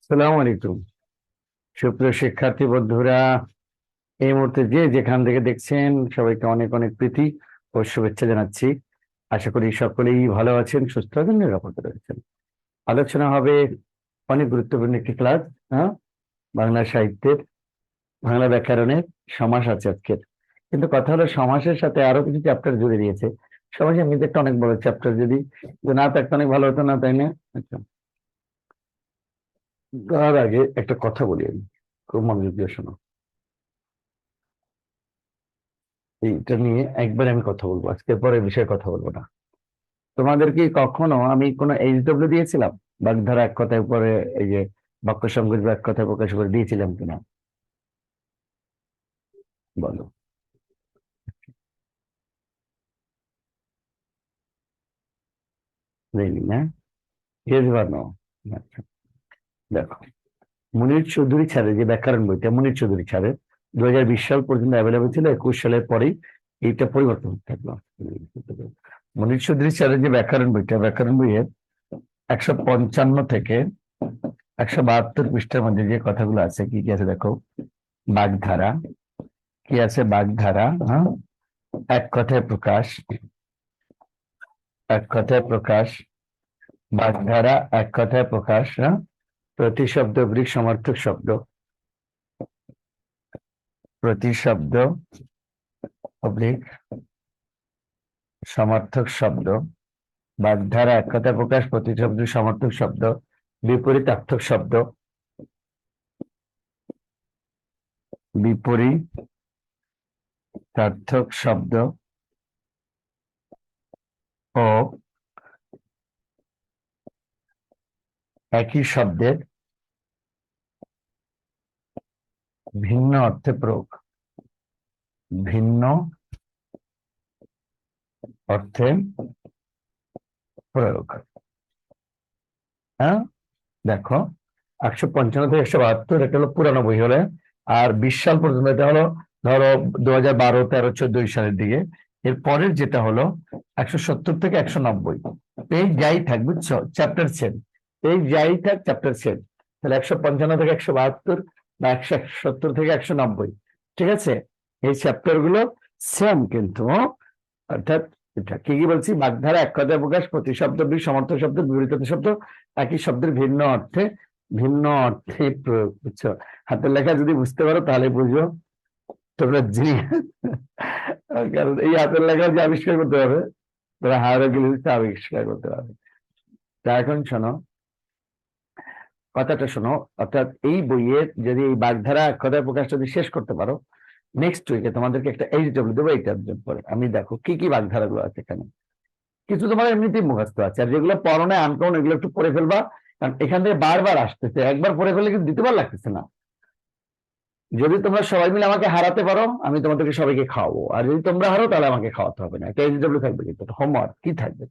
আসসালামু আলাইকুম। সুপ্রিয় শিক্ষার্থী বন্ধুরা, এই মুহূর্তে যে যেখান থেকে দেখছেন সবাইকে অনেক অনেক প্রীতি ও শুভেচ্ছা জানাচ্ছি। আশা করি সকলেই ভালো আছেন, সুস্থ আছেন, নিরাপদে রয়েছেন। আলোচনা হবে অনেক গুরুত্বপূর্ণ একটি ক্লাস। হ্যাঁ, বাংলা সাহিত্যের, বাংলা ব্যাকরণের সমাস আছে আজকের। কিন্তু কথা হলো, সমাসের সাথে আরো কিছু চ্যাপ্টার জুড়ে দিয়েছে। সমাজ এমনিতে একটা অনেক বড় চ্যাপ্টার, যদি না থাকতো অনেক ভালো হতো না, তাই না? আচ্ছা, তার আগে একটা কথা বলি আমি, খুব মনোযোগ দিয়ে শোনো। এইটা নিয়ে একবার আমি কথা বলবো, আজকের পরে বিষয়ে কথা বলবো না। তোমাদের কি কখনো আমি কোনো এইচডব্লিউ দিয়েছিলাম? বাগধারা এক কথায় পরে, এই যে বাক্য সংযোগ এক কথায় প্রকাশ করে দিয়েছিলাম কিনা? বলো। দেয়নি না? ইয়েস বা নো? আচ্ছা, দেখো, মুনির চৌধুরী ছাড়ে যে ব্যাকরণ বইটা, মুনির চৌধুরী ছাড়ে 2020 সাল পর্যন্ত অ্যাভেলেবল ছিল। 21 সালের পরেই এইটা পরিবর্তন হতে থাকলো। মুনির চৌধুরী ছাড়ে যে ব্যাকরণ বইটা, ব্যাকরণ বইয়ের 155 থেকে 172 পৃষ্ঠার মধ্যে যে কথাগুলো আছে, কি কি আছে দেখো। বাগধারা, কি আছে? বাগধারা, হ্যাঁ, এক কথায় প্রকাশ, এক কথায় প্রকাশ, বাগধারা এক কথায় প্রকাশ, হ্যাঁ, প্রতিশব্দ অবলিক সমার্থক শব্দ, প্রতিশব্দ অবলিক সমার্থক শব্দ, বাগধারা এক কথায় প্রকাশ, প্রতিশব্দ সমার্থক শব্দ, বিপরীতার্থক শব্দ, বিপরীতার্থক শব্দ ও একই শব্দের ভিন্ন অর্থে প্রয়োগ, ভিন্ন অর্থে প্রয়োগ। হ্যাঁ, দেখো, 155 থেকে 172 এটা হলো পুরানো বই হলে, আর 20 সাল পর্যন্ত এটা হলো ধরো 2012, 13, 14 সালের দিকে। এর পরের যেটা হলো 170 থেকে 190, পেজ যাই থাক, বুঝছো, চ্যাপ্টার চেন, পেজ যাই থাক, চ্যাপ্টার চেন। তাহলে 155 থেকে 172 বা 170 থেকে 190, ঠিক আছে? এই চ্যাপ্টার গুলো সেম কিন্তু, অর্থাৎ এটা কি কি বলছি, বাগধারা এক কথায় প্রকাশ, প্রতিশব্দ সমার্থক শব্দ, বিপরীত শব্দ, একই শব্দের ভিন্ন অর্থে, ভিন্ন অর্থে প্রয়োগ, বুঝছো? হাতের লেখা যদি বুঝতে পারো তাহলে বুঝো তোমরা কারণ এই হাতের লেখা যে আবিষ্কার করতে হবে, তোমরা হায়ারোগ্লিফিক্স আবিষ্কার করতে পারবে। তা এখন শোনো, কথাটা শোনো। অর্থাৎ এই বইয়ের যদি এই বাগধারা এক কথায় প্রকাশ যদি শেষ করতে পারো, নেক্সট উইকে তোমাদেরকে একটা এইচডব্লিউ দেবো। এইটার পরে আমি দেখো কি কি বাগধারা গুলো আছে এখানে। কিছু তোমার এমনিতেই মুখস্থ আছে, আর যেগুলো পড়ো না আনকমন, এগুলো একটু পড়ে ফেলবা। কারণ এখান থেকে বারবার আসতেছে, একবার পড়ে ফেললে কিন্তু দ্বিতীয়বার লাগতেছে না। যদি তোমরা সবাই মিলে আমাকে হারাতে পারো, আমি তোমাদেরকে সবাইকে খাওয়াবো, আর যদি তোমরা হারো তাহলে আমাকে খাওয়াতে হবে না। একটা এইচডব্লিউ থাকবে, কিন্তু হোমওয়ার্ক কি থাকবে।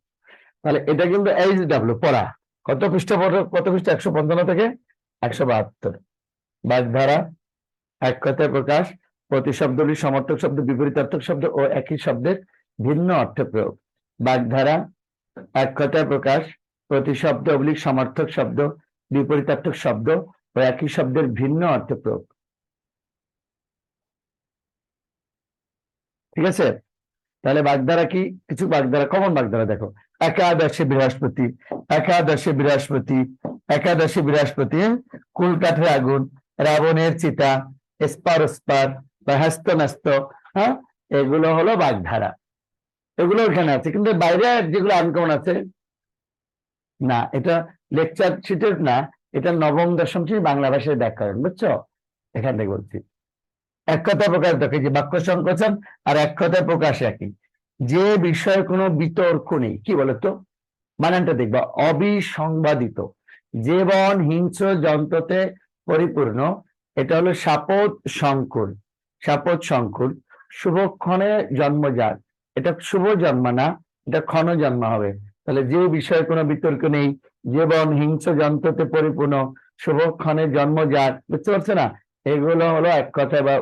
তাহলে এটা কিন্তু এইচডব্লিউ পড়া। কত পৃষ্ঠা পড়ো? কত পৃষ্ঠা? 155 থেকে 172। বাগধারা এক কথায় প্রকাশ, প্রতিশব্দটি সমর্থক শব্দ, বিপরীতার্থক শব্দ ও একই শব্দের ভিন্ন অর্থে প্রয়োগ। বাগধারা এক কথায় প্রকাশ, প্রতিশব্দ অবলিক সমার্থক শব্দ, বিপরীতার্থক শব্দ ও একই শব্দের ভিন্ন অর্থে প্রয়োগ। ঠিক আছে? তাহলে বাগধারা কি? কিছু বাগধারা, কমন বাগধারা দেখো। একাদশে বৃহস্পতি, একাদশে বৃহস্পতি, একাদশে বৃহস্পতি, কুল কাঠের আগুন, রাবণের চিতা, এসপার ওসপার বা হ্যাস্ত ন্যস্ত, হ্যাঁ, এগুলো হলো বাগধারা। এগুলো ওখানে আছে, কিন্তু বাইরে যেগুলো আনকমন আছে না, এটা লেকচার শিটের না, এটা নবম দশম শ্রেণী বাংলা ভাষায় ব্যাকরণ, বুঝছো? এখান থেকে বলছি। এক কথায় প্রকাশ দেখে যে বাক্য সংকোচন আর এক কথায় প্রকাশ একই। যে বিষয়ে কোনো বিতর্ক নেই, কি বলতো, বানানটা দেখবা, অবিসংবাদিত, যে বন হিংস্র যন্ত্রতে পরিপূর্ণ, এটা হলো শাপথ সংকুল, শাপথ সংকুল, শুভক্ষণে জন্মজাত, এটা শুভ জন্ম না, এটা ক্ষণ জন্ম হবে। তাহলে যে বিষয়ে কোনো বিতর্ক নেই, যে বন হিংস্র যন্ত্রতে পরিপূর্ণ, শুভক্ষণে জন্মজাত, বুঝতে পারছো না? এগুলো হলো এক কথা বা।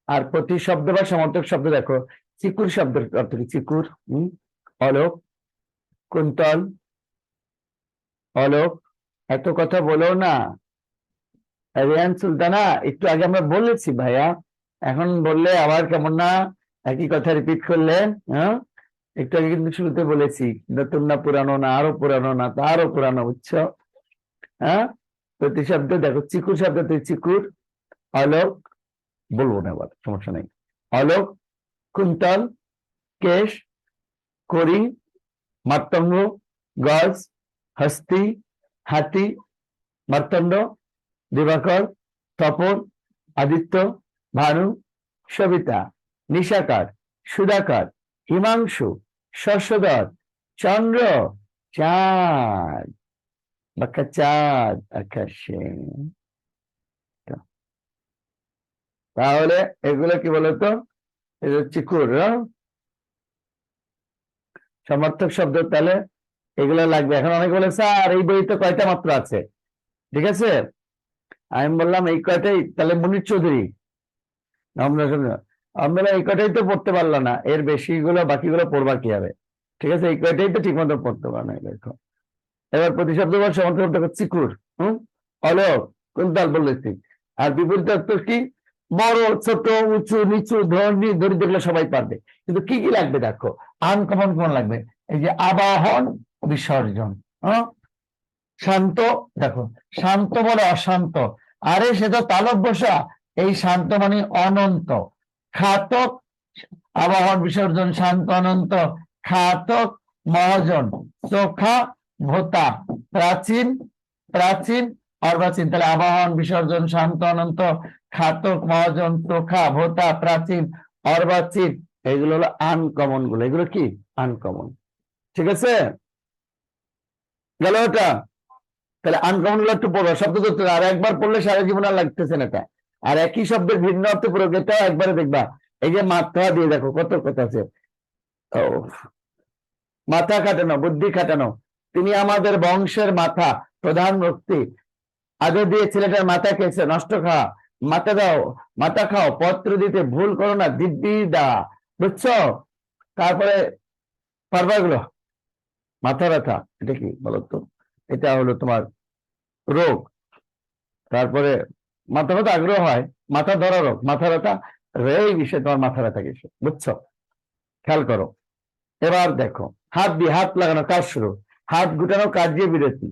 আর প্রতিশব্দ বা সমর্থক শব্দ দেখো। চিকুর শব্দের অর্থ কি? চিকুর, অলোক, কুন্তল, অলোক, এত কথা বলো না, রিয়ান সুলতানা, একটু আগে আমরা বলেছি ভাইয়া, এখন বললে আবার কেমন না, একই কথা রিপিট করলেন। হ্যাঁ, একটু আগে কিন্তু শুরুতে বলেছি, নতুন না পুরানো না, আরো পুরানো না, তারও পুরানো, বুঝছো? হ্যাঁ, প্রতিশব্দ দেখো, চিকুর শব্দ তুই চিকুর, অলোক, বলবো না আবার, সমস্যা নেই। অলোক, কুন্তল, কেশ, করি, মাতঙ্গ, গজ, হস্তি, হাতি, মার্তণ্ড, দিবাকর, তপন, আদিত্য, ভানু, সবিতা, নিশাকার, সুধাকর, হিমাংশু, শশধর, চন্দ্র, চাঁদ, বাক্কা চাঁদ আকাশে। তাহলে এগুলো কি বলতো, এগুলো চিকুর, সমর্থক শব্দ, তাহলে এগুলো লাগবে। এখন অনেকে বলে স্যার এই বইতে কয়টা মাত্র আছে, ঠিক আছে, আমি বললাম এই কয়টাই, তাহলে মুনির চৌধুরী, আমরা এই কয়টাই তো পড়তে পারলো না, এর বেশি গুলো বাকিগুলো পড়বা কি হবে, ঠিক আছে, এই কয়টাই তো ঠিক মতো পড়তে পারো না। দেখো এবার প্রতিশব্দ বল সমর্থক শব্দ চিকুর, অলোক, কুন্তল বলেছি। আর বিপরীত অর্থ কি, বড়, ছোট, উঁচু, নিচু, ধনী, দরিদ্র, যেগুলো সবাই পারবে, কিন্তু কি কি লাগবে দেখো, আনকমন কোন লাগবে, এই যে আবাহন, বিসর্জন, শান্ত, দেখো শান্ত বলে অশান্ত, আরে সে তো তালব বসা, এই শান্ত মানে অনন্ত, খাতক, আবাহন বিসর্জন, শান্ত অনন্ত, খাতক মহাজন, চোখা ভোতা, প্রাচীন, প্রাচীন অর্বাচীন, তাহলে আবাহন বিসর্জন, শান্ত অনন্ত, খাতক মহাজন, চোখা ভোতা, প্রাচীন অর্বাচীন, এইগুলো হলো আনকমন গুলো, এগুলো কি আনকমন, ঠিক আছে, গেল ওটা। তাহলে আনকমন গুলো একটু পড়ো, শব্দ ধরতে আর একবার পড়লে সারা জীবন আর লাগতেছে না এটা, আর একই শব্দের ভিন্ন অর্থ প্রয়োগ, এটাও একবারে দেখবা। এই যে মাথা দিয়ে দেখো কত কথা আছে, মাথা খাটানো, বুদ্ধি খাটানো, তিনি আমাদের বংশের মাথা, প্রধান ব্যক্তি, আগে দিয়ে ছেলেটার মাথা খেয়েছে, নষ্ট খাওয়া, মাথা দাও, মাথা খাও, পত্র দিতে ভুল করো না, দিব্যি দা, বুঝছো? তারপরে পারবা গুলো, মাথা ব্যথা, এটা কি বলতো, এটা হলো তোমার রোগ। তারপরে মাথা ব্যথা আগ্রহ হয়, মাথা ধরা রোগ, মাথা ব্যথা, এই বিষয়ে তোমার মাথা ব্যথা গেছে, বুঝছো? খেয়াল করো। এবার দেখো, হাত দিয়ে, হাত লাগানো কাজ শুরু, হাত গুটানো কার্যে বিরতি,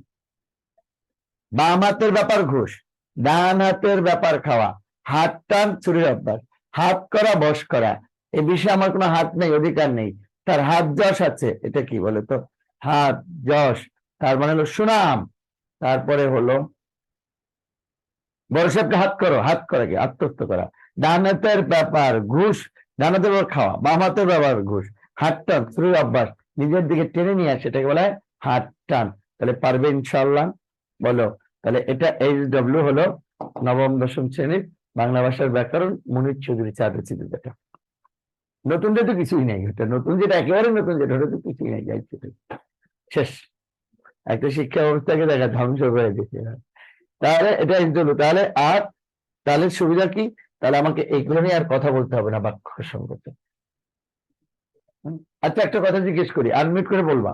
বাম হাতের ব্যাপার ঘুষ, ডান হাতের ব্যাপার খাওয়া, হাত টান চুরির অভ্যাস, হাত করা বশ করা, এ বিষয়ে আমার কোনো হাত নেই, অধিকার নেই, তার হাত যশ আছে, এটা কি বলে তো, হাত যশ, তার মানে হলো সুনাম। তারপরে হলো বড় সাহেবকে হাত করো, হাত করা কি আত্মস্থ করা, ডান হাতের ব্যাপার ঘুষ, ডান হাতের ব্যাপার খাওয়া, বাম হাতের ব্যাপার ঘুষ, হাত টান চুরির অভ্যাস, নিজের দিকে টেনে নিয়ে আসে, এটাকে বলা হয় হাত টান। তাহলে পারবে ইনশাআল্লাহ, বলো। তাহলে এটা HW হলো নবম দশম শ্রেণীর বাংলা ভাষার ব্যাকরণ, মুনির চৌধুরী চাঁদ রচিত যেটা। নতুন যেটা কিছুই নেই, এটা নতুন যেটা, একেবারে নতুন যেটা, ওটা তো কিছুই নেই, যাই শেষ, একটা শিক্ষা ব্যবস্থাকে দেখা ধ্বংস করে দিচ্ছে। তাহলে এটা HW, তাহলে আর তাহলে সুবিধা কি, তাহলে আমাকে এইগুলো নিয়ে আর কথা বলতে হবে না বাক্য সঙ্গত। আচ্ছা একটা কথা জিজ্ঞেস করি, আনমিউট করে বলবা,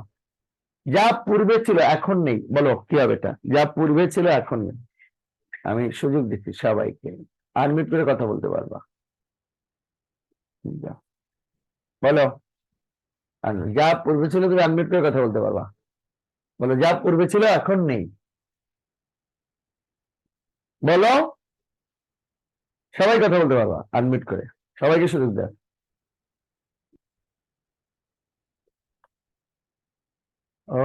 যা পূর্বে ছিল এখন নেই, বলো কি হবে এটা, যা পূর্বে ছিল এখন নেই, আমি সুযোগ দিচ্ছি সবাইকে, আনমিউট করে কথা বলতে পারবা, বলো। যা পূর্বে ছিল তুমি আনমিউট করে কথা বলতে পারবা, বলো যা পূর্বে ছিল এখন নেই, বলো, সবাই কথা বলতে পারবা আনমিউট করে, সবাইকে সুযোগ দেয়। ও,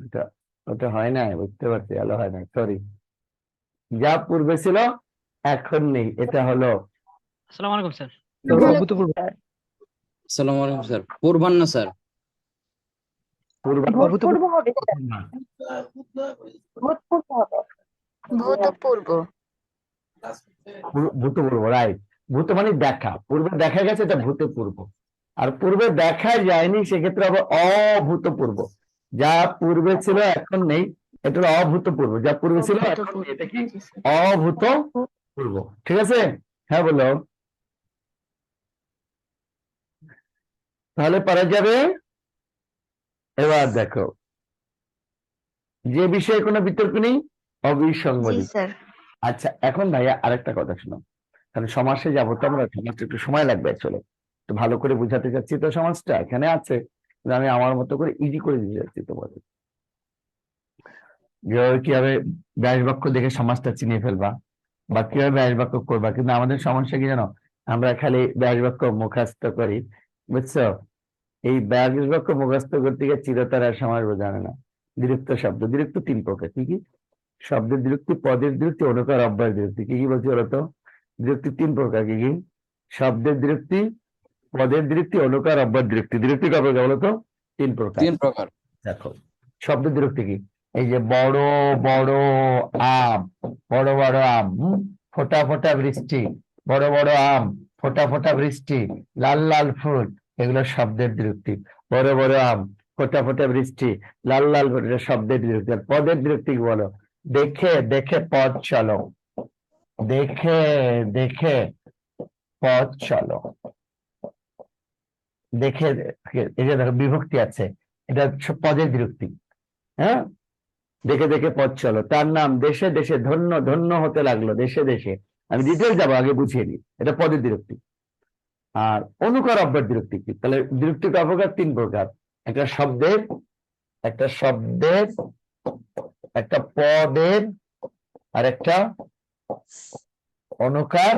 এটা ওটা হয় না, বুঝতে পারছি, আলো হয় না, সরি। যা পূর্বে ছিল এখন নেই, এটা হলো আসসালামু আলাইকুম স্যার। অভূতপূর্ব। আসসালামু আলাইকুম স্যার। পূর্বাহ্ন স্যার। অভূতপূর্ব হবে স্যার, ভূতপূর্ব হবে। ভূতপূর্ব। ভূতপূর্ব, রাইট। ভূত মানে দেখা, পূর্বে দেখা গেছে, এটা ভূতপূর্ব। আর পূর্বে দেখা যায়নি, সেক্ষেত্রে হবে অভূতপূর্ব। যা পূর্বে ছিল এখন নেই, এটা হলো অভূতপূর্ব, যা পূর্বে ছিল এখন নেই, এটা কি অভূতপূর্ব, ঠিক আছে। হ্যাঁ বলো, তাহলে পারা যাবে। এবার দেখো, যে বিষয়ে কোনো বিতর্ক নেই, জি অবিসংবাদিত, স্যার। আচ্ছা, এখন ভাইয়া আরেকটা কথা শোনো, কারণ সমাসে যাবো তো আমরা, সমাজটা একটু সময় লাগবে আসলে, একটু ভালো করে বুঝাতে চাচ্ছি তো, সমাজটা এখানে আছে, কিন্তু আমি আমার মতো করে ইজি করে দিতে চাচ্ছি তোমাদের। যেভাবে কিভাবে ব্যাস বাক্য দেখে সমাজটা চিনিয়ে ফেলবা, বা কিভাবে ব্যাস বাক্য করবা। কিন্তু আমাদের সমস্যা কি জানো, আমরা খালি ব্যাস বাক্য মুখস্থ করি, বুঝছো? এই ব্যাস বাক্য মুখস্থ করতে গিয়ে চিরতর আর সমাজ বোঝানো না। বিরক্ত শব্দ, বিরক্ত তিন প্রকার, কি কি? শব্দের বিরক্তি, পদের বিরক্তি, অনুকার, অব্যয়ের বিরক্তি। কি কি বলছি বলতো? বিরক্তি তিন প্রকার, কি কি? শব্দের বিরক্তি, পদের বিরক্তি, অনুকার, অব্যয়ের বিরক্তি। বিরক্তি কয় প্রকার বলতো? তিন প্রকার। 3 প্রকার। দেখো, শব্দের বিরক্তি কি? এই যে বড় বড় আম, বড় বড় আম, ফোঁটা ফোঁটা বৃষ্টি, বড় বড় আম, ফোঁটা ফোঁটা বৃষ্টি, লাল লাল ফুল, এগুলো শব্দের বিরক্তি। বড় বড় আম, ফোঁটা ফোঁটা বৃষ্টি, লাল লাল ফুল, এটা শব্দের বিরক্তি। আর পদের বিরক্তি কি বলো? দেখে দেখে পথ চলো, দেখে দেখে পথ চলো, দেখে এই যে দেখো বিভক্তি আছে, এটা সব পদের বিরক্তি। হ্যাঁ, দেখে দেখে পথ চলো, তার নাম দেশে দেশে ধন্য ধন্য হতে লাগলো, দেশে দেশে। আমি ডিটেল যাবো, আগে বুঝিয়ে নিই, এটা পদের বিরক্তি। আর অনুকার অব্যয়ের বিরক্তি কি? তাহলে বিরক্তি কয় প্রকার? তিন প্রকার। একটা শব্দের, একটা শব্দের, একটা পদের, আর একটা অনুকার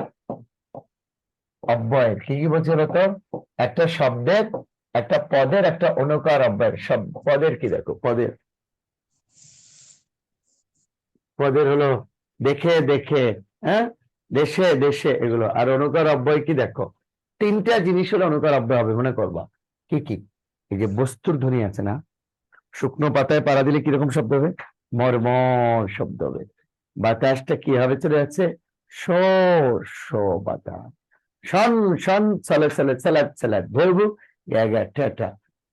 অব্যয়ের। কি কি বলছে বলতো? একটা শব্দের, একটা পদের, একটা অনুকার অব্যয়ের। সব পদের কি দেখো, পদের, পদের হলো দেখে দেখে, হ্যাঁ, দেশে দেশে, এগুলো। আর অনুকার অব্যয় কি দেখো? তিনটা জিনিস হলো অনুকার অব্যয় হবে, মনে করবা। কি কি? এই যে বস্তুর ধ্বনি আছে না, শুকনো পাতায় পাড়া দিলে কিরকম শব্দ হবে? মর্মর শব্দ হবে। বাতাসটা কি হবে, চলে যাচ্ছে শো শো বাতাস। শন শন, চলে চলে, চালাত চালাত, ভরবু, গ্যা গ্যা টা টা,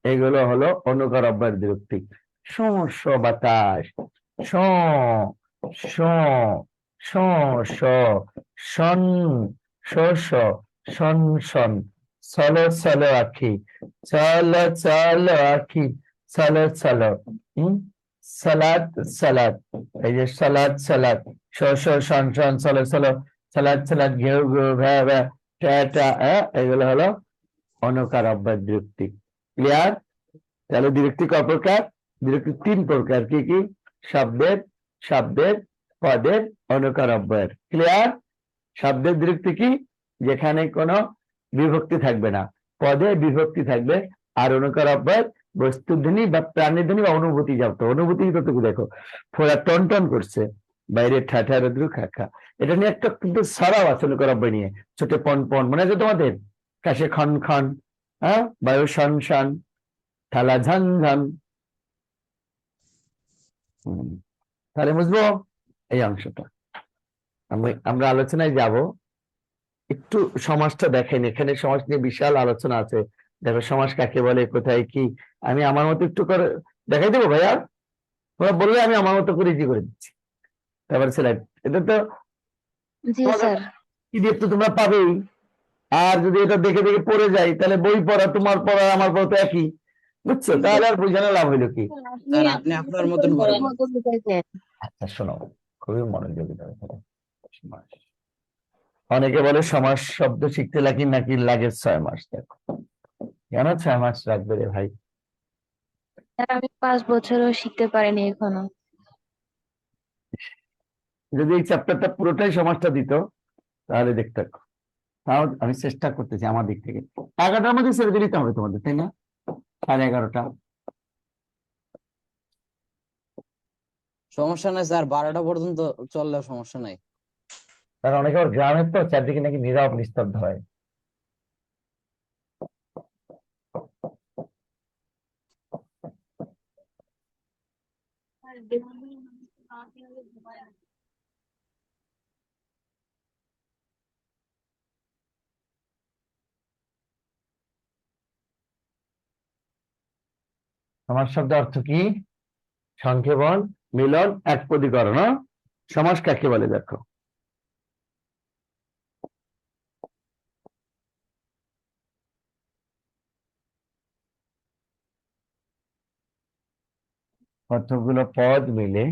এগুলো হলো অনুকার অব্যয়ের বিরক্তি। শো শো বাতাস, শো শো শো শো, শন শো শো, শন শন, চলো চলো আখি, চলো চলো আখি, চলো চলো, হম, সালাদ সালাদ, এই যে সালাদ সালাদ, শো শো শন শন, চলো চলো, সালাদ সালাদ, ঘেউ ঘেউ, ভ্যা ভ্যা, টা টা, এগুলো হলো অনুকার অব্যয়ের বিরক্তি। ক্লিয়ার? তাহলে বিরক্তি কয় প্রকার? বিরক্তি তিন প্রকার, কি কি? শব্দের, শব্দের, পদের, অনুকার অব্যয়ের। ক্লিয়ার? শব্দের বিরক্তি কি? যেখানে কোনো বিভক্তি থাকবে না, পদে বিভক্তি থাকবে, আর অনুকার অব্যয় বস্তুধ্বনি বা প্রাণীধ্বনি বা অনুভূতি যাবত। অনুভূতি কতটুকু দেখো, ফোড়া টন টন করছে, বাইরে ঠাঠা রুদ্র খাখা, এটা নিয়ে একটা কিন্তু সারাও আছে অনুকার অব্যয় নিয়ে। ছোট পন পন, মনে আছে তোমাদের? কাশে খন খন, হ্যাঁ, বায়ু শন শন, থালা ঝন ঝন। তাহলে বুঝবো এই অংশটা। আমরা আলোচনায় যাব, একটু সমাজটা দেখেন, এখানে সমাজ নিয়ে বিশাল আলোচনা আছে। দেখো সমাজ কাকে বলে, কোথায় কি, আমি আমার মতো একটু করে দেখাই দেবো ভাইয়া, তোমরা বললে আমি আমার মতো করে ইজি করে দিচ্ছি। তারপরে স্লাইড, এটা তো জি তোমাদের স্যার। পিডিএফ তো তোমরা পাবেই। আর যদি এটা দেখে দেখে পড়ে যাই, তাহলে বই পড়া, তোমার পড়া আমার পড়া তো একই, বুঝছো? তাহলে আর বোঝানো লাভ হইলো কি? আপনি স্যার আপনি আপনার আপনার মতন করেন। মতো বুঝাইছেন। আচ্ছা শোনো, খুবই মনোযোগী হবে। সমাস, অনেকে বলে সমাস শব্দ শিখতে নাকি নাকি লাগে 6 মাস। দেখো কেন 6 মাস লাগবে রে ভাই? স্যার আমি 5 বছরও শিখতে পারিনি এখনো। যদি এই চ্যাপ্টারটা পুরোটাই সমাজটা দিত, তাহলে দেখতে। তাও আমি চেষ্টা করতেছি আমার দিক থেকে। 11টার মধ্যে ছেড়ে দিতে হবে তোমাদের, তাই না? 11:30। সমস্যা নাই স্যার, 12টা পর্যন্ত চললেও সমস্যা নাই। কারণ অনেকে আবার গ্রামের তো, চারদিকে নাকি নীরব নিস্তব্ধ হয়। সমাস শব্দ অর্থ কি? সংক্ষেপণ, মিলন, একপদীকরণ। হ্যাঁ? সমাস কাকে বলে দেখো, কতগুলো পদ মিলে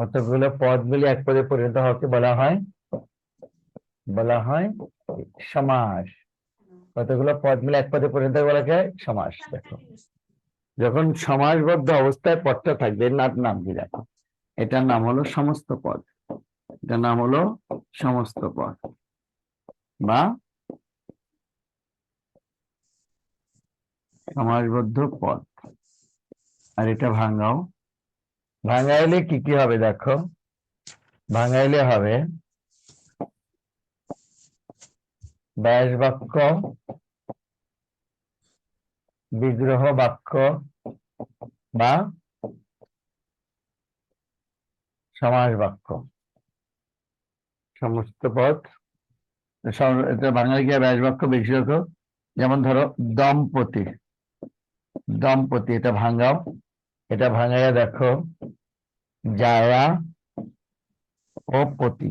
কতগুলো পদ মিলে এক পদে পরিণত হওয়াকে বলা হয় সমাস। কতগুলো পদ মিলে এক পদে পরিণত হওয়াকে বলা হয় সমাস। দেখো, যখন সমাসবদ্ধ অবস্থায় পদটা থাকবে নাম কি দেখো, এটার নাম হলো সমস্ত পদ। এটার নাম হলো সমস্ত পদ বা সমাসবদ্ধ পদ। আর এটা ভাঙাইলে কি কি হবে দেখো, ভাঙাইলে হবে ব্যাস বাক্য, বিগ্রহ বাক্য বা সমাস বাক্য। সমস্ত পদ এটা বাংলায় গিয়ে ব্যাস বাক্য, বিগ্রহ। যেমন ধরো দম্পতি, এটা ভাঙাও, এটা ভাঙাইয়া দেখো জায়া ও পতি।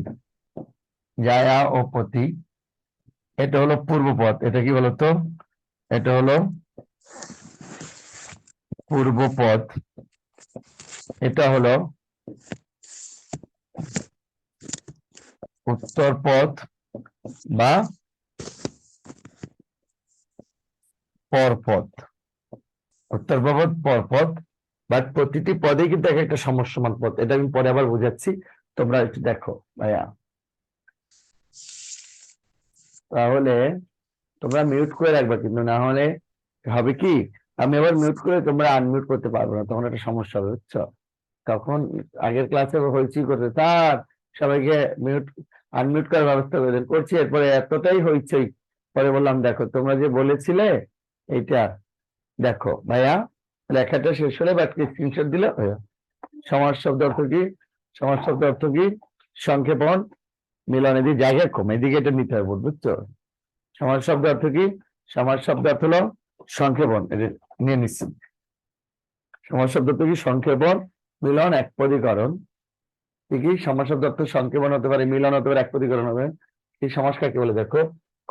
জায়া ও পতি, এটা হলো পূর্বপদ। এটা কি বলতো, এটা হলো পূর্বপদ। এটা হলো উত্তর পদ বা পরপদ। উত্তর পদ পরপদ, বাট প্রতিটি পদে কিন্তু এক একটা সমস্যমান পদ। এটা আমি পরে আবার বুঝাচ্ছি, তোমরা একটু দেখো ভাইয়া। তাহলে তোমরা মিউট করে রাখবা, কিন্তু না হলে হবে কি, আমি আবার মিউট করে তোমরা আনমিউট করতে পারবো না, তখন একটা সমস্যা হবে, বুঝছো? তখন আগের ক্লাসে হইচই করতে তার সবাইকে মিউট আনমিউট করার ব্যবস্থা করে দেন, করছি। এরপরে এতটাই হইচই, পরে বললাম দেখো তোমরা যে বলেছিলে এইটা দেখো ভাইয়া, লেখাটা শেষ হলে বা স্ক্রিনশট দিলে সমাস শব্দ অর্থ কি, সমাস শব্দ অর্থ কি, সংক্ষেপণ, মিলন, এদিকে জায়গা কম, এদিকে এটা নিতে হবে, বুঝছো? সমাস শব্দ অর্থ কি, সমাস শব্দ অর্থ হলো সংক্ষেপণ, এটা নিয়ে নিচ্ছি। সমাস শব্দ অর্থ কি, সংক্ষেপণ, মিলন, একপদীকরণ। ঠিকই, সমাস শব্দ অর্থ সংক্ষেপণ হতে পারে, মিলন হতে পারে, একপদীকরণ হবে। এই সমাস কাকে বলে দেখো,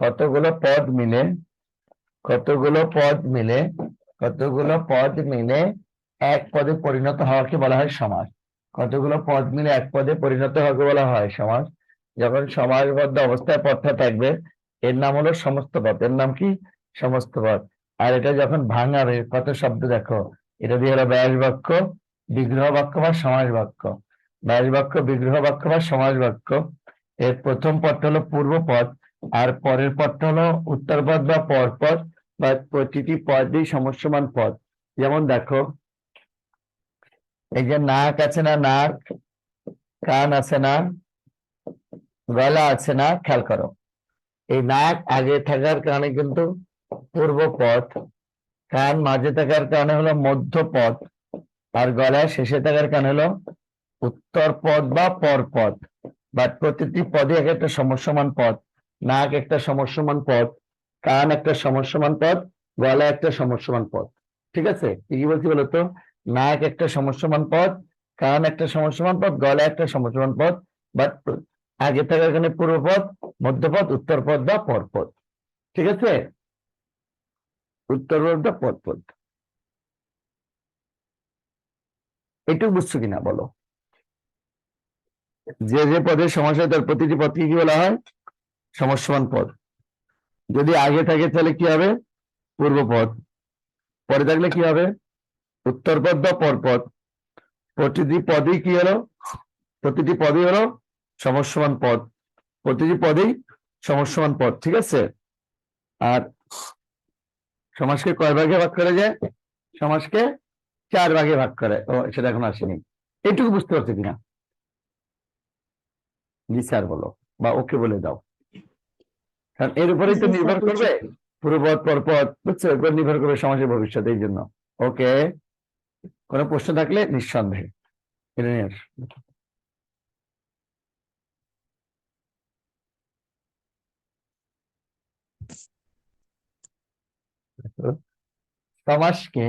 কতগুলো পদ মিলে এক পদে পরিণত হওয়াকে বলা হয় সমাস। কতগুলো পদ মিলে এক পদে পরিণত হওয়াকে বলা হয় সমাস। যখন সমাসবদ্ধ অবস্থায় পদটা থাকবে এর নাম হলো সমস্ত পদ। এর নাম কি, সমস্ত পদ। আর এটা যখন ভাঙাবে, কত শব্দ দেখো, এটা দিয়ে হলো ব্যাস বাক্য, বিগ্রহ বাক্য বা সমাস বাক্য। ব্যাস বাক্য, বিগ্রহ বাক্য বা সমাস বাক্য। এর প্রথম পদটা হলো পূর্ব পদ, আর পরের পদটা হলো উত্তর পদ বা পরপদ, বা প্রতিটি পদই সমস্যমান পদ। যেমন দেখো, এই যে নাক আছে না, নাক, কান আছে না, গলা আছে না, খেয়াল করো। এই নাক আগে থাকার কারণে কিন্তু পূর্ব পদ, কান মাঝে থাকার কারণে হলো মধ্য পদ, আর গলা শেষে থাকার কারণে হলো উত্তর পদ বা পরপদ। বাট প্রতিটি পদে এক একটা সমস্যমান পদ। নাক একটা সমস্যমান পদ, কান একটা সমস্যমান পদ, গলা একটা সমস্যমান পদ। ঠিক আছে, কি বলছি বলতো, নাক একটা সমস্যমান পদ, কান একটা সমস্যমান পদ, গলা একটা সমস্যমান পদ। বাট আগে থাকার কারণে পূর্বপদ, মধ্যপদ, উত্তরপদ বা পরপদ। ঠিক আছে, উত্তরপদ বা পরপদ। এটুকু বুঝছো কিনা বলো? যে যে পদের সমাস হয় তার প্রতিটি পদকে কি বলা হয়, সমস্যমান পদ। যদি আগে থাকে তাহলে কি হবে, পূর্বপদ। পরে থাকলে কি হবে, উত্তরপদ বা পরপদ। প্রতিটি পদই কি হলো, প্রতিটি পদই হলো সমস্যমান পদ। প্রতিটি পদেই সমস্যমান পদ। ঠিক আছে, আর সমাসকে কয় ভাগে ভাগ করে যায়, সমাসকে 4 ভাগে ভাগ করে। ও সেটা এখন আসেনি, এইটুকু বুঝতে পারছো কিনা? জি স্যার বলো, বা ওকে বলে দাও, কারণ এর উপরেই তো জি স্যার, নির্ভর বুঝছি। করবে পূর্বপদ পরপদ, বুঝছো? এর উপর নির্ভর করবে সমাজের ভবিষ্যৎ। এই জন্য ওকে, কোনো প্রশ্ন থাকলে নিঃসন্দেহে এটা নিয়ে আসো। সমাসকে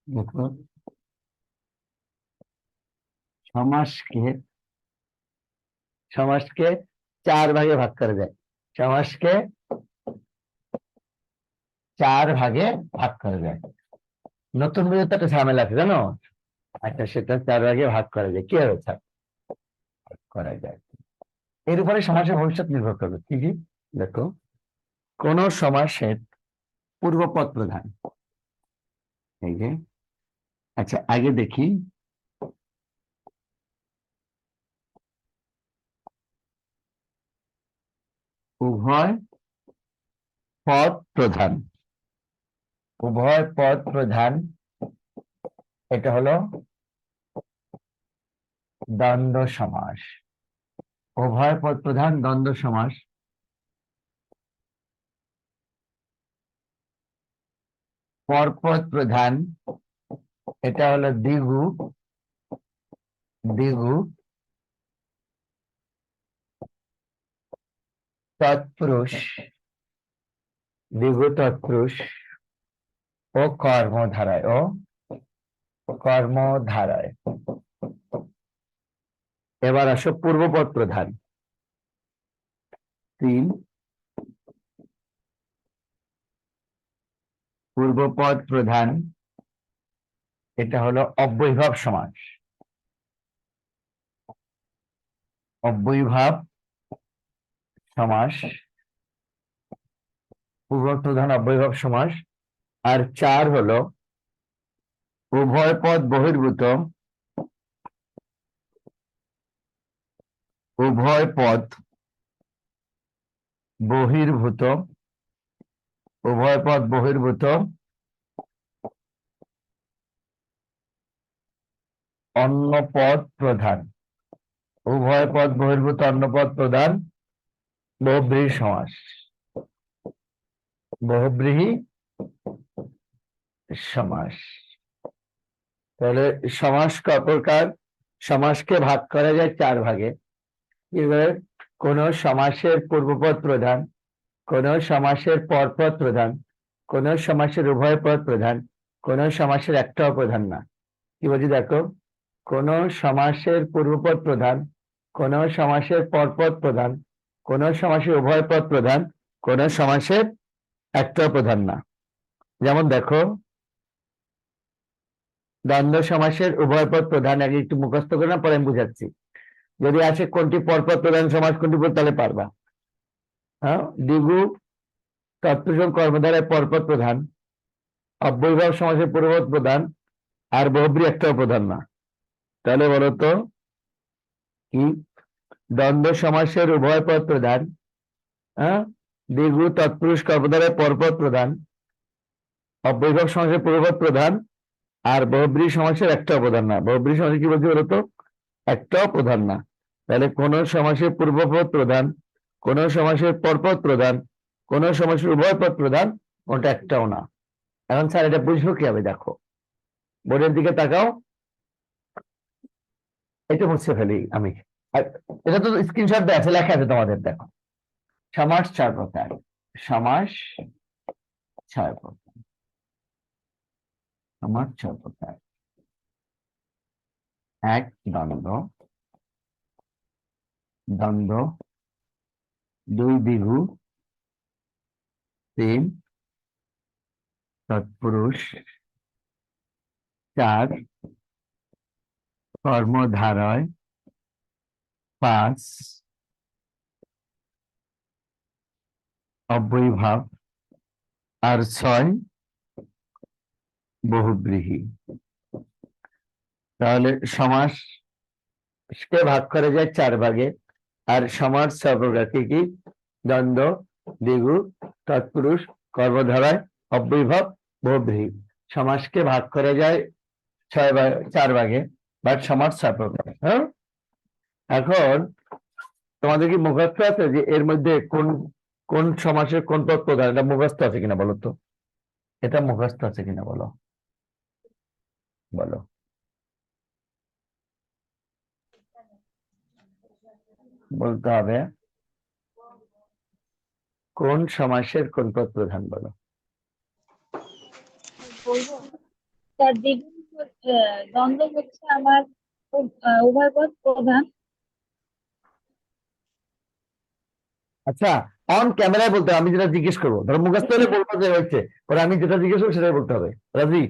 দেখো, সমাসকে সমাসকে 4 ভাগে ভাগ করা যায়। সমাসকে 4 ভাগে ভাগ করা যায়। নতুন বইতে একটা ঝামেলা আছে জানো, আচ্ছা, সেটা 4 ভাগে ভাগ করা যায়, কি হবে স্যার? করা যায়। এর উপরে সমাসের ভবিষ্যৎ নির্ভর করবে। কি কি? দেখো, কোন সমাসের পূর্বপদ প্রধান, এই যে, আচ্ছা আগে দেখি, উভয় পদ প্রধান, উভয় পদ প্রধান, এটা হলো দ্বন্দ্ব সমাস। উভয় পদ প্রধান দ্বন্দ্ব সমাস। পরপদ প্রধান, এটা হলো দ্বিগু, দ্বিগু তৎপুরুষ, দ্বিগু তৎপুরুষ ও কর্মধারায়, ও কর্মধারায়। এবার আসো পূর্বপদ প্রধান। 3, পূর্বপদ প্রধান, এটা হলো অব্যয়ীভাব সমাস। অব্যয়ীভাব সমাস, পূর্বপদ প্রধান অব্যয়ীভাব সমাস। আর 4 হলো উভয় পদ বহির্ভূত, উভয় পদ বহির্ভূত, উভয় পদ বহির্ভূত অন্য পদ প্রধান, উভয় পদ বহির্ভূত অন্য পদ প্রধান বহুব্রীহি সমাস। বহুব্রীহি সমাস। তাহলে সমাস কত প্রকার? সমাসকে ভাগ করা যায় 4 ভাগে। এবার কোন সমাসের পূর্বপদ প্রধান, কোন সমাসের পরপদ প্রধান, কোন সমাসের উভয় পদ প্রধান, কোন সমাসের একটাও প্রধান না। কি বলছি দেখো, কোন সমাসের পূর্বপদ প্রধান, কোন সমাসের পরপদ প্রধান, কোন সমাসের উভয় পদ প্রধান, কোন সমাসের একটাও প্রধান না। যেমন দেখো, দ্বন্দ্ব সমাসের উভয় পদ প্রধান, আগে একটু মুখস্থ করে না, পরে আমি বুঝাচ্ছি। যদি আসে কোনটি পরপদ প্রধান সমাস, কোনটি তাহলে পারবা। হ্যাঁ, দ্বিগু তৎপুরুষ কর্মধারায় পরপদ প্রধান, অব্যয়ীভাব সমাসের পূর্বপদ প্রধান, আর বহুব্রী একটাও প্রধান না। তাহলে বলতো কি? দ্বন্দ্ব সমাসের উভয় পদ প্রধান, হ্যাঁ, দ্বিগু তৎপুরুষ কর্মধারায় পরপদ প্রধান, অব্যয়ীভাব সমাসের পূর্বপদ প্রধান, আর বহুব্রী সমাসের একটাও প্রধান না। বহুব্রী সমাসে কি বলছি বলতো? একটাও প্রধান না। তাহলে কোন সমাসের পূর্বপদ প্রধান, কোন সমাসের পরপদ প্রধান, কোন সমাসের উভয় পদ প্রধান, কোনটা একটাও না। এখন স্যার এটা বুঝবো কিভাবে? দেখো, বোর্ডের দিকে তাকাও, এটা মুছে ফেলি আমি। আর এটা তো স্ক্রিনশট দেওয়া আছে, লেখা আছে তোমাদের, দেখো। সমাস 4 প্রকার, সমাস 4 প্রকার, সমাস 4 প্রকার। 1, দ্বন্দ্ব, দ্বন্দ্ব। 2, দ্বিগু। 3, তৎপুরুষ। 4, কর্মধারয়। 5, অব্যয়ীভাব। আর 6, বহুব্রীহি। তাহলে সমাসকে ভাগ করা যায় 4 ভাগে। আর সমাস 6 প্রকার। কি কি? দ্বন্দ্ব, দ্বিগু, তৎপুরুষ, কর্মধারায়, অব্যয়ীভাব, বহুব্রীহি। সমাসকে ভাগ করা যায় 4 ভাগে, বাট সমাস 6 প্রকার। হ্যাঁ, এখন তোমাদের কি মুখস্থ আছে যে এর মধ্যে কোন কোন সমাসের কোন পদ প্রধান? এটা মুখস্থ আছে কিনা বলো তো? এটা মুখস্থ আছে কিনা বলো, বলো। বলতে হবে কোন সমাসের কোন পদ প্রধান, বলো। বলবো তার দ্বিগুণ দ্বন্দ্ব হচ্ছে আমার উভয় পদ প্রধান। আচ্ছা, অন ক্যামেরায় বলতে হবে, আমি যেটা জিজ্ঞেস করবো। ধরো মুখস্থ হলে বলবো যে হয়েছে, পরে আমি যেটা জিজ্ঞেস করবো সেটাই বলতে হবে। রাজি?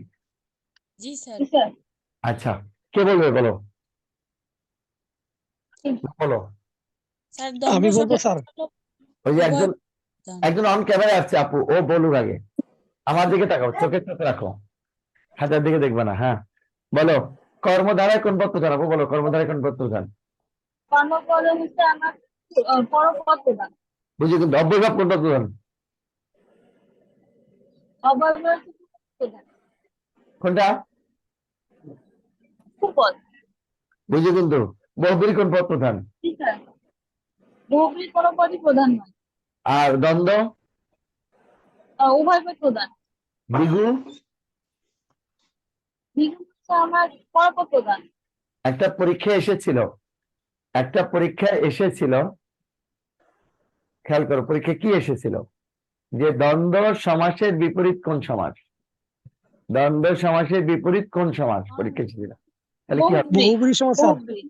জি স্যার। আচ্ছা, কে বলবে বলো, বলো। স্যার আমি বলবো স্যার। ওই যে একজন একজন অন ক্যামেরা আসছে আপু, ও বলুক আগে। আমার দিকে তাকাও, চোখের চোখে রাখো, হাতের দিকে দেখবে না। হ্যাঁ বলো, কর্মধারায় কোন পদ প্রধান? আপু বলো, কর্মধারায় কোন পদ প্রধান? কর্মপদ হচ্ছে আমার পরপদ প্রধান। বুঝি, কিন্তু অব্যয়ভাব কোন পদ প্রধান? অবয়ব হচ্ছে প্রধান। কোনটা? উপপদ। বুঝি, কিন্তু বহুব্রী কোন পদ প্রধান? জি স্যার। বহুব্রী কোনো পদই প্রধান নয়। আর দ্বন্দ্ব? উভয় পদ প্রধান। দ্বিগু? দ্বিগু হচ্ছে আমার পরপদ প্রধান। একটা পরীক্ষা এসেছিল, একটা পরীক্ষা এসেছিল, খেয়াল করো, পরীক্ষা কি এসেছিল, যে দ্বন্দ্ব সমাসের বিপরীত কোন সমাস? দ্বন্দ্ব সমাসের বিপরীত কোন সমাস পরীক্ষা এসেছিল? তাহলে কি হবে? বহুব্রী। বহুব্রী সমাস স্যার। বহুব্রী।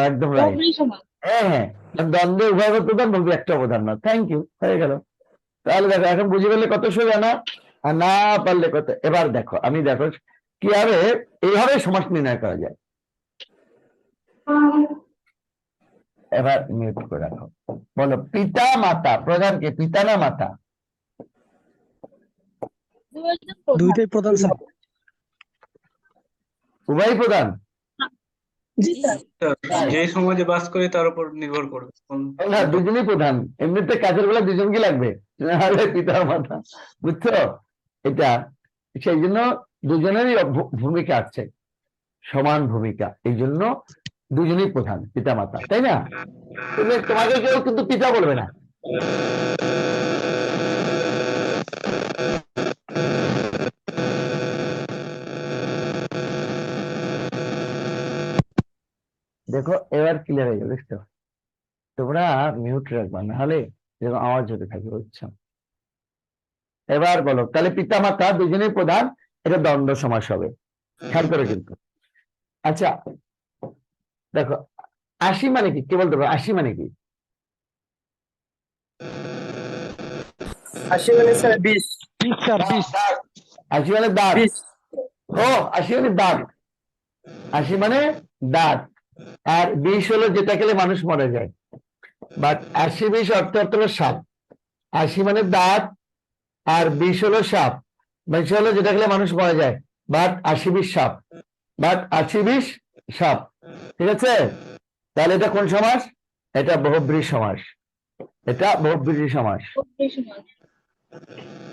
একদম রাইট। বহুব্রী সমাস। হ্যাঁ হ্যাঁ, দ্বন্দ্বে উভয় পদ প্রধান, বহুব্রী একটা প্রধান না। থ্যাংক ইউ, হয়ে গেল। তাহলে দেখো, এখন বুঝে গেলে কত সোজা না? আর না পারলে কত। এবার দেখো, আমি দেখো কিভাবে এইভাবে সমাস নির্ণয় করা যায়। এবার মিউট করে রাখো। বলো, পিতা মাতা প্রধানকে পিতা না মাতা? দুইজন প্রধান। দুইটাই প্রধান স্যার। উভয় প্রধান। জি স্যার। যে সমাজে বাস করে তার উপর নির্ভর করবে না, দুজনই প্রধান। এমনিতে কাজের বেলা দুজনকে লাগবে, নাহলে পিতা মাতা। বুঝছো এটা? সেই জন্য দুজনেরই ভূমিকা আছে, সমান ভূমিকা। এই জন্য দুজনই প্রধান, পিতা মাতা, তাই না? তোমাকে কেউ কিন্তু পিতা বলবে না। দেখো এবার ক্লিয়ার হয়ে গেল, দেখছো? তোমরা মিউট রাখবা, নাহলে যেরকম আওয়াজ হতে থাকবে, বুঝছো? এবার বলো, তাহলে পিতা মাতা দুজনেই প্রধান, এটা দ্বন্দ্ব সমাস হবে, খেয়াল করে কিন্তু। আচ্ছা দেখো, ৮০ মানে কি? কে বলতে পারো ৮০ মানে কি? 80 মানে স্যার 20। 20 স্যার, 20। ৮০ মানে দাঁত। ও, ৮০ মানে দাঁত। ৮০ মানে দাঁত। আর ২০ হলো যেটা খেলে মানুষ মরে যায়। বাট ৮০-২০ অর্থ হলো সাপ। ৮০ মানে দাঁত, আর ২০ হলো সাপ। ২০ হলো যেটা খেলে মানুষ মরে যায়। বাট ৮০-২০ সাপ, বাট ৮০-২০ সাপ। ঠিক আছে? তাহলে এটা কোন সমাস? এটা বহুব্রী সমাস। এটা বহুব্রী সমাস। বহুব্রী সমাস।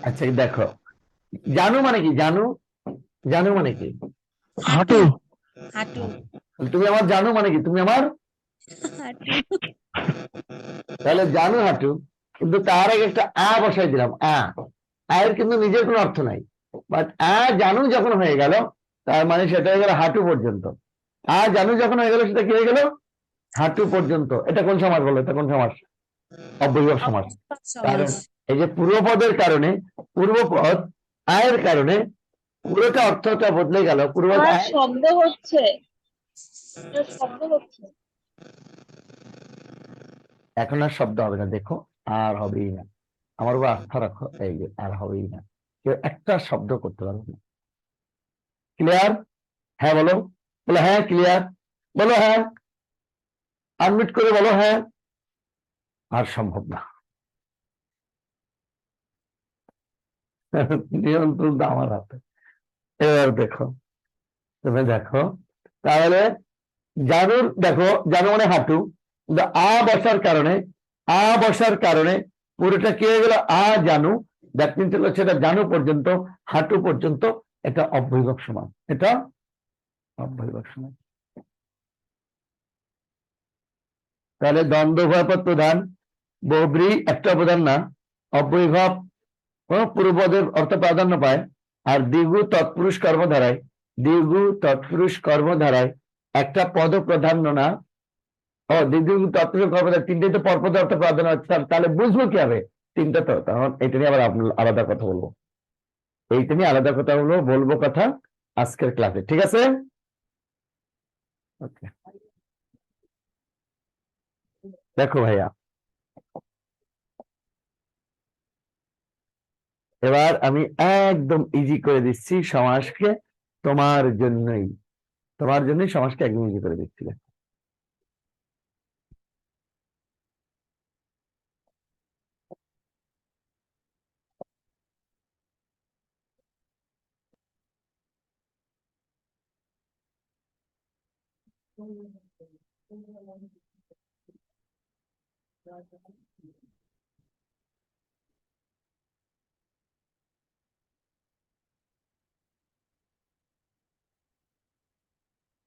আচ্ছা দেখো, জানু মানে কি? জানু, জানু মানে কি? হাঁটু। হাঁটু। তুমি আমার জানু মানে কি? তুমি আমার, তাহলে জানু হাঁটু, কিন্তু তার আগে একটা বসাই দিলাম। এর কিন্তু নিজের কোনো অর্থ নাই, বাট জানু যখন হয়ে গেল, তার মানে সেটা হয়ে গেল হাঁটু পর্যন্ত। জানু যখন হয়ে গেল, সেটা কি হয়ে গেল? হাঁটু পর্যন্ত। এটা কোন সমাস বলো? এটা কোন সমাস? অব্যয়ভাব সমাস। কারণ এই যে পূর্বপদের কারণে, পূর্বপদ আয়ের কারণে পুরোটা অর্থটা বদলে গেল। পূর্বপদ আমার আয়, শব্দ হচ্ছে। শব্দ হচ্ছে। এখন আর শব্দ হবে না, দেখো, আর হবেই না। আমার উপর আস্থা রাখো, এই যে আর হবেই না, কেউ একটা শব্দ করতে পারবে না। ক্লিয়ার? হ্যাঁ বলো, বলো হ্যাঁ ক্লিয়ার, বলো হ্যাঁ, আনমিউট করে বলো হ্যাঁ। আর সম্ভব না, নিয়ন্ত্রণ তো আমার হাতে। এবার দেখো, তুমি দেখো, তাহলে জানুর, দেখো জানু মানে হাঁটু, কিন্তু বসার কারণে, বসার কারণে পুরোটা কি হয়ে গেল? জানু। দ্যাট মিনস হলো সেটা জানু পর্যন্ত, হাঁটু পর্যন্ত। এটা অব্যয়ভাব সমাস। এটা অব্যয়ভাব সমাস। তাহলে দ্বন্দ্ব উভয়পদ প্রধান, বহুব্রী একটা প্রধান না, অব্যয়ভাব পূর্বপদের অর্থ প্রাধান্য পায়। আর দ্বিগু তৎপুরুষ কর্মধারায়, দ্বিগু তৎপুরুষ কর্মধারায় একটা পদ প্রাধান্য না। দ্বিগু তৎপুরুষ কর্মধারায় তিনটে তো পরপদ অর্থ প্রাধান্য হচ্ছে, তাহলে বুঝবো কি হবে? তিনটা তো, তখন এটা নিয়ে আবার আলাদা কথা বলবো। এইটা নিয়ে আলাদা কথা বলবো কথা আজকের ক্লাসে, ঠিক আছে? ওকে, দেখো ভাইয়া, এবার আমি একদম ইজি করে দিচ্ছি সমাসকে তোমার জন্যই। তোমার জন্যই সমাজকে একদম ইজি করে দিচ্ছি।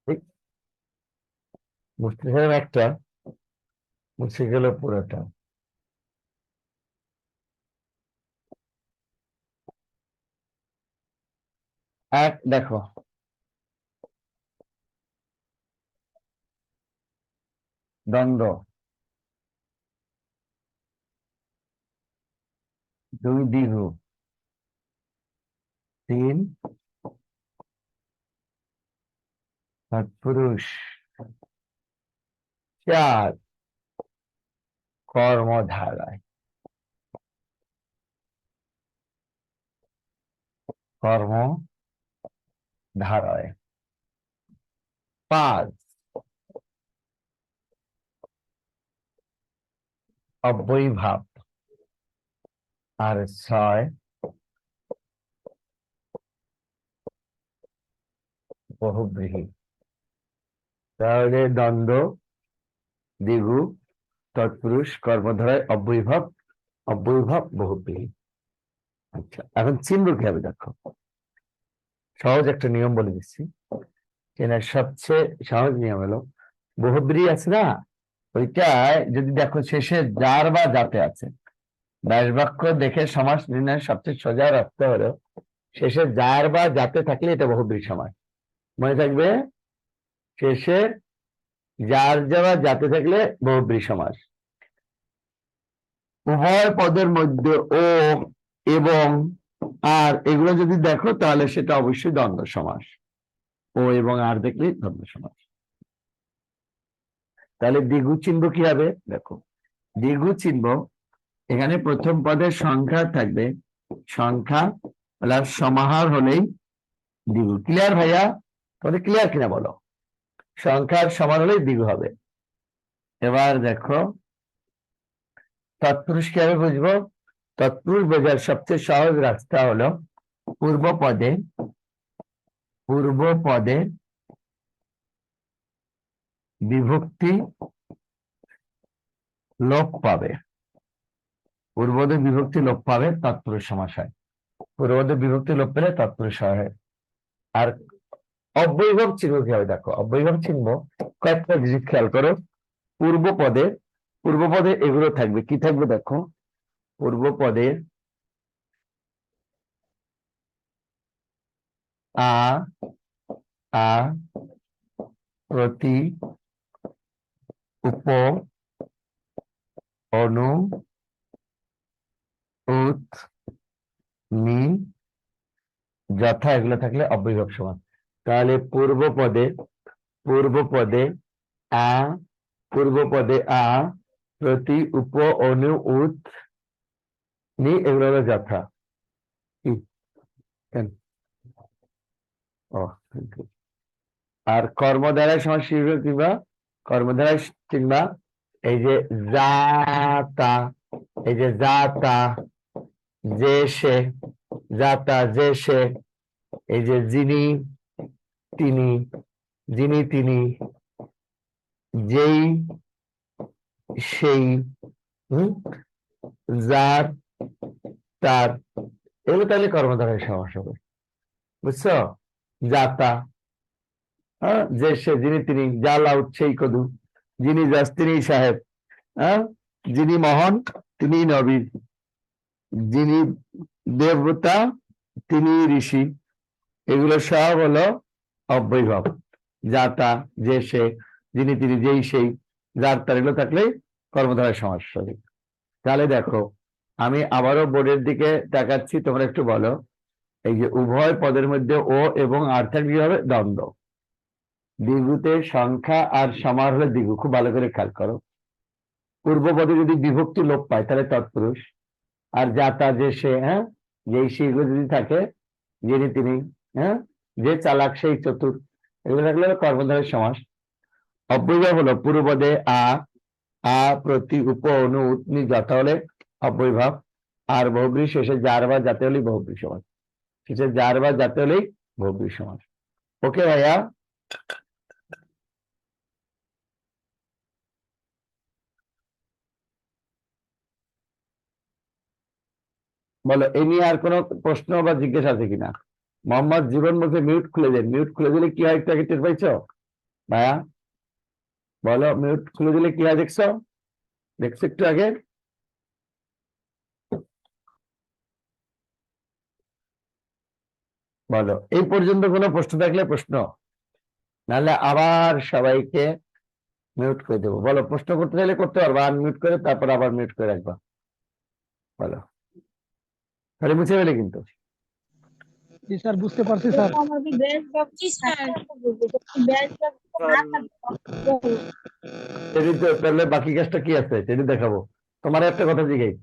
ঠিক, মুছতে গেলাম একটা, মুছে গেল পুরোটা। এক দেখো, দ্বন্দ্ব, দুই দ্বিগু, তিন পুরুষ, চার কর্মধারায়, কর্মধারায়, পাঁচ অব্যয়ীভাব, আর ছয় বহুব্রীহি। তাহলে দ্বন্দ্ব, দ্বিগু, তৎপুরুষ, কর্মধারায়, অব্যয়ীভাব, অব্যয়ীভাব, বহুব্রীহি। আচ্ছা, এখন চিহ্ন কি হবে দেখো। সহজ একটা নিয়ম বলে দিচ্ছি, চেনার সবচেয়ে সহজ নিয়ম হলো বহুব্রীহি আছে না, ওইটায় যদি দেখো শেষে যার বা যাতে আছে, ব্যাস বাক্য দেখে সমাস নির্ণয়ের সবচেয়ে সোজা রাস্তা হলো শেষে যার বা যাতে থাকলে এটা বহুব্রীহি সমাস। মনে থাকবে, শেষে যার যাওয়া যাতে থাকলে বহুব্রীহি সমাস। উভয় পদের মধ্যে ও এবং আর এগুলো যদি দেখো তাহলে সেটা অবশ্যই দ্বন্দ্ব সমাস। ও এবং আর দেখলে দ্বন্দ্ব সমাস। তাহলে দ্বিগু চিহ্ন কি হবে দেখো, দ্বিগু চিহ্ন এখানে প্রথম পদের সংখ্যা থাকবে, সংখ্যা প্লাস সমাহার হলেই দ্বিগু। ক্লিয়ার ভাইয়া? তাহলে ক্লিয়ার কিনা বলো, সংখ্যার সমান হলেই দ্বিগু হবে। এবার দেখো তৎপুরুষ কিভাবে বুঝবো, তৎপুরুষ বোঝার সবচেয়ে সহজ রাস্তা হলো পূর্ব পদে বিভক্তি লোপ পাবে, পূর্বপদে বিভক্তি লোপ পাবে, তৎপুরুষ সমাস হয়। পূর্বপদে বিভক্তি লোপ পেলে তৎপুরুষ হয়। আর অব্যয়ীভাব চিহ্ন কি হবে দেখো, অব্যয়ীভাব চিহ্ন কয়েকটা জিনিস খেয়াল করো। পূর্বপদে এগুলো থাকবে, কি থাকবে দেখো, পূর্বপদে আ আ প্রতি, উপ, অনু, উত, নি, যথা এগুলো থাকলে অব্যয়ীভাব সমান। তাহলে পূর্বপদে আ, পূর্বপদে আ প্রতি, উপ, অনু, উত, নি এগুলো হলো যথা। কি কেন? ও thank you। আর কর্মধারায় সমাস কিংবা কর্মধারায় কিংবা এই যে যাতা, এই যে যাতা, যে সে, যাতা যে সে, এই যে যিনি তিনি, যিনি তিনি, যেই সেই, যার তার, এগুলো তাহলে কর্মধারায় সমাস হবে। বুঝছো? যাতা, হ্যাঁ, যে সে, যিনি তিনি, যা লাউট সেই কদু, যিনি যাস তিনি সাহেব, হ্যাঁ, যিনি মহান তিনি নবী, যিনি দেবতা তিনি ঋষি, এগুলো সব হলো অব্যয়ীভাব। যাতা, যে সে, যিনি তিনি, যেই সেই, যার তার, এগুলো থাকলে কর্মধারায় সমাস হবে। তাহলে দেখো আমি আবারও বোর্ডের দিকে তাকাচ্ছি, তোমরা একটু বলো, এই যে উভয় পদের মধ্যে ও এবং আর থাকলে কি হবে দ্বন্দ্ব। দ্বিগুতে সংখ্যা আর সমাহার হলে দ্বিগু, খুব ভালো করে খেয়াল করো। পূর্বপদে যদি বিভক্তি লোপ পায় তাহলে তৎপুরুষ, আর যাতা যে সে, হ্যাঁ, যেই সেগুলো যদি থাকে, যিনি তিনি, হ্যাঁ, যে চালাক সেই চতুর, এগুলো থাকলে কর্মধারয় সমাস। অব্যয়ভাব হলো পূর্বপদে আ প্রতি উপ অনু উৎনি যথা হলে অব্যয়ভাব, আর বহুব্রী শেষে যার বা যাতে হলেই বহুব্রী সমাস, শেষে যার বা যাতে হলেই বহুব্রী সমাস। ওকে ভাইয়া? বলো, এই নিয়ে আর কোনো প্রশ্ন বা জিজ্ঞাসা আছে কিনা? মোহাম্মদ জীবন বলছে মিউট খুলে দেন। মিউট খুলে দিলে কি হয় একটু আগে টের পাইছো ভাইয়া? বলো, মিউট খুলে দিলে কি হয় দেখছো? দেখছো একটু আগে? বলো, এই পর্যন্ত কোনো প্রশ্ন থাকলে প্রশ্ন, নাহলে আবার সবাইকে মিউট করে দেবো। বলো, প্রশ্ন করতে চাইলে করতে পারবা, আনমিউট করে তারপর আবার মিউট করে রাখবা। বলো, তাহলে মুছে ফেলে কিন্তু। জি স্যার, বুঝতে পারছি স্যার। আমার কি ব্যাচ ব্যবস্থা স্যার ব্যাচ ব্যবস্থা না থাকলে টেডি তো তাহলে বাকি কাজটা কি আছে টেডি দেখাবো। তোমার একটা কথা জিজ্ঞাই,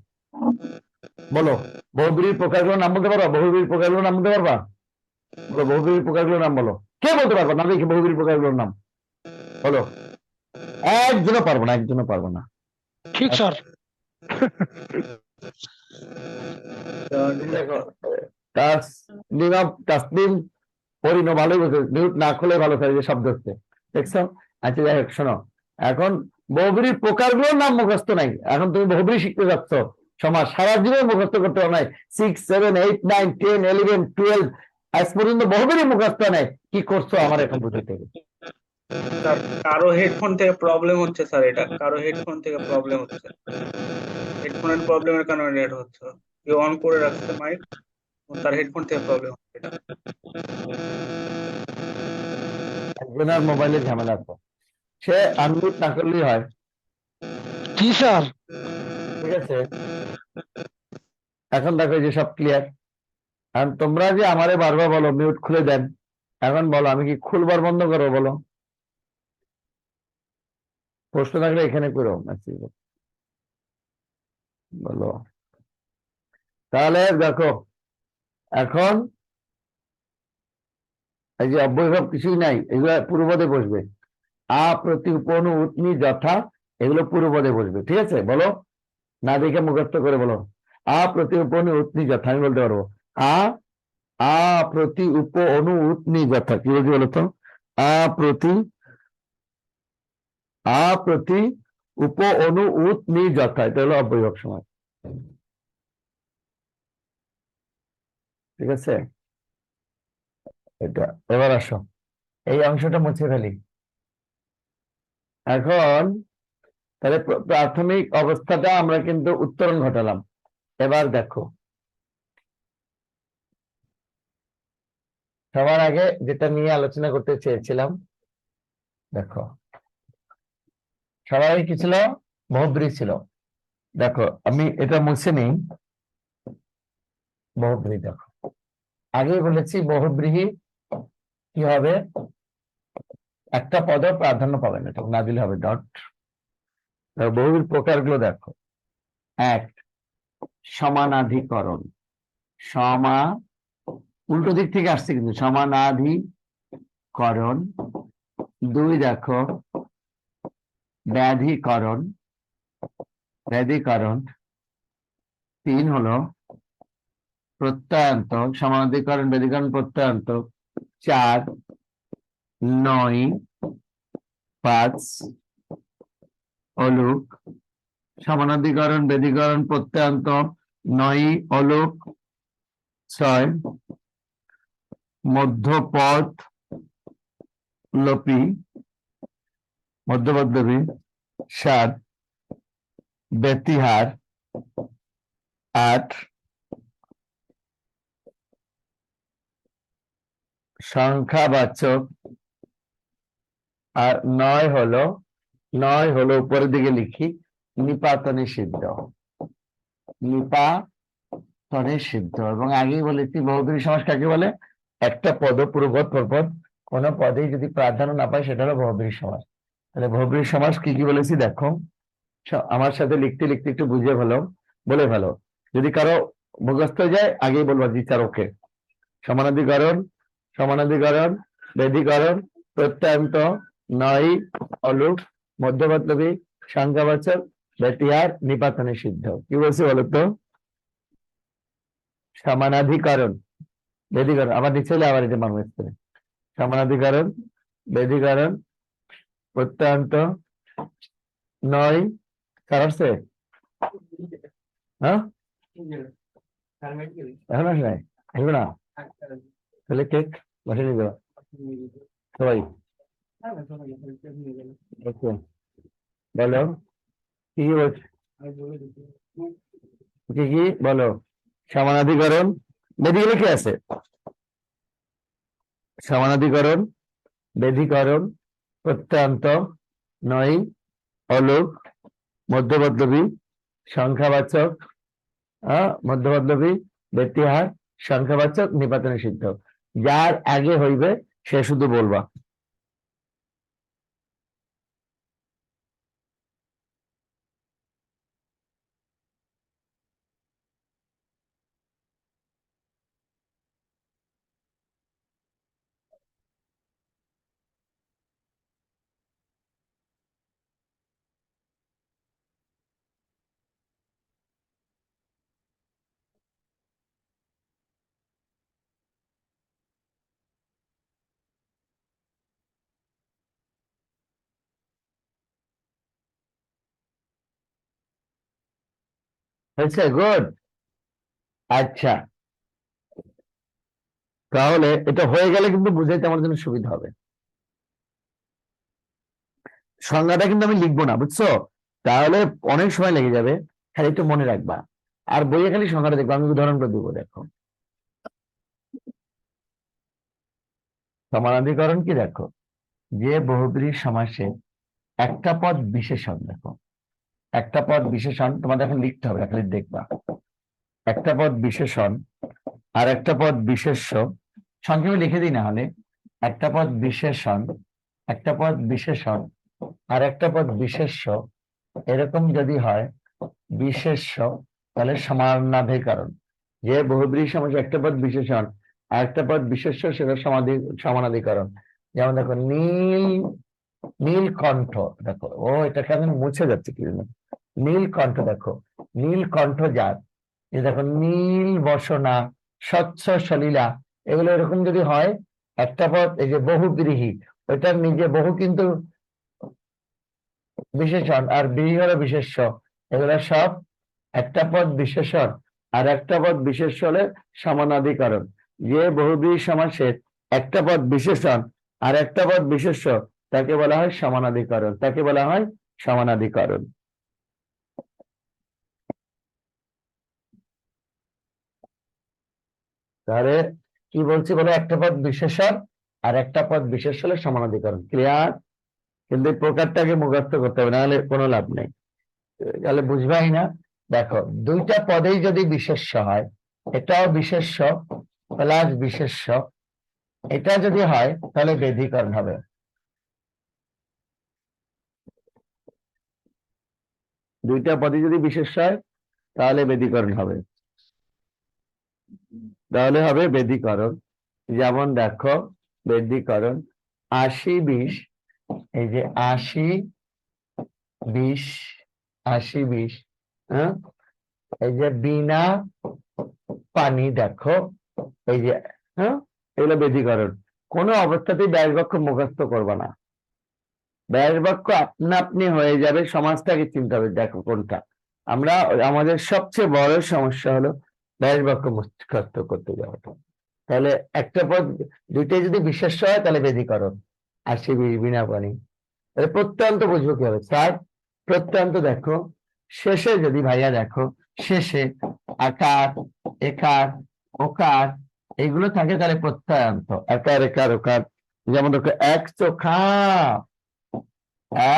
বলো বহুব্রীর প্রকারগুলোর নাম বলতে পারবা? বহুব্রীর প্রকারগুলোর নাম বলতে পারবা? বলো, বহুব্রীর প্রকারগুলোর নাম বলো। কে বলতে পারবা না দেখি বহুব্রীর প্রকারগুলোর নাম? বলো। একজনও পারবো না, একজনও পারবো না। ঠিক স্যার। দেখো, তাসনিম পরিণ ভালোই বলছে, মিউট না খুলে ভালো থাকে, যে শব্দ হচ্ছে দেখছো। আচ্ছা যাই হোক, শোনো, এখন বহুব্রীর প্রকারগুলোর নাম মুখস্থ নাই। এখন তুমি বহুব্রী শিখতে যাচ্ছ, সমাজ সারা জীবন মুখস্থ করতে পারো নাই। 6, 7, 8, 9, 10, 11, 12 আজ পর্যন্ত বহুব্রী মুখস্থ নাই। কি করছো আমার এখন বুঝতে হবে। স্যার কারো হেডফোন থেকে প্রবলেম হচ্ছে স্যার, এটা কারো হেডফোন থেকে প্রবলেম হচ্ছে, হেডফোনের প্রবলেমের কারণে এটা হচ্ছে। কেউ অন করে রাখছে মাইক, তার হেডফোন থেকে প্রবলেম হচ্ছে এটা। একজনের মোবাইলে ঝামেলা আছে, সে আনমিউট না করলেই হয়। জি স্যার। ঠিক আছে, এখন দেখো যে সব ক্লিয়ার। আর তোমরা যে আমারে বারবার বলো মিউট খুলে দেন, এখন বলো আমি কি খুলবার বন্ধ করবো? বলো, প্রশ্ন থাকলে এখানে করো মেসেজ বলো। তাহলে দেখো, এখন এই যে অব্যয়ভাব কিছুই নাই, এগুলো পূর্বপদে বসবে। প্রতি উপনু উৎনি যথা, এগুলো পূর্বপদে বসবে। ঠিক আছে, বলো, না দেখে মুখস্থ করে বলো। প্রতি উপনু উৎনি যথা, আমি বলতে পারবো। প্রতি উপ অনু উৎনি যথা, কি বলছি বলো তো? প্রতি উপ অনু উৎনি যথা, এটা হলো অব্যয়ভাব সময়। ঠিক আছে, এটা এবার আসো, এই অংশটা মুছে ফেলি। এখন তাহলে প্রাথমিক অবস্থাটা আমরা কিন্তু উত্তরণ ঘটালাম। এবার দেখো, সবার আগে যেটা নিয়ে আলোচনা করতে চেয়েছিলাম, দেখো সবার আগে কি ছিল? বহুব্রী ছিল। দেখো আমি এটা মুছে নিই। বহুব্রী দেখো, আগেই বলেছি বহুব্রীহি কি হবে, একটা পদ প্রাধান্য পাবে না, না দিলে হবে ডট। বহুব্রীর প্রকারগুলো দেখো। এক, সমানাধিকরণ, উল্টো দিক থেকে আসছে কিন্তু, সমানাধিকরণ। দুই দেখো, ব্যাধিকরণ, ব্যাধিকরণ। তিন হলো প্রত্যয়ান্ত, সমানাধিকরণ ব্যাধিকরণ প্রত্যয়ান্ত। চার, নয়, 5 অলোক, সমানাধিকরণ ব্যাধিকরণ প্রত্যয়ান্ত, 9 অলোক। 6 মধ্যপদ লোপী, মধ্যপদ লোপী। 7 ব্যতিহার। 8 সংখ্যাবাচক। আর 9 হলো উপরের দিকে লিখি, নিপাতনে সিদ্ধ, নিপাতনে সিদ্ধ। এবং আগেই বলেছি বহুব্রী সমাস কাকে বলে? একটা পদ পূর্বপদ পরপদ কোন পদেই যদি প্রাধান্য না পায় সেটা হলো বহুব্রী সমাস। তাহলে বহুব্রী সমাস কি কি বলেছি দেখো, আমার সাথে লিখতে লিখতে একটু বুঝে বলে ভালো। যদি কারো মুখস্থ হয়ে যায় আগেই বলবো জি স্যার ওকে। সমানাধিকরণ, সমানাধিকরণ ব্যাধিকরণ প্রত্যয়ান্ত, নয়, অলুক, মধ্যপদলোপী, সংখ্যাবাচক, ব্যতিহার, নিপাতনে সিদ্ধ। কি বলছি বলতো? সমানাধিকরণ, বেদীকরণ, আবার নিচে হলে আবার এটা মানুষ করে। সমানাধিকরণ, বেদীকরণ, প্রত্যয়ান্ত, নয়, কার আসছে? হ্যাঁ, এখন আসে নাই, আসবে না? তাহলে কেক বসে নিবে সবাই। ওকে, বলো কি কি বলছো? কি কি বলো? সমানাধিকরণ, বেদিকরণ কি আছে? সমানাধিকরণ, বেদীকরণ, প্রত্যয়ান্ত, নয়, অলুক, মধ্যপদলোপী, সংখ্যাবাচক, মধ্যপদলোপী, ব্যতিহার, সংখ্যাবাচক, নিপাতনে সিদ্ধ। যার আগে হইবে সে শুধু বলবা। হয়েছে? গুড। আচ্ছা, তাহলে এটা হয়ে গেলে কিন্তু বুঝাইতে আমার জন্য সুবিধা হবে। সংজ্ঞাটা কিন্তু আমি লিখবো না, বুঝছো? তাহলে অনেক সময় লেগে যাবে, খালি একটু মনে রাখবা। আর বইয়ে খালি সংজ্ঞাটা দেখবো, আমি উদাহরণ করে দেবো। দেখো, সমানাধিকরণ কি? দেখো, যে বহুব্রীহি সমাসে একটা পদ বিশেষণ, দেখো একটা পদ বিশেষণ তোমাদের এখন লিখতে হবে, খালি দেখবা। একটা পদ বিশেষণ আর একটা পদ বিশেষ্য, সংক্ষেপে লিখে দিই না হলে। একটা পদ বিশেষণ, একটা পদ বিশেষণ আর একটা পদ বিশেষ্য, এরকম যদি হয় বিশেষ্য, তাহলে সমানাধিকরণ। যে বহুব্রীহি সমাসে একটা পদ বিশেষণ আর একটা পদ বিশেষ্য, সেটা সমানাধিকরণ। যেমন দেখো, নীলকণ্ঠ, দেখো ও এটা কেমন মুছে যাচ্ছে কি জন্য? নীলকণ্ঠ, দেখো নীলকণ্ঠ যার, এই দেখো নীল বসনা, স্বচ্ছ সলিলা, এগুলো এরকম যদি হয় একটা পদ, এই যে বহুব্রীহি, ওইটার নিজে বহু কিন্তু বিশেষণ আর ব্রীহি হলো বিশেষ্য, এগুলো সব একটা পদ বিশেষণ আর একটা পদ বিশেষ্য হলে সমানাধিকরণ। যে বহুব্রীহি সমাসের একটা পদ বিশেষণ আর একটা পদ বিশেষ্য, তাকে বলা হয় সমানাধিকরণ, তাকে বলা হয় সমানাধিকরণ। তাহলে কি বলছি বলো? একটা পদ বিশেষণ আর একটা পদ বিশেষ হলে সমানাধিকরণ। ক্লিয়ার? কিন্তু এই প্রকারটাকে মুখস্থ করতে হবে, নাহলে কোনো লাভ নেই, তাহলে বুঝবাই না। দেখো, দুইটা পদেই যদি বিশেষ্য হয়, এটাও বিশেষ্য প্লাস বিশেষ্য, এটা যদি হয় তাহলে বেদীকরণ হবে। দুইটা পদে যদি বিশেষ্য হয় তাহলে বেদীকরণ হবে, তাহলে হবে বেদীকরণ। যেমন দেখো, বেদীকরণ 80-20, এই যে 80-20, 80-20, হ্যাঁ, এই যে বিনা পানি, দেখো এই যে, হ্যাঁ, এগুলো বেদীকরণ। কোনো অবস্থাতেই ব্যাস বাক্য মুখস্থ করবে না, ব্যাস বাক্য আপনা আপনি হয়ে যাবে। সমাজটাকে চিন্তা হবে, দেখো কোনটা। আমরা আমাদের সবচেয়ে বড় সমস্যা হলো ব্যাস বাক্য মুখস্থ করতে যাওয়াটা। তাহলে একটা পদ দুইটাই যদি বিশেষ্য হয় তাহলে বেদীকরণ, 80-20, বিনা পানি। তাহলে প্রত্যয়ান্ত বুঝবো কি হবে স্যার? প্রত্যয়ান্ত দেখো, শেষে যদি ভাইয়া দেখো, শেষে আকার, একার, ওকার এগুলো থাকে, তাহলে প্রত্যয়ান্ত। আকার, একার, ওকার। যেমন দেখো, এক চোখা,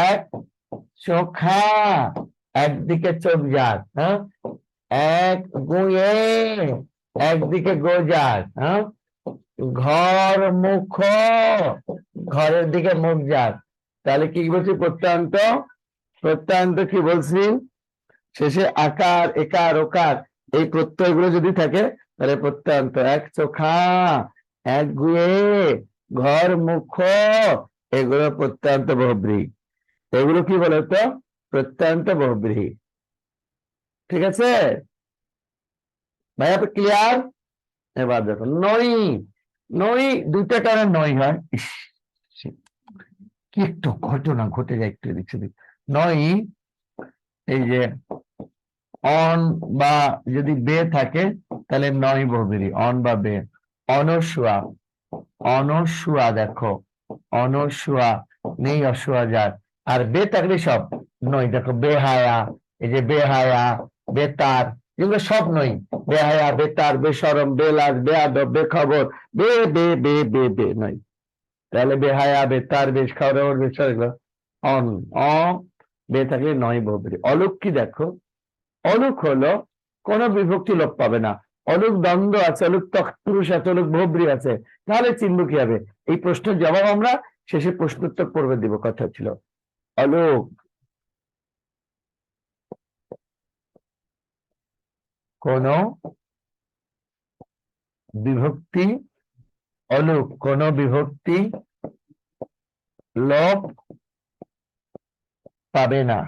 এক চোখা, একদিকে চোখ যাক, হ্যাঁ, এক গুয়ে, একদিকে গোজার, হ্যাঁ, ঘর মুখ, ঘরের দিকে মুখ যাক। তাহলে কি বলছি? প্রত্যয়ান্ত। প্রত্যয়ান্ত কি বলছি? শেষে আকার, একার, ওকার এই প্রত্যয়গুলো যদি থাকে তাহলে প্রত্যয়ান্ত। এক চোখা, এক গুয়ে, ঘর, মুখ, এগুলো প্রত্যয়ান্ত বহুব্রীহি। এগুলো কি বলতো? প্রত্যয়ান্ত বহুব্রীহি। ঠিক আছে ভাইয়া, ক্লিয়ার? এবার দেখো নই। নই দুইটা টানে নই হয়। ইস, কি একটু ঘটনা ঘটে যায় একটু দেখছি। নই, এই যে অন বা যদি বে থাকে তাহলে নয় বহুব্রীহি, অন বা বে। অনসুয়া, অনসুয়া দেখো, অনসুয়া নেই, অসুয়া যার। আর বে থাকলে সব নই। দেখো বেহায়া, এই যে বেহায়া, বেতার, এগুলো সব নই। বেহায়া, বেতার, বেশরম, বেলাজ, বেয়াদব, বেখবর, বে বে বে বে বে নই। তাহলে বেহায়া, বেতার, বেশখবর, বেশর, এগুলো অন। অ বে থাকলে নয় বহুব্রীহি। অলুক কি দেখো, অলুক হলো কোন বিভক্তি লোপ পাবে না। অলুক দ্বন্দ্ব আছে, অলুক তৎপুরুষ আছে, অলুক বহুব্রীহি আছে, তাহলে চিনব কি হবে? এই প্রশ্নের জবাব আমরা শেষে প্রশ্নোত্তর পর্বে দিব, কথা ছিল। অলুক কোন বিভক্তি, অলুক কোন বিভক্তি লোপ পাবে না।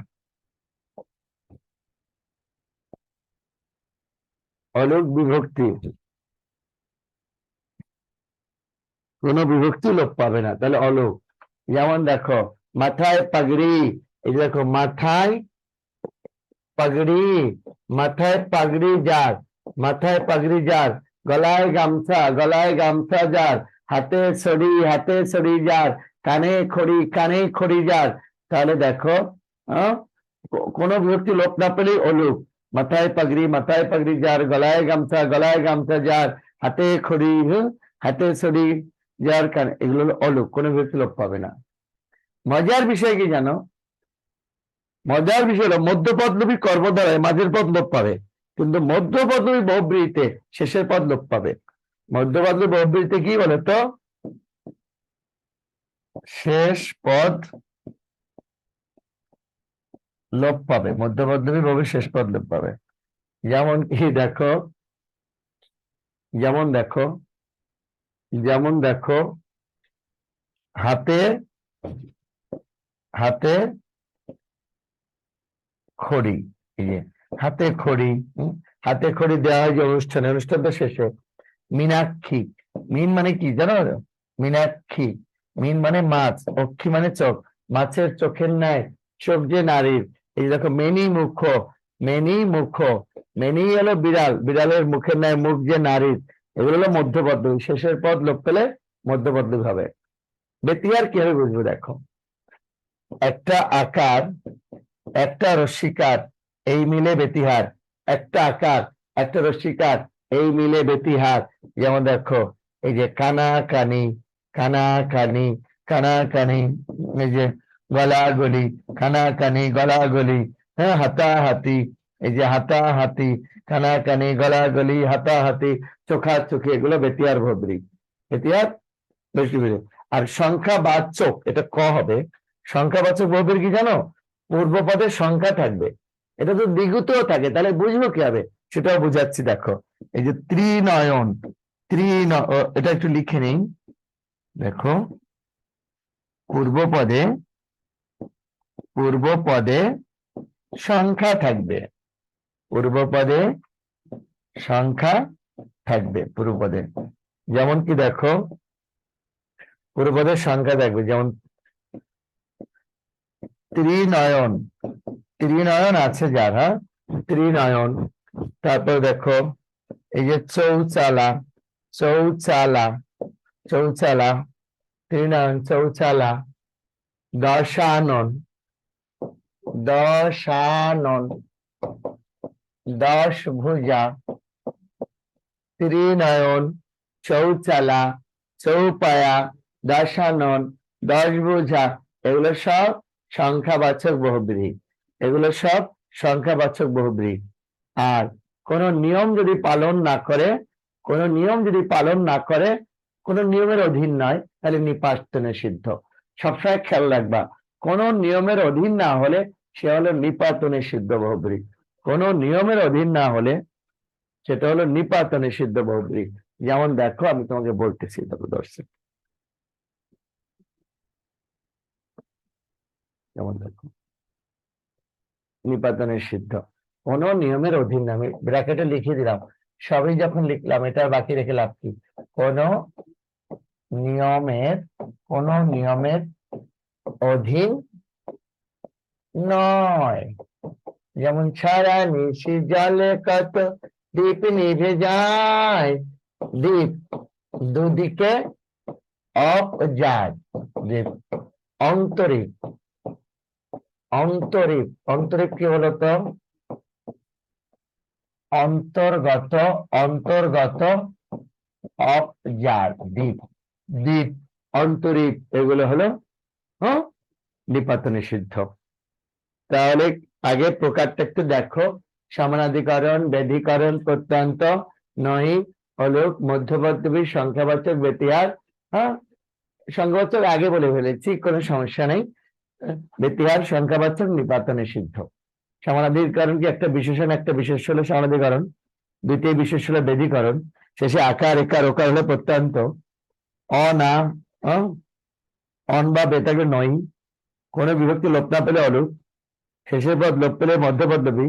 অলুক বিভক্তি কোন বিভক্তি লোপ পাবে না, তাহলে অলুক। যেমন দেখো মাথায় পাগড়ি, এই যে দেখো মাথায় পাগড়ি, মাথায় পাগড়ি যার, মাথায় পাগড়ি যার, গলায় গামছা, গলায় গামছা যার, হাতে ছড়ি যার, কানে খড়ি যার। তাহলে দেখো কোন বিভক্তি লোপ না পেলেই অলুক। মাথায় পাগড়ি যার, গলায় গামছা যার, হাতে ছড়ি যার, কানে, এগুলো হলো অলুক, কোন বিভক্তি লোপ পাবে না। মজার বিষয় কি জানো? মজার বিষয় হলো মধ্যপদলোপী কর্মধারায় মাঝের পদ লোপ পাবে, কিন্তু মধ্যপদলোপী বহুব্রীহিতে শেষের পদ লোপ পাবে। মধ্যপদলোপী বহুব্রীহিতে কি বলতো? শেষ পদ লোপ পাবে, মধ্যপদলোপী বহু শেষ পদ লোপ পাবে। যেমন কি দেখো, যেমন দেখো, যেমন দেখো হাতে, হাতে খড়ি, এই যে হাতে খড়ি, হাতে খড়ি দেওয়া হয় যে অনুষ্ঠানে, অনুষ্ঠানটা শেষে। মীনাক্ষী, মিন মানে কি জানো? মীনাক্ষী, মিন মানে মাছ, অক্ষী মানে চোখ, মাছের চোখের ন্যায় চোখ যে নারীর। এই যে দেখো মেনি মুখ, মেনি মুখ, মেনি হলো বিড়াল, বিড়ালের মুখের ন্যায় মুখ যে নারীর। এগুলো হলো মধ্যপদলোপী, শেষের পদ লোপ পেলে মধ্যপদলোপী হবে। ব্যতিহার কিভাবে বুঝবো দেখো, একটা আকার, একটা রস্যিকার, এই মিলে ব্যতিহার। একটা আকার, একটা রস্যিকার, এই মিলে ব্যতিহার। যেমন দেখো এই যে কানাকানি, কানাকানি, কানাকানি, এই যে গলাগলি, কানাকানি, গলাগলি, হ্যাঁ, হাতাহাতি, এই যে হাতাহাতি, কানাকানি, গলাগলি, হাতাহাতি, চোখাচোখি, এগুলো ব্যতিহার বহুব্রীহি। ব্যতিহার বেশি। আর সংখ্যাবাচক, এটা ক হবে। সংখ্যাবাচক বহুব্রীহি কি জানো? পূর্ব পদে সংখ্যা থাকবে, এটা তো দ্বিগুতেও থাকে, তাহলে বুঝবো কি হবে সেটাও বুঝাচ্ছি। দেখো এই যে ত্রিনয়ন, এটা একটু লিখে নিন। দেখো পূর্ব পদে সংখ্যা থাকবে, পূর্ব পদে সংখ্যা থাকবে, পূর্ব পদে। যেমন কি দেখো পূর্ব পদে সংখ্যা থাকবে, যেমন ত্রিনয়ন, ত্রিনয়ন আছে যারা, ত্রিনয়ন। তারপর দেখো এই যে চৌচালা, চৌচালা, চৌচালা, ত্রিনয়ন, চৌচালা। দশানন, দশানন, দশ ভুজা, ত্রিনয়ন, চৌচালা, চৌপায়া, দশানন, দশ ভুজা, এগুলো সব সংখ্যাবাচক বহুব্রীহি, এগুলো সব সংখ্যাবাচক বহুব্রীহি। আর কোন নিয়ম যদি পালন না করে, কোন নিয়ম যদি পালন না করে, কোন নিয়মের অধীন নয়, তাহলে নিপাতনে সিদ্ধ। সবসময় খেয়াল রাখবা, কোন নিয়মের অধীন না হলে সে হলো নিপাতনে সিদ্ধ বহুব্রীহি। কোন নিয়মের অধীন না হলে সেটা হলো নিপাতনে সিদ্ধ বহুব্রীহি। যেমন দেখো আমি তোমাকে বলতেছি, দেখো দর্শক, যেমন দেখো নিপাতনের সিদ্ধ কোন নিয়মের অধীন না, আমি ব্র্যাকেটে লিখে দিলাম, সবই যখন লিখলাম এটা আর বাকি রেখে লাভ কি? কোন নিয়মের অধীন নয়। যেমন সারা নিশি জলে কত দ্বীপ নিভে যায়, দ্বীপ দুদিকে অপ যায়, দ্বীপ অন্তরীপ, অন্তরীপ কি বলতো? অন্তর্গত অপ যায়, দ্বীপ অন্তরীপ, এগুলো হলো নিপাত নিষিদ্ধ। তাহলে আগে প্রকারটা একটু দেখো, সমানাধিকরণ, বেধিকরণ, প্রত্যন্ত, নহি, অলোক, মধ্যবর্তী, সংখ্যাবাচক, বেতিয়ার। সংখ্যাবাচক আগে বলে ফেলেছি, কোনো সমস্যা নেই। বেতিয়ার, সংখ্যাবাচক, নিপাত নিষিদ্ধ। সমানাধিকরণ কি একটা বিশেষণ, একটা বিশেষ হলো সমানাধিকরণ, দ্বিতীয় বিশেষ হলো বেধিকরণ, শেষে আকার, একার, ওকার হলো প্রত্যন্ত, না অন বা বেতাকে নয়, কোনো বিভক্তি লোপ না পেলে অলোক, শেষের পদ লোপ পেলে মধ্যপদ্মী,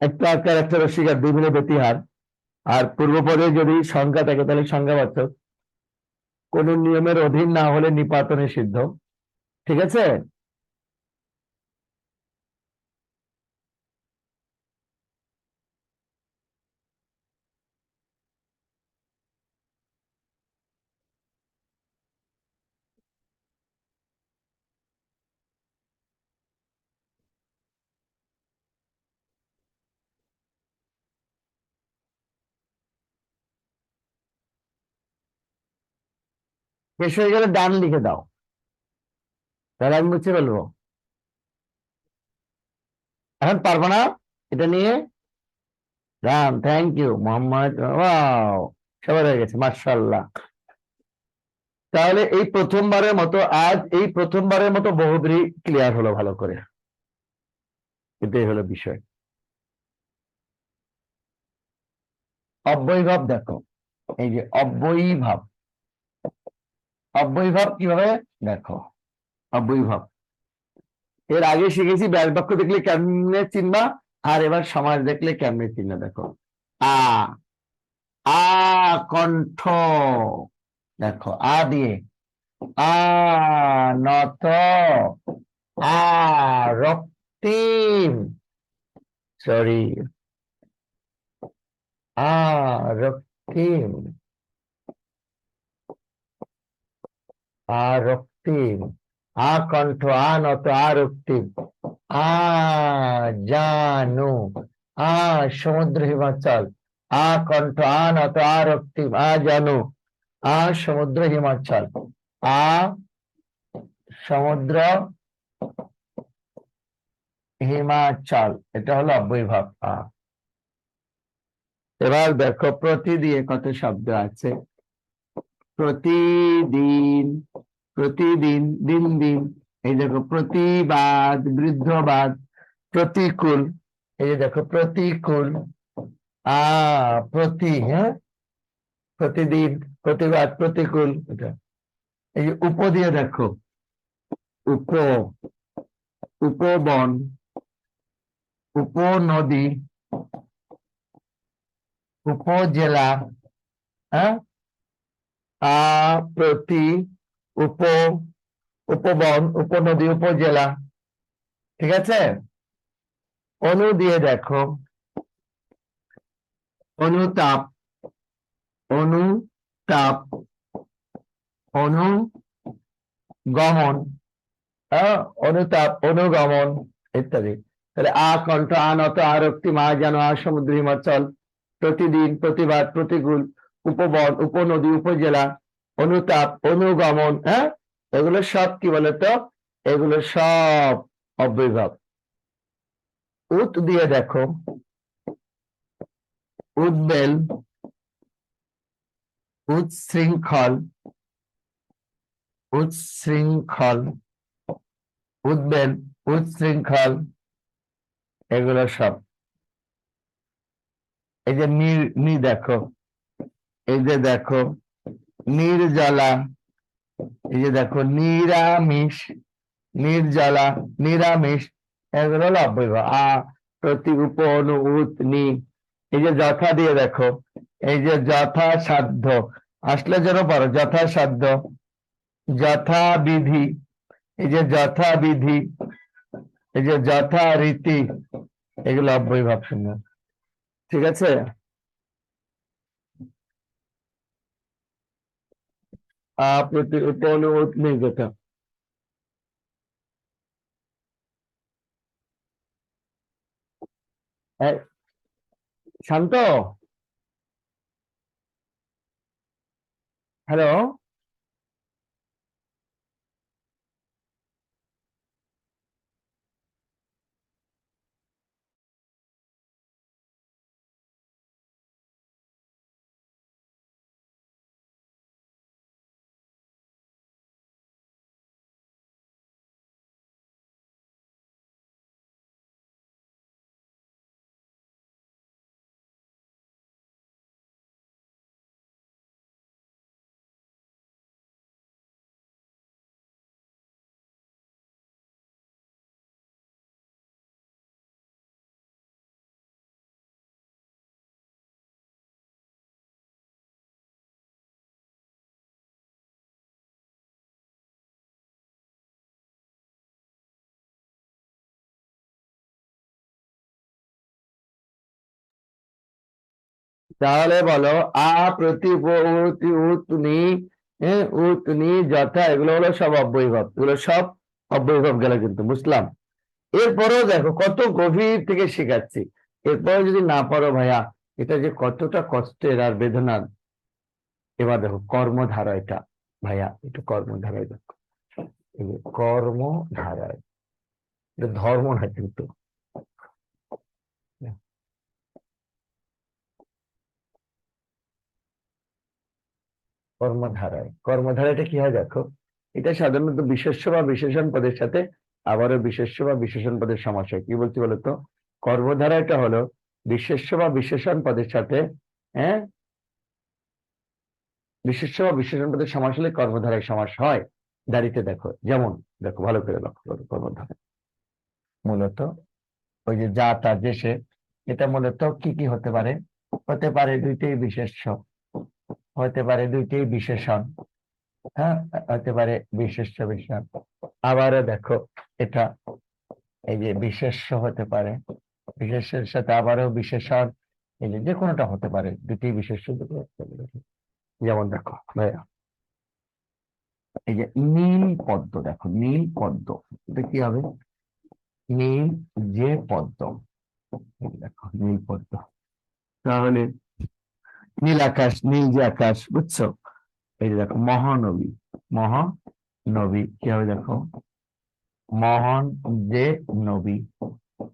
একটা আকার একটা রসিকার, দুই মিলে বেতিহার, আর পূর্বপদে যদি সংখ্যা থাকে তাহলে সংখ্যাবাচক, কোন নিয়মের অধীন না হলে নিপাত নিষিদ্ধ। ঠিক আছে? শেষ হয়ে গেলে ডান লিখে দাও, তাহলে আমি মুছে ফেলবো। এখন পারবো না এটা নিয়ে। Ram, thank you. Mohammad, wow, সবার হয়ে গেছে, মাশাআল্লাহ। তাহলে এই প্রথমবারের মতো, আজ এই প্রথমবারের মতো বহুব্রী ক্লিয়ার হলো ভালো করে, এটাই হলো বিষয়। অব্যয়ীভাব দেখো, এই যে অব্যয়ীভাব কিভাবে দেখো, অব্যয়ীভাব এর আগে শিখেছি ব্যাস বাক্য দেখলে কেমনে চিনবা, আর এবার সমাজ দেখলে কেমনে চিনবা। দেখো আ কণ্ঠ, দেখো আ দিয়ে আ নত, আ রক্তিম, সরি আ রক্তিম, রক্তিম, আ কণ্ঠ, আ নত, আ রক্তিম, আ জানু, আ সমুদ্র হিমাচল, আ কণ্ঠ, আ নত, আ রক্তিম, আ জানু, আ সমুদ্র হিমাচল, আ সমুদ্র হিমাচল, এটা হলো অব্যয়ীভাব আ। এবার দেখো প্রতি দিয়ে কত শব্দ আছে। প্রতিদিন, প্রতিদিন, দিন দিন, এই দেখো প্রতিবাদ, বৃদ্ধবাদ, প্রতিকূল, এই যে দেখো প্রতিকূল, প্রতি, হ্যাঁ, প্রতিদিন, প্রতিবাদ, প্রতিকূল, এটা। এই যে উপ দিয়ে দেখো, উপবন, উপনদী, উপজেলা, হ্যাঁ, প্রতি, উপবন, উপনদী, উপজেলা। ঠিক আছে? অনু দিয়ে দেখো, অনুতাপ, অনুতাপ, অনুগমন, অনুতাপ, অনুগমন ইত্যাদি। তাহলে আ কণ্ঠ, আ নত, আ রক্তিম, আ জানু, আ সমুদ্র হিমাচল, প্রতিদিন, প্রতিবাদ, প্রতিকূল, উপবন, উপনদী, উপজেলা, অনুতাপ, অনুগমন, হ্যাঁ, এগুলো সব কি বলতো? এগুলো সব অব্যয়ীভাব। উত দিয়ে দেখো, উদ্বেল, উচ্ছৃঙ্খল, উচ্ছৃঙ্খল, উদ্বেল, উচ্ছৃঙ্খল, এগুলো সব। এই যে নি দেখো, এই যে দেখো নির্জলা, এই যে দেখো নিরামিষ, নির্জলা, নিরামিষ, এগুলো হলো অব্যয়ভাব। আ প্রতি, উপ, অনু, উত, নি, এই যে যথা দিয়ে দেখো, এই যে যথাসাধ্য আসলে যেন পারো, যথাসাধ্য, যথাবিধি, এই যে যথাবিধি, এই যে যথারীতি, এগুলো অব্যয়ভাব শূন্য। ঠিক আছে? আ প্রতি, উপ, অনু, উত, নি, যথা। এই, শান্ত, হ্যালো, তাহলে বলো, আ প্রতি, উপ, উত, উত, নি, উত, নি, যথা, এগুলো হলো সব অব্যয়ভাব, এগুলো সব অব্যয়ভাব গেল, কিন্তু বুঝলাম। এরপরেও দেখো কত গভীর থেকে শেখাচ্ছি, এরপরে যদি না পারো ভাইয়া, এটা যে কতটা কষ্টের আর বেদনার। এবার দেখো কর্মধারা, এটা ভাইয়া একটু কর্মধারায় দেখো, এই যে কর্মধারায়, এটা ধর্ম না কিন্তু। কর্মধারায়, কর্মধারাটা কি হয় দেখো, এটা সাধারণত বিশেষ্য বা বিশেষণ পদের সাথে আবারও বিশেষ্য বা বিশেষণ পদের সমাস হয়। কি বলছি বলতো, কর্মধারাটা হলো বিশেষ্য বা বিশেষণ পদের সাথে, হ্যাঁ, বিশেষ্য বা বিশেষণ পদের সমাস হলে কর্মধারায় সমাস হয়। দাঁড়িতে দেখো, যেমন দেখো ভালো করে লক্ষ্য করো, কর্মধারা মূলত ওই যে যা তা যে সে, এটা মূলত কি কি হতে পারে, হতে পারে দুইটাই বিশেষ্য, হতে পারে দুইটাই বিশেষণ, হ্যাঁ, হতে পারে বিশেষ্য বিশেষণ। আবারও দেখো এটা, এই যে বিশেষ্য হতে পারে, বিশেষ্যের সাথে আবারও বিশেষণ, এই যে কোনোটা হতে পারে, দুটি বিশেষ্য দুটো হতে পারে। যেমন দেখো ভাইয়া, এই যে নীল পদ্ম, দেখো নীল পদ্ম, এটা কি হবে, নীল যে পদ্ম, এই যে দেখো নীল পদ্ম, তাহলে নীল আকাশ, নীল যে আকাশ, বুঝছো? এই যে দেখো মহানবী, মহানবী কি হবে দেখো, মহান যে নবী,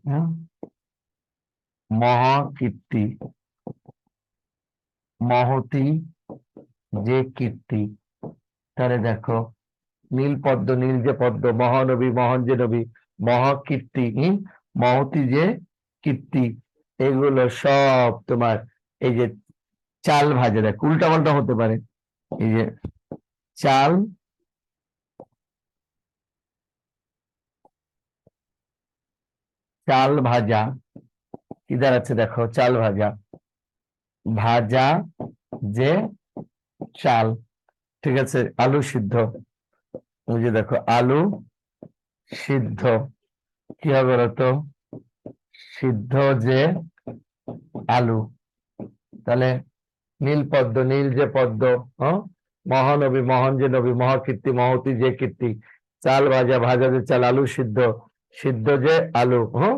হ্যাঁ, মহাকীর্তি, মহতি যে কীর্তি। তাহলে দেখো নীল পদ্ম, নীল যে পদ্ম, মহানবী, মহান যে নবী, মহাকীর্তি, মহতি যে কীর্তি, এগুলো সব তোমার এই যে চাল ভাজা, দেখো উল্টা পাল্টা হতে পারে, এই যে চাল, চাল ভাজা, কি দাঁড়াচ্ছে দেখো, চাল ভাজা, ভাজা যে চাল, ঠিক আছে, আলু সিদ্ধ, ওই যে দেখো আলু সিদ্ধ, কি হবে বলতো, সিদ্ধ যে আলু। তাহলে নীল পদ্ম, নীল যে পদ্ম, হ্যাঁ, মহানবী, মহান যে নবী, মহাকীর্তি, মহতি যে কীর্তি, চাল ভাজা, ভাজা যে চাল, আলু সিদ্ধ, সিদ্ধ যে আলু, হ্যাঁ,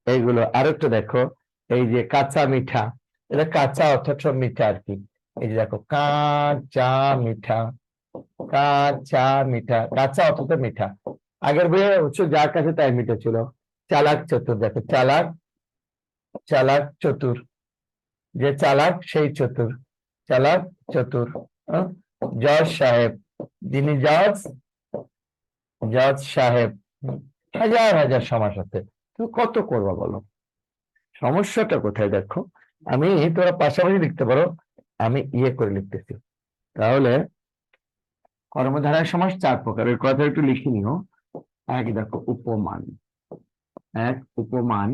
এইগুলো। আরেকটা দেখো, এই যে কাঁচা মিঠা, এটা কাঁচা অথচ মিঠা আর কি, এই যে দেখো কাঁচা মিঠা, কাঁচা মিঠা, কাঁচা অথচ মিঠা। আগের বইয়ে হচ্ছে যার কাছে তাই মিঠা ছিল। চালাক চতুর, দেখো চালাক, চালাক চতুর, যে চালাক সেই চতুর, চালাক চতুর। জজ সাহেব, যিনি জজ, জজ সাহেব, হাজার হাজার সমাস আছে, তুমি কত করবা বলো? সমস্যাটা কোথায় দেখো, আমি তোরা পাশাপাশি লিখতে পারো, আমি ইয়ে করে লিখতেছি। তাহলে কর্মধারায় সমাস চার প্রকার, এর কথা একটু লিখে নিও। এক দেখো উপমান, এক উপমান,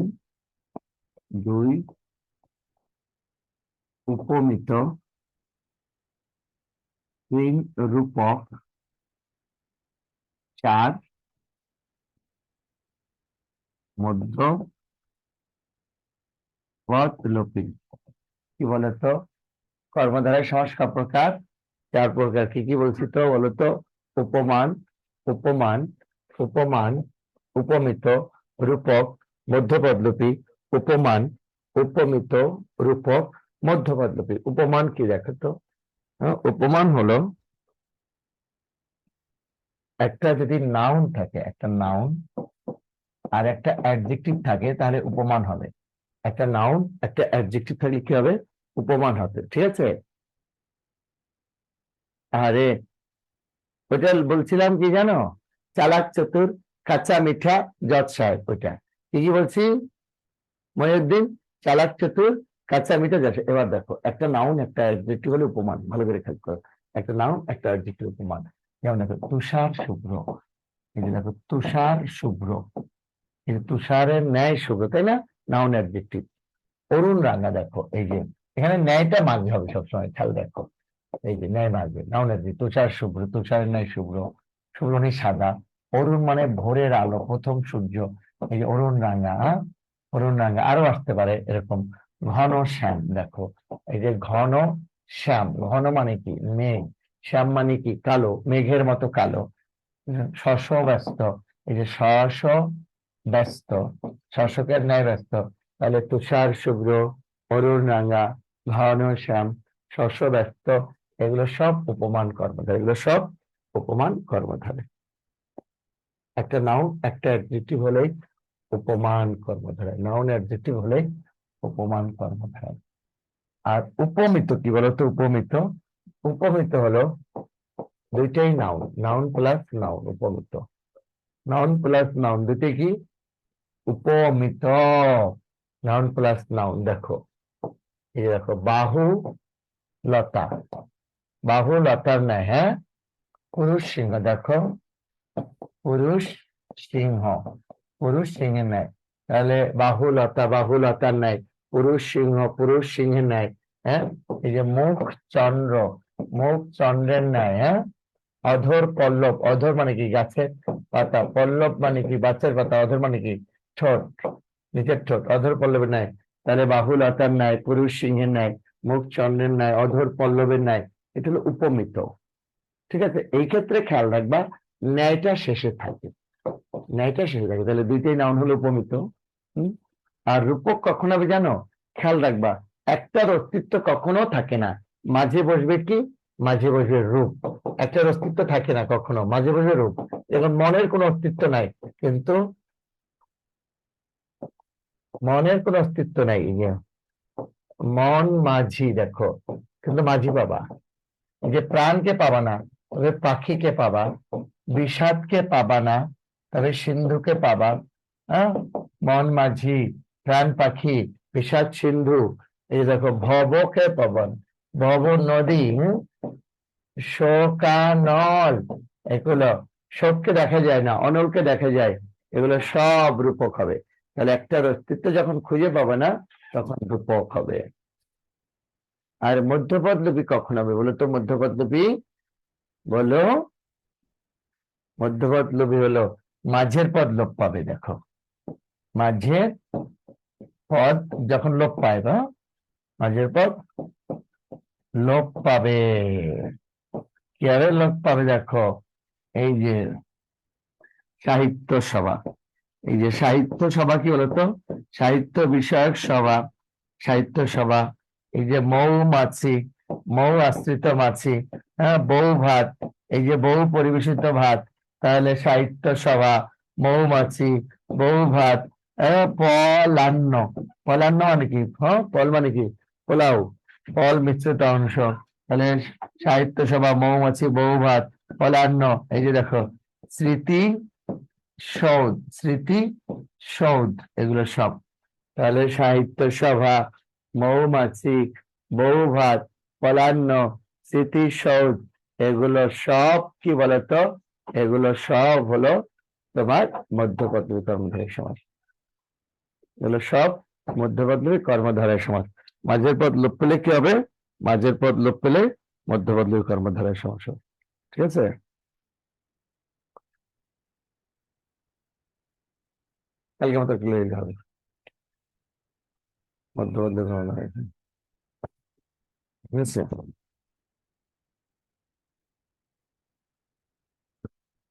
দুই উপমিত, তিন রূপক, চার মধ্যপদলোপী। কি বলতো কর্মধারয় সমাস ক প্রকার? 4 প্রকার। কি কি বলছি তো বলতো? উপমান, উপমান, উপমান, উপমিত, রূপক, মধ্যপদলোপী। উপমান, উপমিত, রূপক, মধ্যপদলোপী। উপমান কি দেখো তো? উপমান হলো একটা যদি নাউন থাকে, একটা নাউন আর একটা অ্যাডজেক্টিভ থাকে, তাহলে উপমান হবে। একটা নাউন একটা অ্যাডজেক্টিভ থাকলে কি হবে? উপমান হবে। ঠিক আছে? আরে ওইটা বলছিলাম কি জানো? চালাক চতুর কাঁচা মিঠা জজ সাহেব। ওইটা কি কি বলছি মহিউদ্দিন? চালাক চতুর কাঁচা মিঠা জজ সাহেব। এবার দেখো একটা নাউন একটা অ্যাডজেক্টিভ হলে উপমান। ভালো করে খেয়াল করো, একটা নাউন একটা অ্যাডজেক্টিভ উপমান। যেমন দেখো তুষার শুভ্র, এই যে দেখো তুষার শুভ্র, এই যে তুষারের ন্যায় শুভ্র, তাই না? Noun adjective. অরুণ রাঙা, দেখো এই যে এখানে ন্যায়টা মাঝে হবে সবসময়, খেয়াল দেখো। এই যে ন্যায় মাঝবে, নাউন অ্যাডজেক্টিভ। তুষার শুভ্র, তুষারের ন্যায় শুভ্র, শুভ্রনী সাদা। অরুণ মানে ভোরের আলো, প্রথম সূর্য। এই যে অরুণ রাঙা, অরুণ রাঙা। আরো আসতে পারে এরকম। ঘন শ্যাম, দেখো এই যে ঘন শ্যাম। ঘন মানে কি? মেঘ। শ্যাম মানে কি? কালো, মেঘের মতো কালো। শস্য ব্যস্ত, এই যে শস্য ব্যস্ত, শস্যকের ন্যায় ব্যস্ত। তাহলে তুষার শুভ্র, অরুণ রাঙা, ঘন শ্যাম, শস্য ব্যস্ত, এগুলো সব উপমান কর্মধারয়। এগুলো সব উপমান কর্মধারয়। একটা নাউন একটা অ্যাডজেক্টিভ হলেই উপমান কর্মধারয়। নাউন অ্যাডজেক্টিভ হলেই উপমান কর্মধারয়। আর উপমিত কি বলতো? উপমিত, উপমিত হলো দুইটাই নাউন, নাউন প্লাস নাউন। উপমিত, নাউন প্লাস নাউন দুইটাই কি? উপমিত। Noun plus noun. দেখো এই যে দেখো বাহু লতা, বাহু লতার ন্যায়। হ্যাঁ, পুরুষ সিংহ, দেখো পুরুষ সিংহ, পুরুষ সিংহের ন্যায়। তাহলে বাহু লতা, বাহু লতার ন্যায়। পুরুষ সিংহ, পুরুষ সিংহের ন্যায়। হ্যাঁ, এই যে মুখ চন্দ্র, মুখ চন্দ্রের ন্যায়। হ্যাঁ, অধর পল্লব, অধর মানে কি? গাছের পাতা। পল্লব মানে কি? গাছের পাতা। অধর মানে কি? ঠোঁট, নিচের ঠোঁট। অধর পল্লবের ন্যায়। তাহলে বাহু লতার ন্যায়, পুরুষ সিংহের ন্যায়, মুখ চন্দ্রের ন্যায়, অধর পল্লবের ন্যায়। এটা হলো উপমিত। ঠিক আছে? এই ক্ষেত্রে খেয়াল রাখবা ন্যায়টা শেষে থাকে, ন্যায়টা শেষে থাকে। তাহলে দুইটাই নাউন হলো উপমিত। আর রূপক কখন হবে জানো? খেয়াল রাখবা একটার অস্তিত্ব কখনো থাকে না, মাঝে বসবে কি? মাঝে বসবে রূপ। একটার অস্তিত্ব থাকে না কখনো, মাঝে বসবে রূপ। এখন মনের কোনো অস্তিত্ব নাই, কিন্তু মনের কোনো অস্তিত্ব নাই। মন মাঝি, দেখো কিন্তু মাঝি পাবা। যে প্রাণকে পাবা না, তবে পাখিকে পাবা। বিষাদকে পাবা না, তবে সিন্ধুকে পাবা। হ্যাঁ, মন মাঝি, প্রাণ পাখি, বিষাদ সিন্ধু। এই দেখো ভবকে পাবন, ভব নদী, শোকানল। এগুলো শোককে দেখা যায় না, অনলকে দেখা যায়। এগুলো সব রূপক হবে। তাহলে একটার অস্তিত্ব যখন খুঁজে পাবে না, তখন রূপক হবে। আর মধ্যপদলোপী কখন হবে বলো তো? মধ্যপদলোপী বলো, মধ্যপদলোপী হলো মাঝের পদ লোপ পাবে। দেখো মাঝের পদ যখন লোপ পায়, বা মাঝের পদ লোপ পাবে। কিভাবে লোপ পাবে? দেখো এই যে সাহিত্য সভা, এই যে সাহিত্য সভা কি বলতো? সাহিত্য বিষয়ক সভা, সাহিত্য সভা। এই যে মৌমাছি, মৌ আশ্রিত মাছি। হ্যাঁ, বউ ভাত, এই যে বউ পরিবেশিত ভাত। তাহলে সাহিত্য সভা, মৌমাছি, বউ ভাত। পলান্ন, পলান্ন মানে কি? হ্যাঁ, পল মানে কি? পোলাও, পল মিশ্রিত অংশ। তাহলে সাহিত্য সভা, মৌমাছি, বউ ভাত, পলান্ন। এই যে দেখো স্মৃতি সৌধ, স্মৃতি সৌধ, এগুলো সব। তাহলে সাহিত্য সভা, মৌমাছি, বউ ভাত, পলান্ন, স্মৃতি সৌধ, এগুলো সব কি বলতো? এগুলো সব হলো তোমার মধ্যপদলোপী কর্মধারয় সমাস। এগুলো সব মধ্যপদলোপী কর্মধারয় সমাস। মাঝের পদ লোপ পেলে কি হবে? মাঝের পদ লোপ পেলে মধ্যপদলোপী কর্মধারয় সমাস হবে। ঠিক আছে? কালকে মতো ক্লিয়ার হবে মধ্যপদলোপী কর্মধারয়। ঠিক আছে?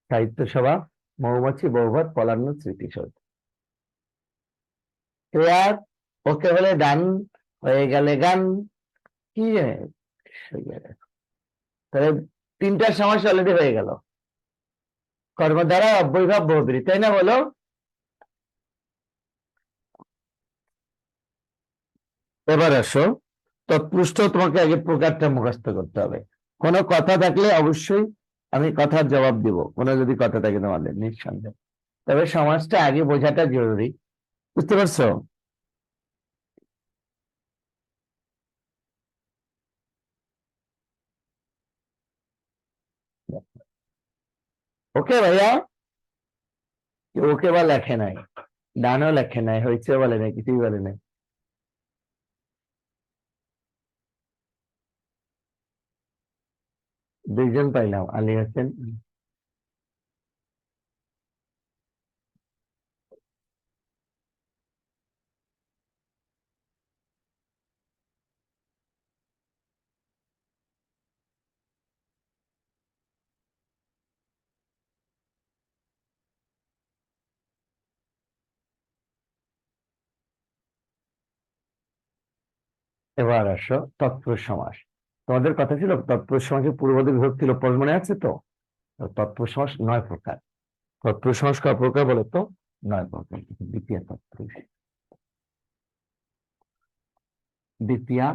সাহিত্য সভা, মৌমাছি, বহুভাত, পলান্ন, স্মৃতিসৌধ। ক্রিয়ার ওকে বলে ডান, হয়ে গেলে গান। কি তাহলে তিনটা সমস্যা অলরেডি হয়ে গেল। কর্মধারা, অব্যয়ভাব, বহুব্রী, তাই না? বলো। এবার আসো, তৎপুরুষ তোমাকে আগে প্রকারটা মুখস্থ করতে হবে। কোনো কথা থাকলে অবশ্যই আমি কথার জবাব দিব, কোনো যদি কথা থাকে তোমাদের, নিঃসন্দেহে। তবে সমাজটা আগে বোঝাটা জরুরি। বুঝতে পারছো? ওকে ভাইয়া? ওকে বা লেখে নাই, ডানও লেখে নাই, হয়েছে বলে নাই, কিছুই বলে নাই। দুইজন পাইলাম, আলী হোসেন। এবার আসো তৎপুরুষ সমাস। তোমাদের কথা ছিল তৎপুরুষ সমাসের পূর্ববর্তী বিভক্তি লোপ পাওয়া, মনে আছে তো? তৎপুরুষ সমাস 9 প্রকার। তৎপুরুষ সমাস কয় প্রকার বলো তো? 9 প্রকার। দ্বিতীয় তৎপুরুষ, দ্বিতীয়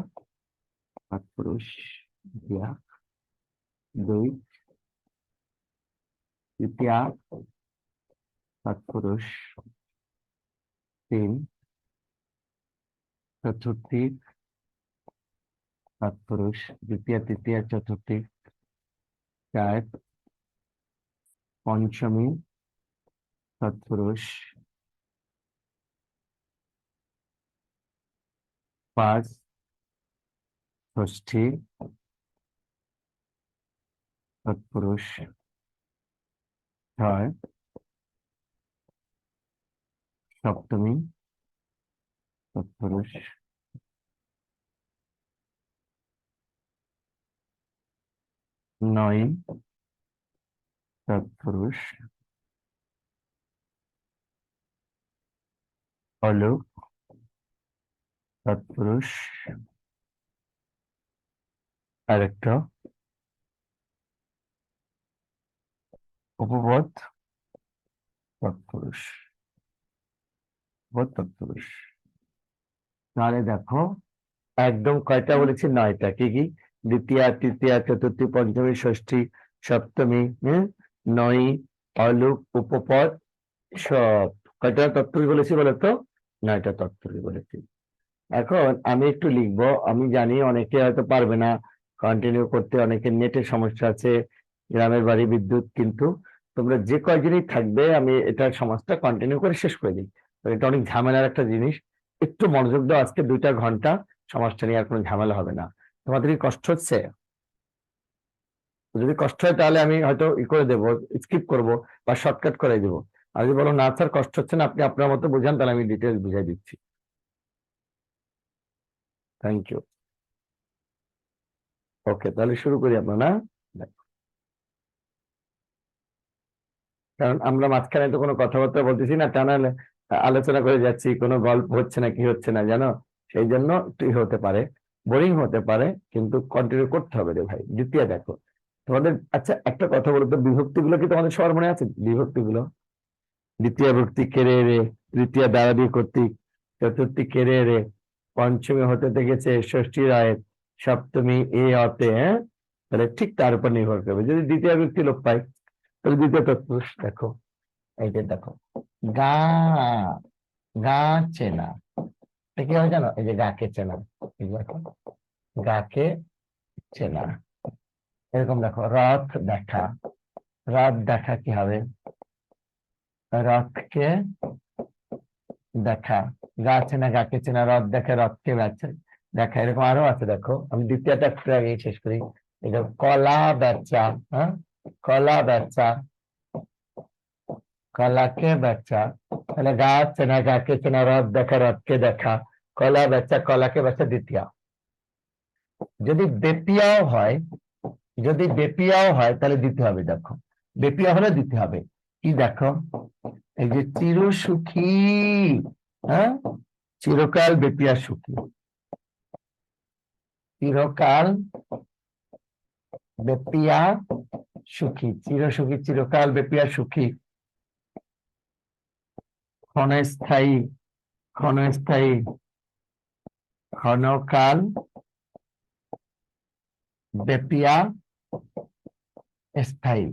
তৎপুরুষ, দ্বিতীয়, দুই, তৃতীয় তৎপুরুষ, তিন, চতুর্থী তৎপুরুষ, দ্বিতীয়, তৃতীয়, চতুর্থী, চার, পঞ্চমী তৎপুরুষ, পাঁচ, ষষ্ঠী তৎপুরুষ, ছয়, সপ্তমী তৎপুরুষ, নয় তৎপুরুষ, অলুক তৎপুরুষ, আরেকটা উপপদ তৎপুরুষ, উপপদ তৎপুরুষ। তাহলে দেখো একদম কয়টা বলেছি? 9টা। কি কি? দ্বিতীয়, তৃতীয়, চতুর্থী, পঞ্চমী, ষষ্ঠী, সপ্তমী, নয়, অলুক, উপপদ, সব। কয়টা তৎপুরুষ বলেছি বলো তো? 9টা তৎপুরুষ বলেছি। এখন আমি একটু লিখবো, আমি জানি অনেকে হয়তো পারবে না কন্টিনিউ করতে, অনেকের নেটের সমস্যা আছে, গ্রামের বাড়ি, বিদ্যুৎ, কিন্তু তোমরা যে কয়জনই থাকবে আমি এটা সমাজটা কন্টিনিউ করে শেষ করে দিই। তো এটা অনেক ঝামেলার একটা জিনিস, একটু মনোযোগ দাও। আজকে 2টা ঘন্টা সমাজটা নিয়ে আর কোনো ঝামেলা হবে না। তোমাদের কি কষ্ট হচ্ছে? যদি কষ্ট হয় তাহলে আমি হয়তো করে দেবো, স্কিপ করব বা শর্টকাট করে দেবো। আর যদি বলো না স্যার কষ্ট হচ্ছে না, আপনি আপনার মতো বুঝান, তাহলে আমি ডিটেলস বুঝাই দিচ্ছি। Thank you. ওকে, তাহলে শুরু করি আপনারা। কারণ আমরা মাঝখানে তো কোনো কথাবার্তা বলতেছি না, টানা আলোচনা করে যাচ্ছি, কোনো গল্প হচ্ছে না, কি হচ্ছে না জানো, সেই জন্য একটু হতে পারে, বোরিং হতে পারে, কিন্তু কন্টিনিউ করতে হবে রে ভাই। দ্বিতীয় দেখো তোমাদের, আচ্ছা একটা কথা বলো তো, বিভক্তি গুলো কি তোমাদের সবার মনে আছে? বিভক্তি গুলো, দ্বিতীয় ভক্তি কেড়ে রে, তৃতীয় দ্বারাদি কর্তৃক, চতুর্থী কেড়ে রে, পঞ্চমী হতে থেকেছে ষষ্ঠী রায়ের, সপ্তমী এ অতে, হ্যাঁ? তাহলে ঠিক তার উপর নির্ভর করবে। যদি দ্বিতীয় ব্যক্তি লোপ পায় তাহলে দ্বিতীয় তৎপুরুষ। দেখো এই যে দেখো, গা, গা চেনা, এটা কি হয় জানো? এই যে গাকে চেনা, গাকে চেনা। এরকম দেখো, রথ দেখা, রথ দেখা কি হবে? রথকে দেখা, গা চেনা গাকে চেনা, রথ দেখে রথকে দেখা, এরকম আরো আছে। দেখো আমি দ্বিতীয়টা একটু আগে শেষ করি। এটা কলা বেচা, হ্যাঁ, কলা বেচা, কলাকে বেচা, তাহলে গা চেনা গাকে চেনা, রথ দেখা রথকে দেখা, কলা বেচা কলাকে বেচা দ্বিতীয়। যদি বেপিয়াও হয়, যদি বেপিয়াও হয় তাহলে দিতে হবে। দেখো বেপিয়া হলে দিতে হবে কি, দেখো এই যে চিরসুখী, হ্যাঁ, চিরকাল বেপিয়া সুখী, চিরকাল বেপিয়া সুখী, চিরসুখী চিরকাল বেপিয়া সুখী, ক্ষণস্থায়ী, ক্ষণস্থায়ী, ক্ষণকাল বেপিয়া স্থায়ী,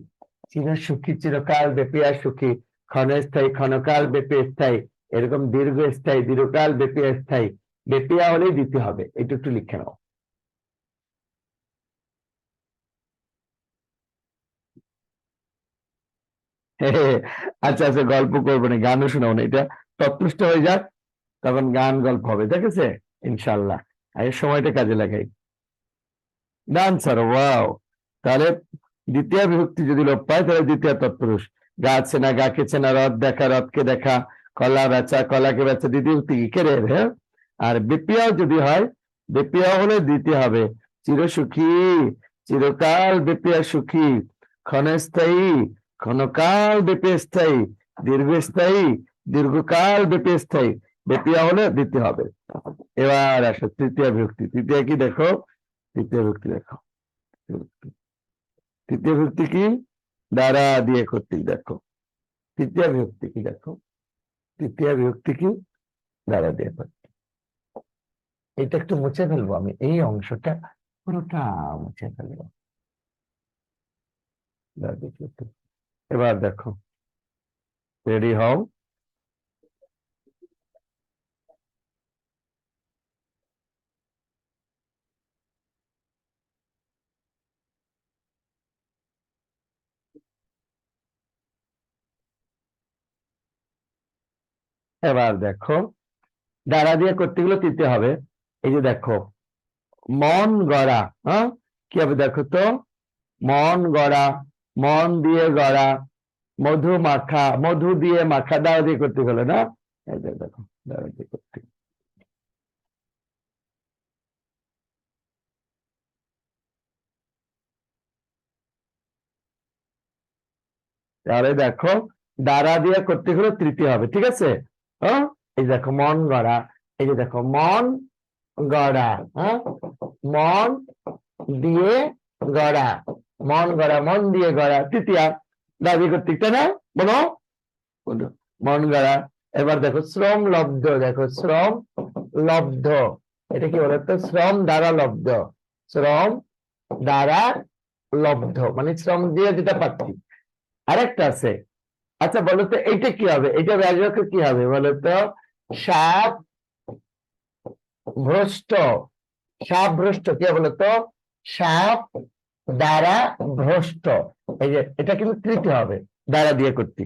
চিরসুখী চিরকাল বেপিয়া সুখী, ক্ষণস্থায়ী ক্ষণকাল বেপি স্থায়ী, এরকম দীর্ঘস্থায়ী দীর্ঘকাল বেপি স্থায়ী। বেপিয়া হলেই দিতে হবে, এটা একটু লিখে নাও। আচ্ছা আচ্ছা, গল্প করবো না, গানও শোনাবো না, এটা তত্ত্বষ্ট হয়ে যাক, তখন গান গল্প হবে, ঠিক আছে ইনশাল্লাহ। এই সময়টা কাজে লাগাই। Done sir, wow. তাহলে দ্বিতীয় বিভক্তি যদি লোপ পায় তাহলে দ্বিতীয় তৎপুরুষ। গা চেনা গাকে চেনা, রথ দেখা রথকে দেখা, কলা বেচা কলাকে বেচা, দ্বিতীয় বিভক্তি কি কেড়ে, হ্যাঁ। আর বেপিয়াও যদি হয়, বেপিয়াও হলে দিতে হবে চিরসুখী চিরকাল বেপিয়া সুখী, ক্ষণস্থায়ী ক্ষণকাল বেপি স্থায়ী, দীর্ঘস্থায়ী দীর্ঘকাল বেপি স্থায়ী, বেপিয়া হলে দিতে হবে। এবার আসো তৃতীয় বিভক্তি। তৃতীয় কি দেখো, তৃতীয় বিভক্তি দেখো, তৃতীয় বিভক্তি কি, দ্বারা দিয়ে কর্তৃক। দেখো তৃতীয় বিভক্তি কি, দেখো তৃতীয় বিভক্তি কি, দ্বারা দিয়ে কর্তৃক। এটা একটু মুছে ফেলবো আমি, এই অংশটা পুরোটা মুছে ফেলবো। দ্বারা দিয়ে কর্তৃক। এবার দেখো, রেডি হও। এবার দেখো, দ্বারা দিয়ে করতে গেলে দিতে হবে। এই যে দেখো, মন গড়া, হ্যাঁ, কি হবে দেখো তো, মন গড়া, মন দিয়ে গড়া, মধু মাখা, মধু দিয়ে মাখা, দ্বারা দিয়ে করতে গেলে না, এই যে দেখো দ্বারা দিয়ে করতে। তাহলে দেখো, দ্বারা দিয়ে করতে হলে তৃতীয় হবে, ঠিক আছে। হ্যাঁ, এই দেখো মন গড়া, এই যে দেখো মন গড়া, হ্যাঁ, মন দিয়ে গড়া, মন গড়া মন দিয়ে গড়া, তৃতীয়া, দাবি কর্তৃকটা না, বলো বলো, মন গড়া। এবার দেখো শ্রম লব্ধ, দেখো শ্রম লব্ধ, এটা কি বলতো, শ্রম দ্বারা লব্ধ, শ্রম দ্বারা লব্ধ মানে শ্রম দিয়ে যেটা পাচ্ছি। আরেকটা আছে, আচ্ছা বলতো এইটা কি হবে, এটা ব্যাজক কি হবে বলতো, সাপ ভ্রষ্ট, সাপ ভ্রষ্ট কি বলতো, সাপ দ্বারা ভ্রষ্ট, এই যে এটা কিন্তু তৃতীয় হবে দ্বারা দিয়ে করতে।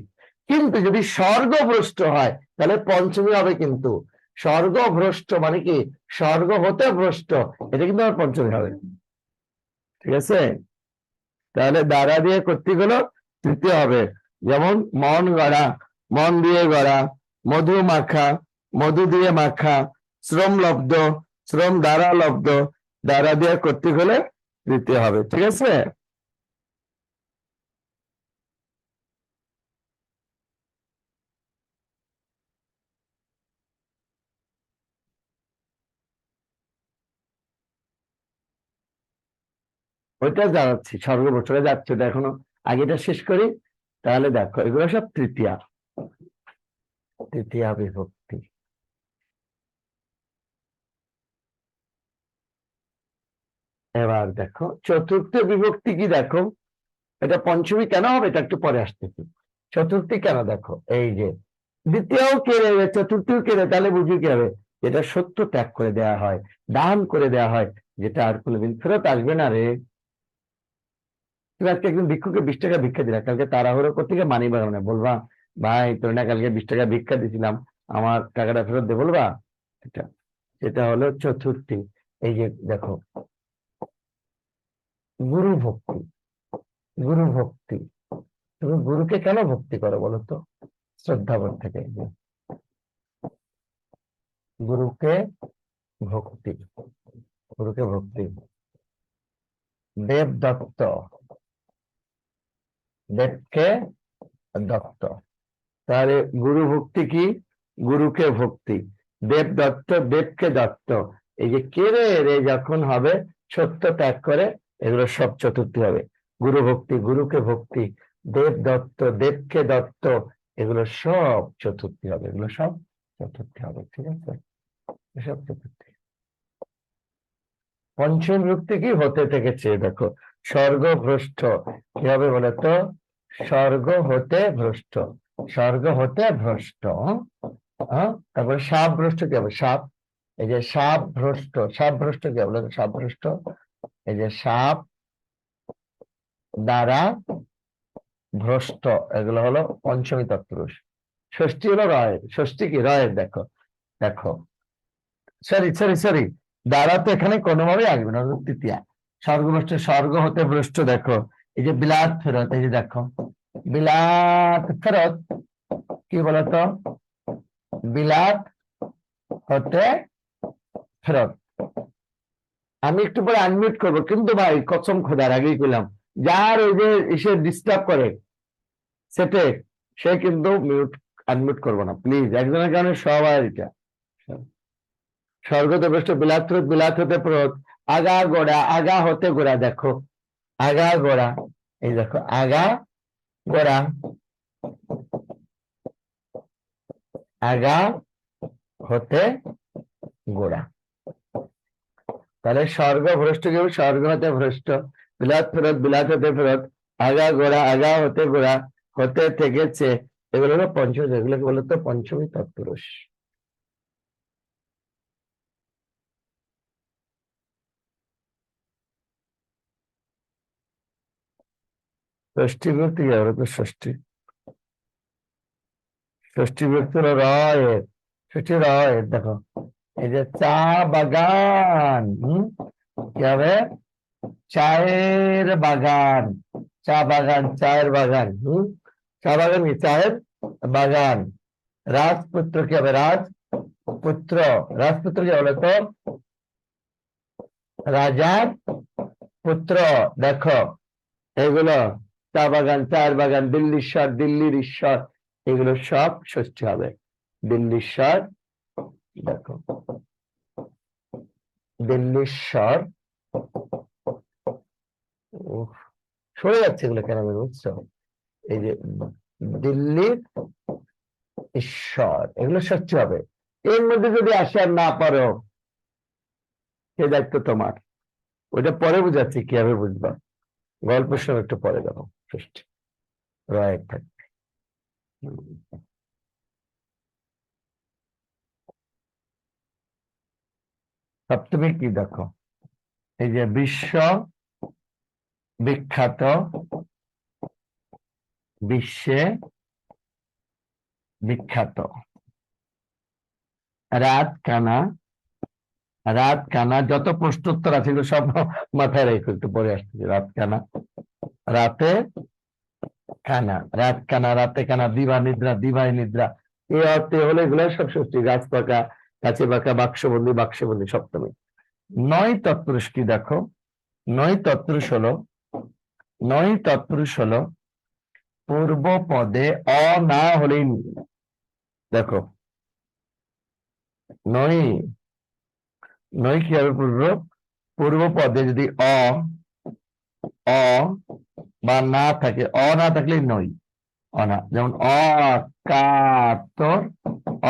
কিন্তু যদি স্বর্গভ্রষ্ট হয় তাহলে পঞ্চমী হবে, কিন্তু স্বর্গভ্রষ্ট মানে কি, স্বর্গ হতে ভ্রষ্ট, এটা কিন্তু আমার পঞ্চমী হবে, ঠিক আছে। তাহলে দ্বারা দিয়ে করতে গেল তৃতীয় হবে। যেমন মন গড়া, মন দিয়ে গড়া, মধু মাখা, মধু দিয়ে মাখা, শ্রম লব্ধ, শ্রম দ্বারা লব্ধ, দ্বারা দিয়ে করতে গেলে তৃতীয় হবে, ঠিক আছে। ওইটা জানাচ্ছি, স্বর্গভ্রষ্টে যাচ্ছে, ওটা এখনো, আগেটা শেষ করি। তাহলে দেখো এগুলো সব তৃতীয়া, তৃতীয়া বিভক্তি। এবার দেখো চতুর্থ বিভক্তি কি, দেখো এটা পঞ্চমী কেন হবে এটা একটু পরে আসতেছি। চতুর্থী কেন, দেখো এই যে দ্বিতীয় কেড়ে, চতুর্থীও কেড়ে, তাহলে বুঝি কি হবে, যেটা সত্য ত্যাগ করে দেওয়া হয়, দান করে দেওয়া হয়, যেটা আর কোনোদিন ফেরত আসবে না রে। তুমি আজকে একদিন ভিক্ষুকে 20 টাকা ভিক্ষা দিলা, কালকে তাড়াহুড়ো করতে গিয়ে মানি বাগানে বলবা ভাই তোর না কালকে 20 টাকা ভিক্ষা দিছিলাম, আমার টাকাটা ফেরত দে, বলবা? এটা সেটা হলো চতুর্থী। এই যে দেখো, গুরু ভক্তি। গুরু ভক্তি, তুমি গুরুকে কেন ভক্তি করো বলো তো? শ্রদ্ধাবোধ থেকে। গুরুকে ভক্তি, গুরুকে ভক্তি। দেবদত্ত, দেবকে দত্ত, তাহলে গুরু ভক্তি কি? গুরুকে ভক্তি। দেবদত্ত, দেবকে দত্ত। এই যে কেড়ে রে যখন হবে, সত্য ত্যাগ করে, এগুলো সব চতুর্থী হবে। গুরু ভক্তি, গুরুকে ভক্তি, দেব দত্ত, দেবকে দত্ত, এগুলো সব চতুর্থী হবে। এগুলো সব চতুর্থী হবে, ঠিক আছে? এসব চতুর্থী। পঞ্চম বিভক্তি কি? হতে থেকে চেয়ে দেখো, স্বর্গ ভ্রষ্ট কি হবে বলে তো? স্বর্গ হতে ভ্রষ্ট, স্বর্গ হতে ভ্রষ্ট। হ্যাঁ, তারপরে সাপ ভ্রষ্ট কি হবে? সাপ, এই যে সাপ ভ্রষ্ট, সাপ ভ্রষ্ট কি হবে? সাপ ভ্রষ্ট, এই যে সাপ দ্বারা ভ্রষ্ট, এগুলো হলো পঞ্চমী তৎপুরুষ। ষষ্ঠী হলো রয়, ষষ্ঠী কি? রয়ের, দেখো দেখো, সরি সরি সরি, দ্বারা তো এখানে কোনোভাবেই আসবে না, তৃতীয়া। স্বর্গভ্রষ্ট, স্বর্গ হতে ভ্রষ্ট, দেখো এই যে বিলাত ফেরত, এই যে দেখো বিলাত ফেরত কি বলতো? বিলাত হতে ফেরত। আমি একটু পরে আনমিউট করবো, কিন্তু ভাই কসম খোদার আগেই করলাম, যার ওই যে এসে ডিস্টার্ব করে সেটে, সে কিন্তু মিউট আনমিউট করবো না প্লিজ, একজনের কারণে সবাই। এটা স্বর্গতে ভ্রষ্ট, বিলাত ফেরত, বিলাত হতে ফেরত, আগা গোড়া, আগা হতে গোড়া, দেখো আগা গোড়া, এই দেখো আগা গোড়া, আগা হতে গোড়া। তাহলে স্বর্গ ভ্রষ্ট কি হবে? স্বর্গ হতে ভ্রষ্ট, বিলাত ফেরত, বিলাত হতে ফেরত, আগা গোড়া, আগা হতে গোড়া, হতে থেকেছে, এগুলো হলো পঞ্চম, এগুলোকে বলতো পঞ্চমী তৎপুরুষ। ষষ্ঠী বিভক্তি কি হবে? তো ষষ্ঠী, ষষ্ঠী বিভক্তি হলো রয়ের, ষষ্ঠী রয়ের, দেখো এই যে চা বাগান, কি হবে? চায়ের বাগান, চা বাগান, চায়ের বাগান, চা বাগান কি? চায়ের বাগান। রাজপুত্র কি হবে? রাজপুত্র, রাজপুত্র কি বলে তো? রাজার পুত্র, দেখো এগুলো চা বাগান, চায়ের বাগান, দিল্লীশ্বর, দিল্লির ঈশ্বর, এগুলো সব ষষ্ঠী হবে। দিল্লীশ্বর, দেখো দিল্লীশ্বর, সরে যাচ্ছে এগুলো কেন বুঝছো? এই যে দিল্লির ঈশ্বর, এগুলো ষষ্ঠী হবে। এর মধ্যে যদি আসে আর না পারো, সে দায়িত্ব তোমার, ওইটা পরে বুঝাচ্ছি কিভাবে বুঝবা, গল্প সময় একটু পরে যাবো। ষষ্ঠী রয় থাকবে। সপ্তমী কি? দেখো এই যে বিশ্ব বিখ্যাত, বিশ্বে বিখ্যাত, রাত কানা, রাত কানা, যত প্রশ্নোত্তর আছে এগুলো সব মাথায় রেখে একটু পরে আসছে। রাত কানা, রাতে কানা, রাত কানা, রাতে কানা, দিবা নিদ্রা, দিবাই নিদ্রা, এই অর্থে হলে এগুলো সব ষষ্ঠী। গাছ পাকা, কাছে পাকা, বাক্সবন্দি, বাক্সবন্দি সপ্তমী। নয় তৎপুরুষ কি? দেখো নয় তৎপুরুষ হলো, নয় তৎপুরুষ হলো পূর্ব পদে অ না হলেই, দেখো নয়, নয় কি হবে? পূর্ব, পূর্ব পদে যদি অ, অ বা না থাকে, অ না থাকলে নয়, অনা, যেমন অকাতর,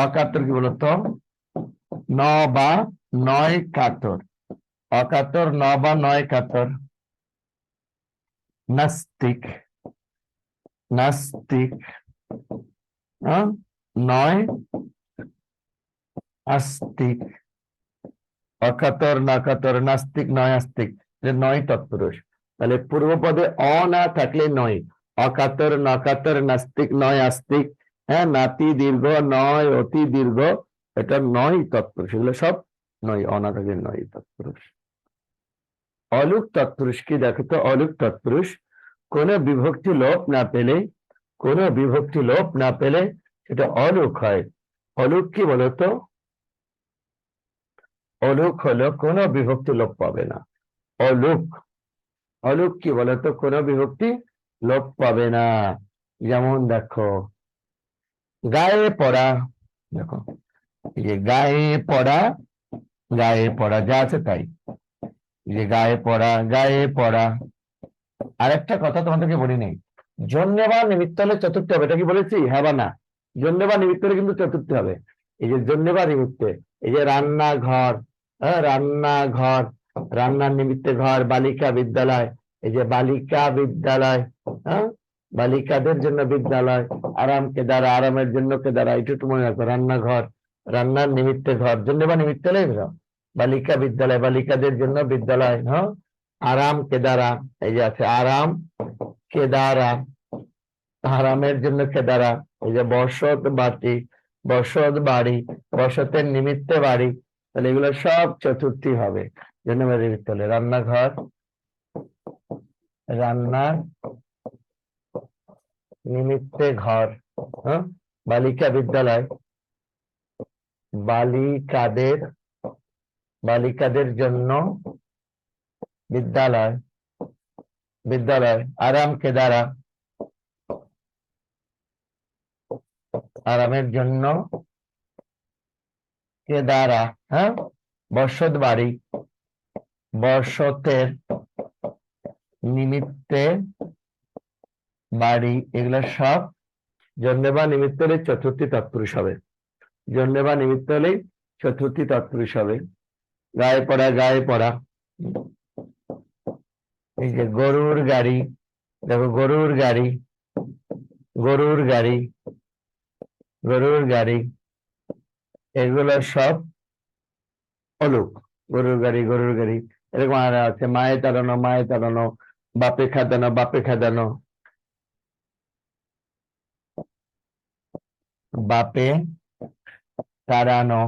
অকাতর কি বলতো? ন বা নয় কাতর, অকাতর, ন বা নয় কাতর। নাস্তিক, নাস্তিক, নয় আস্তিক, অকাতর, নাকাতর, নাস্তিক, নয় আস্তিক, নয় তৎপুরুষ। তাহলে পূর্ব পদে অ না থাকলে নয়, অকাতর, নকাতর, নাস্তিক, নয় আস্তিক, হ্যাঁ, নাতি দীর্ঘ, নয়, অতি দীর্ঘ, এটা নয় তৎপুরুষ, এগুলো সব নয়, অনাথকের নয় তৎপুরুষ। অলুক তৎপুরুষ কি দেখো তো, অলুক তৎপুরুষ কোন বিভক্তি লোপ না পেলে, কোন বিভক্তি লোপ না পেলে সেটা অলুক হয়। অলুক কি বলতো, অলুক হলো কোন বিভক্তি লোপ পাবে না। অলুক, অলুক কি বলতো, কোন বিভক্তি লোপ পাবে না। যেমন দেখো গায়ে পড়া, দেখো এই যে গায়ে পড়া, গায়ে পড়া যা আছে তাই, এই যে গায়ে পড়া, গায়ে পড়া। আরেকটা কথা তোমাদেরকে বলি নেই, জন্যে বা নিমিত্ত হলে চতুর্থ হবে, এটা কি বলেছি হ্যাঁ বা না? জন্যে বা নিমিত্ত হলে কিন্তু চতুর্থ হবে। এই যে জন্যে বা নিমিত্তে, এই যে রান্নাঘর, হ্যাঁ রান্নাঘর, রান্নার নিমিত্তে ঘর, বালিকা বিদ্যালয়, এই যে বালিকা বিদ্যালয়, হ্যাঁ বালিকাদের জন্য বিদ্যালয়, আরাম কেদারা, আরামের জন্য কেদারা, একটু মনে রাখো, রান্নাঘর, রান্নার নিমিত্তে ঘর, জন্যে বা নিমিত্ত হলে বালিকা বিদ্যালয়, বালিকাদের জন্য বিদ্যালয়, হ্যাঁ আরাম কেদারা, এই যে আছে আরাম কেদারা, আরামের জন্য কেদারা, এই যে বসত বাটি, বসত বাড়ি, বসতের নিমিত্তে বাড়ি, তাহলে এগুলো সব চতুর্থী হবে। জন্য নিমিত্ত হলে রান্নাঘর, রান্নার নিমিত্তে ঘর, হ্যাঁ বালিকা বিদ্যালয়, বালিকাদের, বালিকাদের জন্য বিদ্যালয়, বিদ্যালয়, আরাম কেদারা, আরামের জন্য কেদারা, হ্যাঁ বসত বাড়ি, বসতের নিমিত্তে বাড়ি, এগুলো সব জন্যে বা নিমিত্ত হলে চতুর্থী তৎপুরুষ হবে। জন্যে বা নিমিত্ত হলেই চতুর্থী তৎপুরুষ হবে। গায়ে পড়া, গায়ে পড়া, এই যে গরুর গাড়ি, দেখো গরুর গাড়ি, গরুর গাড়ি, গরুর গাড়ি, এগুলো সব অলুক। গরুর গাড়ি, গরুর গাড়ি, এরকম আর আছে মায়ে তাড়ানো, মায়ে তাড়ানো, বাপে খাদানো, বাপে খাদানো, বাপে তাড়ানো,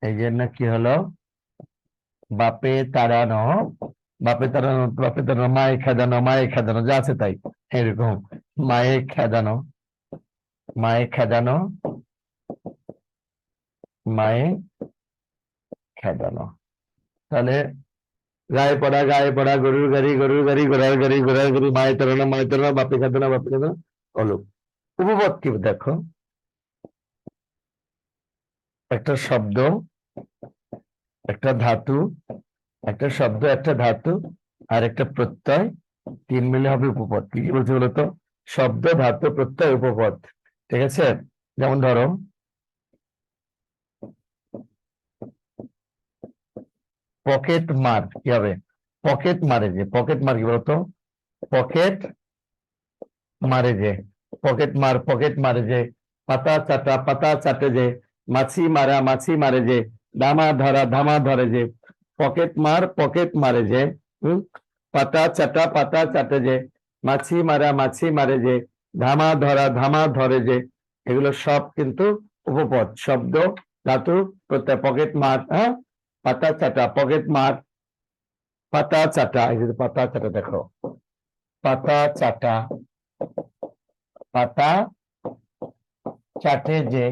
এই জন্য কি হলো বাপে তাড়ানো, বাপে তাড়ানো, বাপে তাড়ানো, মায়ে খেদানো, মায়ে খেদানো, যা আছে তাই এরকম, মায়ে খেদানো, মায়ে খেদানো, মায়ে খেদানো। তাহলে গায়ে পড়া, গায়ে পড়া, গরুর গাড়ি, গরুর গাড়ি, ঘোড়ার গাড়ি, ঘোড়ার গাড়ি, মায়ে তাড়ানো, মায়ে তাড়ানো, বাপে খেদানো, বাপে খেদানো, অলুক। উপপদ কি দেখো, একটা শব্দ, একটা ধাতু, একটা শব্দ, একটা ধাতু আর একটা প্রত্যয়, তিন মিলে হবে উপপদ। কি কি বলছে বলতো, শব্দ, ধাতু, প্রত্যয়, উপপদ, ঠিক আছে? যেমন ধরো পকেট মার, কি হবে? পকেট মারে যে, পকেট মার কি বলতো, পকেট মারে যে, পকেট মার, পকেট মারে যে, পাতা চাটা, পাতা চাটে যে, মাছি মারা, মাছি মারে যে, ধামা ধরা, ধামা ধরে যে, পকেট মার, পকেট মারে যে, পাতা চাটা, পাতা চাটে যে, মাছি মারা, মাছি মারে যে, ধামা ধরা, ধামা ধরে যে, এগুলো সব কিন্তু উপপদ। শব্দ, ধাতু, প্রত্যয়। পকেট মার, হ্যাঁ পাতা চাটা, পকেট মার, পাতা চাটা, এই যে পাতা চাটা দেখো, পাতা চাটা, পাতা চাটে যে,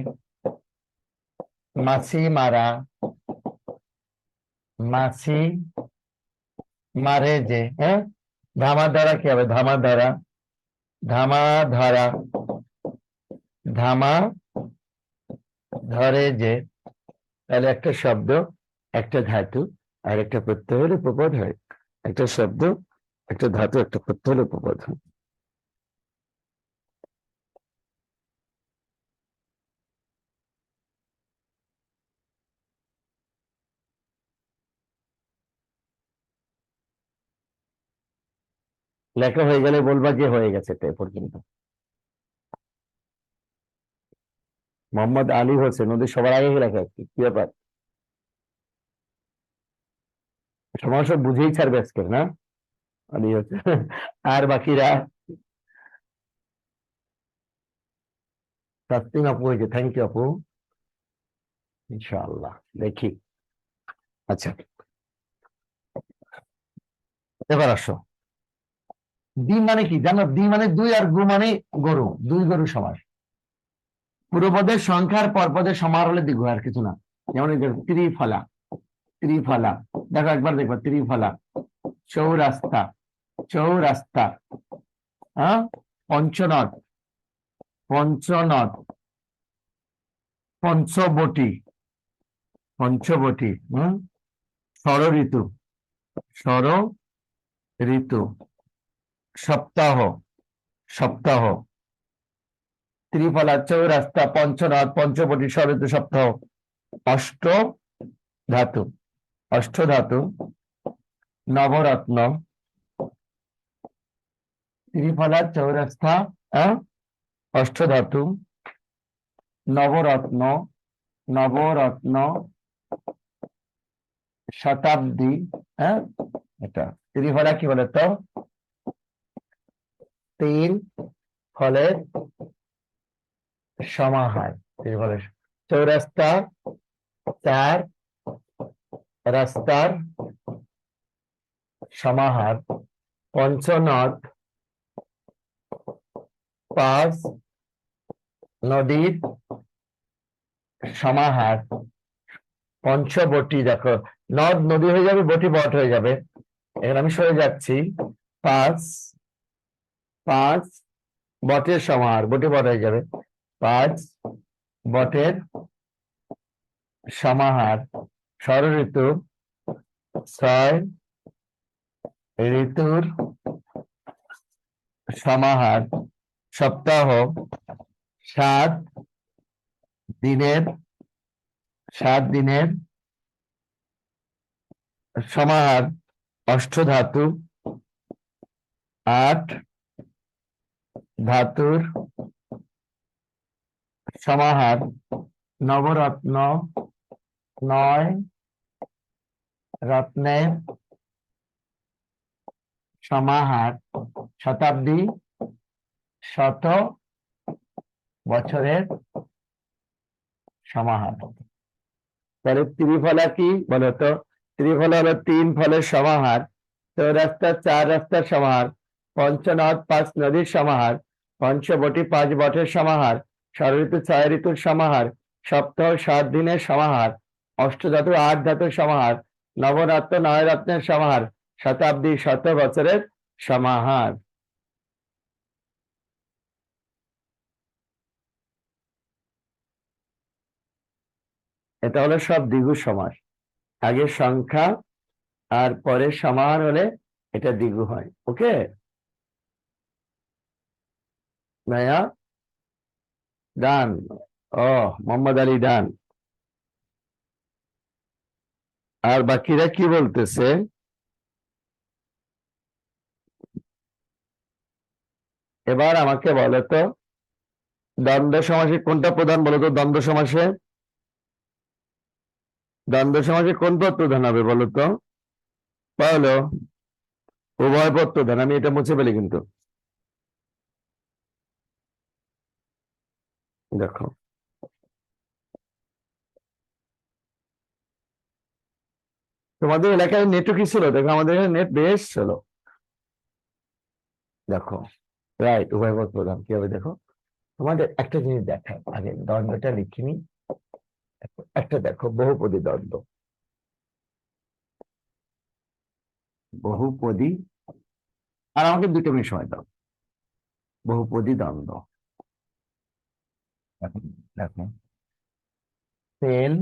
মাছি মারা, মাছি মারে যে, হ্যাঁ ধামা ধরা কি হবে? ধামা ধরা, ধামা ধরা, ধামা ধরে যে। তাহলে একটা শব্দ, একটা ধাতু আর একটা প্রত্যয় হলে উপপদ হয়। একটা শব্দ, একটা ধাতু, একটা প্রত্যয় হলে উপপদ হয়। লেখা হয়ে গেলে বলবা যে হয়ে গেছে, তাই পর্যন্ত। মোহাম্মদ আলী হোসেন, ওদের সবার আগে লেখা, কি ব্যাপার? সমস্যা বুঝেই ছাড়বে আজকে, না? আলী হোসেন আর বাকিরা তাসলিম আপু এই যে, থ্যাংক ইউ আপু। ইনশাআল্লাহ দেখি। আচ্ছা, এবার আসো। দ্বি মানে কি জানো? দ্বি মানে দুই, আর গু মানে গরু, দুই গরু সমাস। পূর্বপদের সংখ্যার পরপদের সমাহার হলে দ্বিগু, আর কিছু না। যেমন এই দেখো, ত্রিফলা, ত্রিফলা, দেখো একবার দেখো, ত্রিফলা, চৌরাস্তা, চৌরাস্তা, হ্যাঁ, পঞ্চনদ, পঞ্চনদ, পঞ্চবটি, পঞ্চবটি, ষড় ঋতু, ষড় ঋতু, সপ্তাহ, সপ্তাহ, ত্রিফলা, চৌরাস্তা, পঞ্চনদ, পঞ্চবটি, ষড় ঋতু, সপ্তাহ, অষ্ট ধাতু, অষ্ট ধাতু, নবরত্ন, ত্রিফলা, চৌরাস্তা, অষ্ট ধাতু, নবরত্ন, নবরত্ন, শতাব্দী, এটা ত্রিফলা কি বলে তো? তিন ফলের সমাহার, ত্রিফলের। চৌরাস্তা, চার রাস্তার সমাহার। পঞ্চনদ, পাঁচ নদীর সমাহার। পঞ্চবটি, দেখো নদ নদী হয়ে যাবে, বটি বট হয়ে যাবে, এখানে আমি সরে যাচ্ছি। পাঁচ, পাঁচ বটের সমাহার, বটি বট হয়ে যাবে, পাঁচ বটের সমাহার। ষড় ঋতু, ছয় ঋতুর সমাহার। সপ্তাহ, সাত দিনের, সাত দিনের সমাহার। অষ্টধাতু, আট ধাতুর সমাহার। নবরত্ন, নয় রত্নের সমাহার। শতাব্দী, শত বছরের সমাহার। তাহলে ত্রিফলা কি বলতো? ত্রিফলা হলো তিন ফলের সমাহার, চৌরাস্তা চার রাস্তার সমাহার, পঞ্চনদ পাঁচ নদীর সমাহার, পঞ্চবটি পাঁচ বটের সমাহার, ষড় ঋতু ছয় ঋতুর সমাহার, সপ্তাহ সাত দিনের সমাহার, অষ্টধাতু আট ধাতুর সমাহার, নবরত্ন নয় রত্নের সমাহার, শতাব্দী শত বছরের সমাহার। এটা হলো সব দ্বিগু সমাস। আগে সংখ্যা আর পরে সমাহার হলে এটা দ্বিগু হয়। ওকে ভাইয়া, ডান। ও মোহাম্মদ আলী ডান। আর বাকিরা কি বলতেছে? এবার আমাকে বলো তো, দ্বন্দ্ব সমাসে কোনটা প্রধান বলো তো? দ্বন্দ্ব সমাসে, দ্বন্দ্ব সমাসে কোন পদ প্রধান হবে বলো তো? বলো। উভয় পদ প্রধান। আমি এটা মুছে ফেলি কিন্তু, দেখো তোমাদের এলাকায় নেটও কি ছিল? দেখো আমাদের এখানে নেট বেশ ছিল। দেখো রাইট, উভয় পদ প্রধান কি হবে দেখো। তোমাদের একটা জিনিস দেখার আগে দ্বন্দ্বটা লিখিনি। একটা দেখো, বহুপদী দ্বন্দ্ব, বহুপদী। আর আমাকে 2 মিনিট সময় দাও। বহুপদী দ্বন্দ্ব, দেখো দেখো, তেল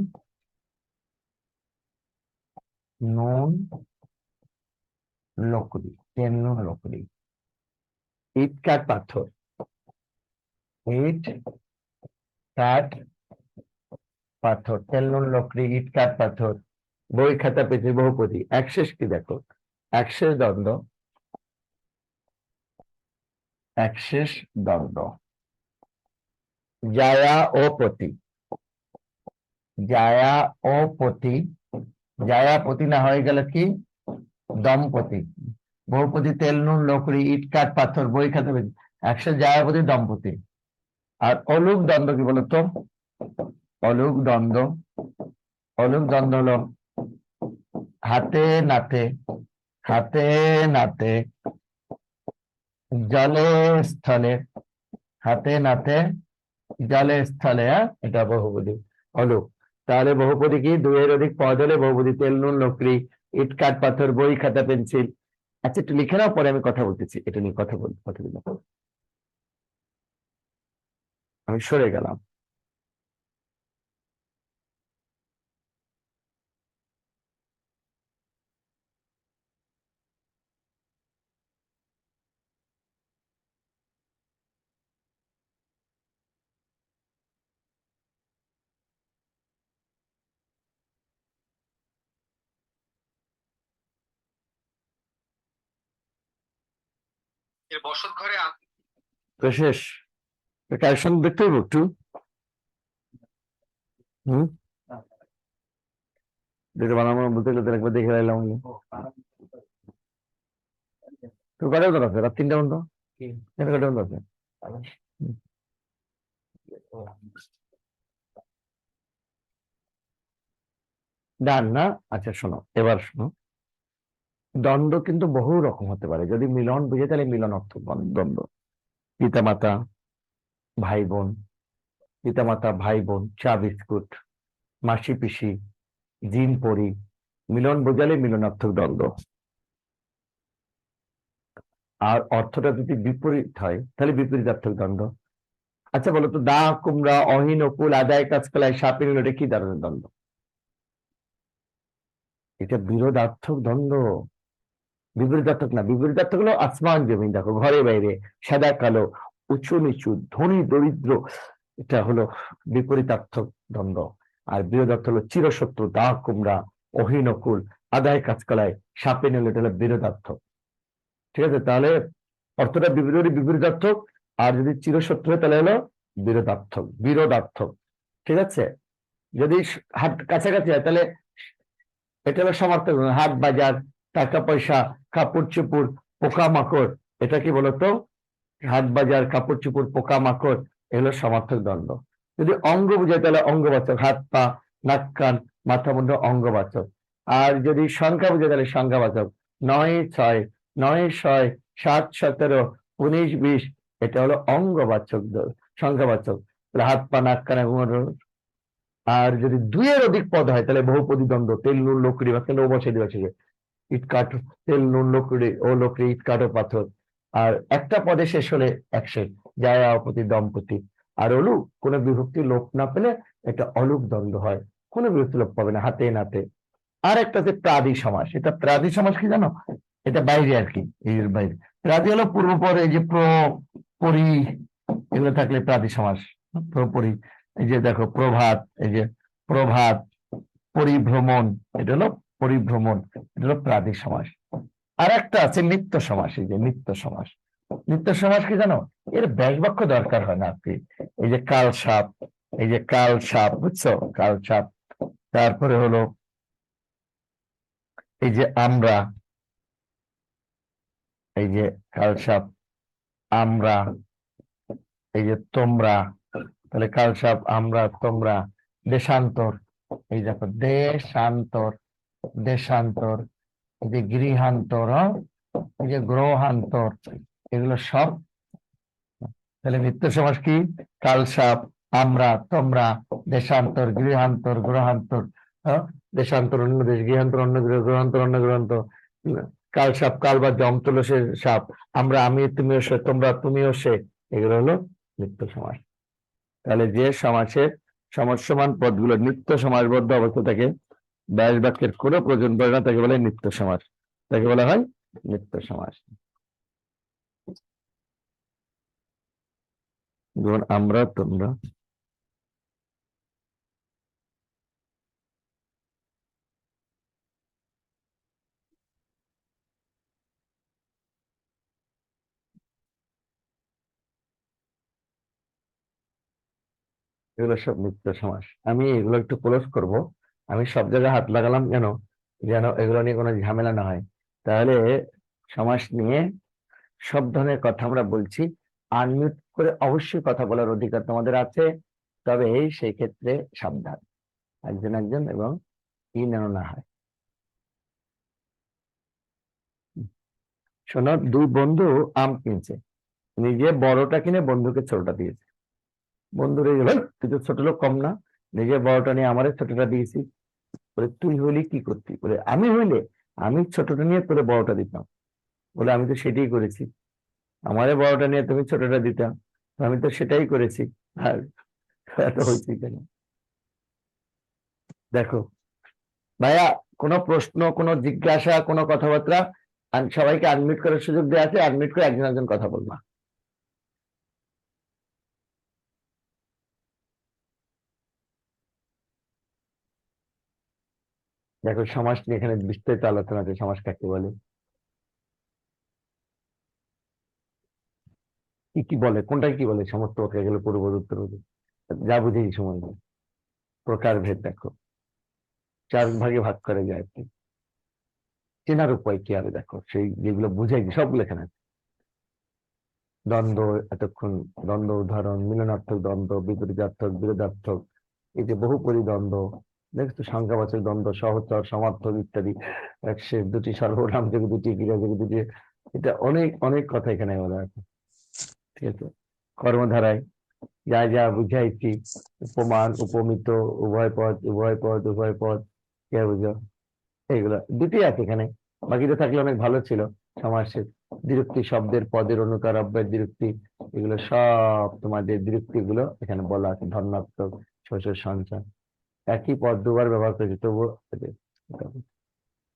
নুন লকড়ি, তেল নুন লকড়ি, ইট কাঠ পাথর, ইট কাঠ পাথর, তেল নুন লকড়ি, ইট কাঠ পাথর, বই খাতা পেতে, বহুপদী। একশেষ কি দেখো, একশেষ দ্বন্দ্ব, একশেষ দ্বন্দ্ব। জায়া ও পতি, জায়া ও পতি, জায়া পতি না হয়ে গেল কি দম্পতি। বহুপদী তেল নুন লকড়ি ইট কাঠ পাথর বই খাতা পেতে, একশেষ জায়াপতি দম্পতি। আর অলুক দ্বন্দ্ব কি বলতো? অলুক দ্বন্দ্ব, অলুক দ্বন্দ্ব হলো হাতে নাতে, হাতে নাতে, জলে স্থলে, হাতে নাতে জলে স্থলে, এটা বহুপদী অলুক। তাহলে বহুপদী কি? দুইয়ের অধিক পদ হলে বহুপদী। তেল, নুন, লকড়ি, ইট, কাঠ, পাথর, বই, খাতা, পেন্সিল। আচ্ছা, একটু লিখে নাও, পরে আমি কথা বলতেছি, এটা নিয়ে কথা বলবো। আমি সরে গেলাম। তো শেষ, কারেকশন দেখতে হইব একটু। হম, যেটা বানাবো বলতে গেলে তো একবার দেখে রাখলাম। তো কটা বন্ধ আছে? রাত 3টা বন্ধ, কটা বন্ধ আছে? ডান না? আচ্ছা শোনো, এবার শোনো, দ্বন্দ্ব কিন্তু বহু রকম হতে পারে। যদি মিলন বুঝে তাহলে মিলন অর্থ দ্বন্দ্ব। পিতামাতা ভাই বোন, পিতামাতা ভাই বোন, চা বিস্কুট, মাসি পিসি, জিন পরি, মিলন বোঝালে মিলনার্থক দ্বন্দ্ব। আর অর্থটা যদি বিপরীত হয় তাহলে বিপরীতার্থক দ্বন্দ্ব। আচ্ছা বলো তো, দা কুমড়া, অহিন অকুল, আদায় কাজকলায়, সাপের, এটা কি ধরনের দ্বন্দ্ব? এটা বিরোধার্থক দ্বন্দ্ব, বিপরীতার্থক না। বিপরীতার্থক হলো আসমান জমিন, দেখো, ঘরে বাইরে, সাদা কালো, উঁচু নিচু, ধনী দরিদ্র, এটা হলো বিপরীতার্থক দ্বন্দ্ব। আর বিরোধার্থ হলো চিরশত্রু, দা কুমড়া, অহিনকুল, আদায় কাজকলায়, সাপে নিল, এটা হলো বিরোধার্থক। ঠিক আছে, তাহলে অর্থটা বিপরীতার্থক, আর যদি চিরশত্রু হয় তাহলে হলো বিরোধার্থক, বিরোধার্থক। ঠিক আছে, যদি হাত কাছাকাছি হয় তাহলে এটা হলো সমার্থক। হাট বাজার, টাকা পয়সা, কাপড় চোপড়, পোকামাকড়, এটা কি বলতো? হাট বাজার, কাপড় চোপড়, পোকামাকড়, এগুলো সমার্থক দ্বন্দ্ব। যদি অঙ্গ বোঝায় তাহলে অঙ্গবাচক, হাত পা, নাক কান, মাথা মুন্ড, অঙ্গবাচক। আর যদি সংখ্যা বোঝায় তাহলে সংখ্যাবাচক। 9 6, 9 6, 7 17, 19 20, এটা হলো অঙ্গবাচক, সংখ্যাবাচক। তাহলে হাত পা, নাক কান এবং। আর যদি দুইয়ের অধিক পদ হয় তাহলে বহুপদী দ্বন্দ্ব। তেল, নুন, লকড়ি, বা তেল ও বসে দিয়েছে, ইট কাঠ, তেল নুন লকড়ি, ও লকড়ি, ইট কাঠ ও পাথর। আর একটা পদে শেষ হলে একশেষ, জায়াপতি, দম্পতি। আর অলুক, কোনো বিভক্তি লোপ না পেলে এটা অলুক দ্বন্দ্ব হয়, কোনো বিভক্তি লোপ পাবে না, হাতে নাতে। আর একটা হচ্ছে প্রাদি সমাস। এটা প্রাদি সমাস কি জানো? এটা বাইরে আর কি, এর বাইরে। প্রাদি হলো পূর্বপর, এই যে প্র, পরি, এগুলো থাকলে প্রাদি সমাস। প্রপরি, এই যে দেখো, প্রভাত, এই যে প্রভাত, পরিভ্রমণ, এটা হলো পরিভ্রমণ, এটা হলো প্রাদি সমাস। আর একটা আছে নিত্য সমাস। এই যে নিত্য সমাস, নিত্য সমাস কি জানো? এর ব্যাস বাক্য দরকার হয় না আপনি। এই যে কাল সাপ, এই যে কাল সাপ, বুঝছো? কাল সাপ। তারপরে হলো এই যে আমরা, এই যে কাল সাপ, আমরা, এই যে তোমরা, তাহলে কাল সাপ, আমরা, তোমরা। দেশান্তর, এই দেখো, দেশান্তর, দেশান্তর, এই যে গৃহান্তর, এই যে গ্রহান্তর, এগুলো সব। তাহলে নিত্য সমাস কি? কাল সাপ, আমরা, তোমরা, দেশান্তর, গৃহান্তর, গ্রহান্তর, দেশান্তর অন্য দেশ, গৃহান্তর অন্য গৃহ, গ্রহান্তর অন্য গ্রহান্তর। কাল সাপ, কাল বা জম তুলসে সাপ, আমরা, আমি, তুমিও সে, তোমরা, তুমিও সে, এগুলো হলো নিত্য সমাস। তাহলে যে সমাসের সমান পদগুলো নিত্য সমাসবদ্ধ অবস্থা থাকে, ব্যাস বাক্যের কোনো প্রয়োজন পড়ে না, তাকে বলে নিত্য সমাস, তাকে বলা হয় নিত্য সমাস। যেমন আমরা, তোমরা। এগুলো সব নিত্য সমাস। আমি এগুলো একটু ক্লোজ করব। আমি সব জায়গায় হাত লাগালাম কেন? যেন এগুলো নিয়ে কোনো ঝামেলা না হয়। তাহলে সমাস নিয়ে সব ধরনের কথা আমরা বলছি। আনমিউট করে অবশ্যই কথা বলার অধিকার তোমাদের আছে, তবে সেই ক্ষেত্রে সাবধান, একজন একজন এবং যেন না হয়। শোনো, দুই বন্ধু আম কিনছে, নিজে বড়টা কিনে বন্ধুকে ছোটটা দিয়েছে। বন্ধুরে গেল, তুই তো ছোট লোক কম না, নিজে বড়টা নিয়ে আমারে ছোটটা দিয়েছি। বলে তুই হইলে কি করতি? বলে আমি হইলে আমি ছোটটা নিয়ে তোরে বড়টা দিতাম। বলে আমি তো সেটাই করেছি, আমারে বড়টা নিয়ে তুমি ছোটটা দিতাম, আমি তো সেটাই করেছি। আর এত হয়েছে কেন? দেখো ভাইয়া, কোনো প্রশ্ন, কোনো জিজ্ঞাসা, কোনো কথাবার্তা, সবাইকে আনমিউট করার সুযোগ দেওয়া আছে, আনমিউট করে একজন একজন কথা বলবা। দেখো সমাজ নিয়ে এখানে বিস্তারিত আলোচনা আছে, সমাজ কাকে বলে, কি কি বলে, কোনটাকে কি বলে, সমস্ত হয়ে গেল পূর্ব উত্তর, যা বুঝেই সময় নেই। প্রকার ভেদ দেখো, 4 ভাগে ভাগ করে যায়, চেনার উপায় কি হবে দেখো, সেই যেগুলো বুঝাই সবগুলো এখানে আছে। দ্বন্দ্ব, এতক্ষণ দ্বন্দ্ব উদাহরণ, মিলনার্থক দ্বন্দ্ব, বিপরীতার্থক, বিরোধার্থক, এই যে বহুপদী দ্বন্দ্ব, দেখছো সংখ্যাবাচক দ্বন্দ্ব, সহচর, সমার্থক ইত্যাদি, সে দুটি সর্বনাম থেকে দুটি, ক্রিয়া থেকে দুটি, এটা অনেক অনেক কথা এখানে বলা আছে। ঠিক আছে, কর্মধারায় যা যা বুঝাইছি, উপমান, উপমিত, উভয় পদ, উভয় পদ, উভয় পদ, কে বুঝো, এইগুলো দুটি আছে এখানে, বাকিটা থাকলে অনেক ভালো ছিল। সমাসের দ্বিরুক্তি, শব্দের পদের অনুকার, অব্যয় দ্বিরুক্তি, এগুলো সব তোমাদের দ্বিরুক্তি গুলো এখানে বলা আছে। ধর্মাত্মক, শ্বশুর, সঞ্চার, একই পদ দুবার ব্যবহার করেছে তবুও।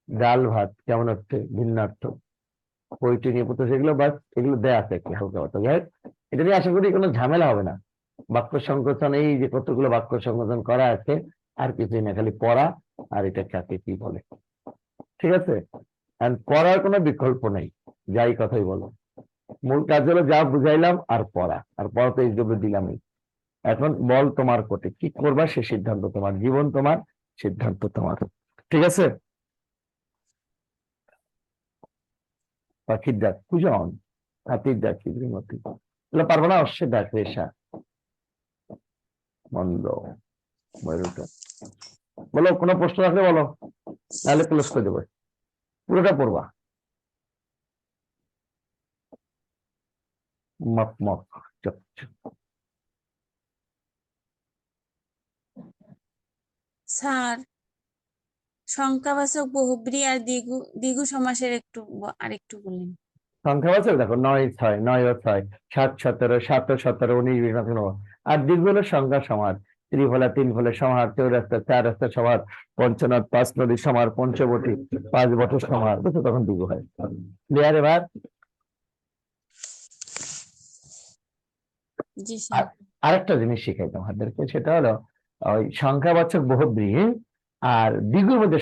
ডাল ভাত কেমন অর্থে, ভিন্নার্থ, পৈটি নিয়ে পুত্র, সেগুলো বাস, এগুলো দেয়া আছে একটু হালকা পাতলা। যাই হোক, এটা নিয়ে আশা করি কোনো ঝামেলা হবে না। বাক্য সংকোচন, এই যে কতগুলো বাক্য সংকোচন করা আছে, আর কিছুই না, খালি পড়া আর এটা কাকে কি বলে। ঠিক আছে, আর পড়ার কোনো বিকল্প নেই, যাই কথাই বলো, মূল কাজ হলো যা বুঝাইলাম আর পড়া, আর পড়া তো এইভাবে দিলামই। এখন বল তোমার কোটে কি করবা, সে সিদ্ধান্ত তোমার, জীবন তোমার, সিদ্ধান্ত তোমার। ঠিক আছে, পাখির ডাক কুজন, হাতির ডাক শ্রীমতী, এগুলো পারবো না। অশ্বের ডাক রেশা, মন্দ, ময়ূরটা। বলো, কোনো প্রশ্ন থাকলে বলো, তাহলে ক্লোজ করে দেবো, পুরোটা পড়বা। মক মক, চপ চপ। স্যার, সংখ্যাবাচক বহুব্রী আর দ্বিগু দ্বিগু সমাসের আরেকটু বলেন। সংখ্যাবাচক দেখো 9 6, 9 ও 6, 7 17, 7 ও 17, 19 20 19। আর দ্বিগুলো সংখ্যা সমার, ত্রিফলা, 3 ফলে সমার, 4 4 সমার, পঞ্চনাথ 5 নদী সমার, পঞ্চবটী 5 বছর সমার, বুঝছো, তখন দ্বিগু হয়। ক্লিয়ার? এবার জি স্যার। আরেকটা জিনিস শিখাই তোমাদেরকে, সেটা হলো ওই সংখ্যাবাচক বহুব্রী আর দ্বিগুর মধ্যে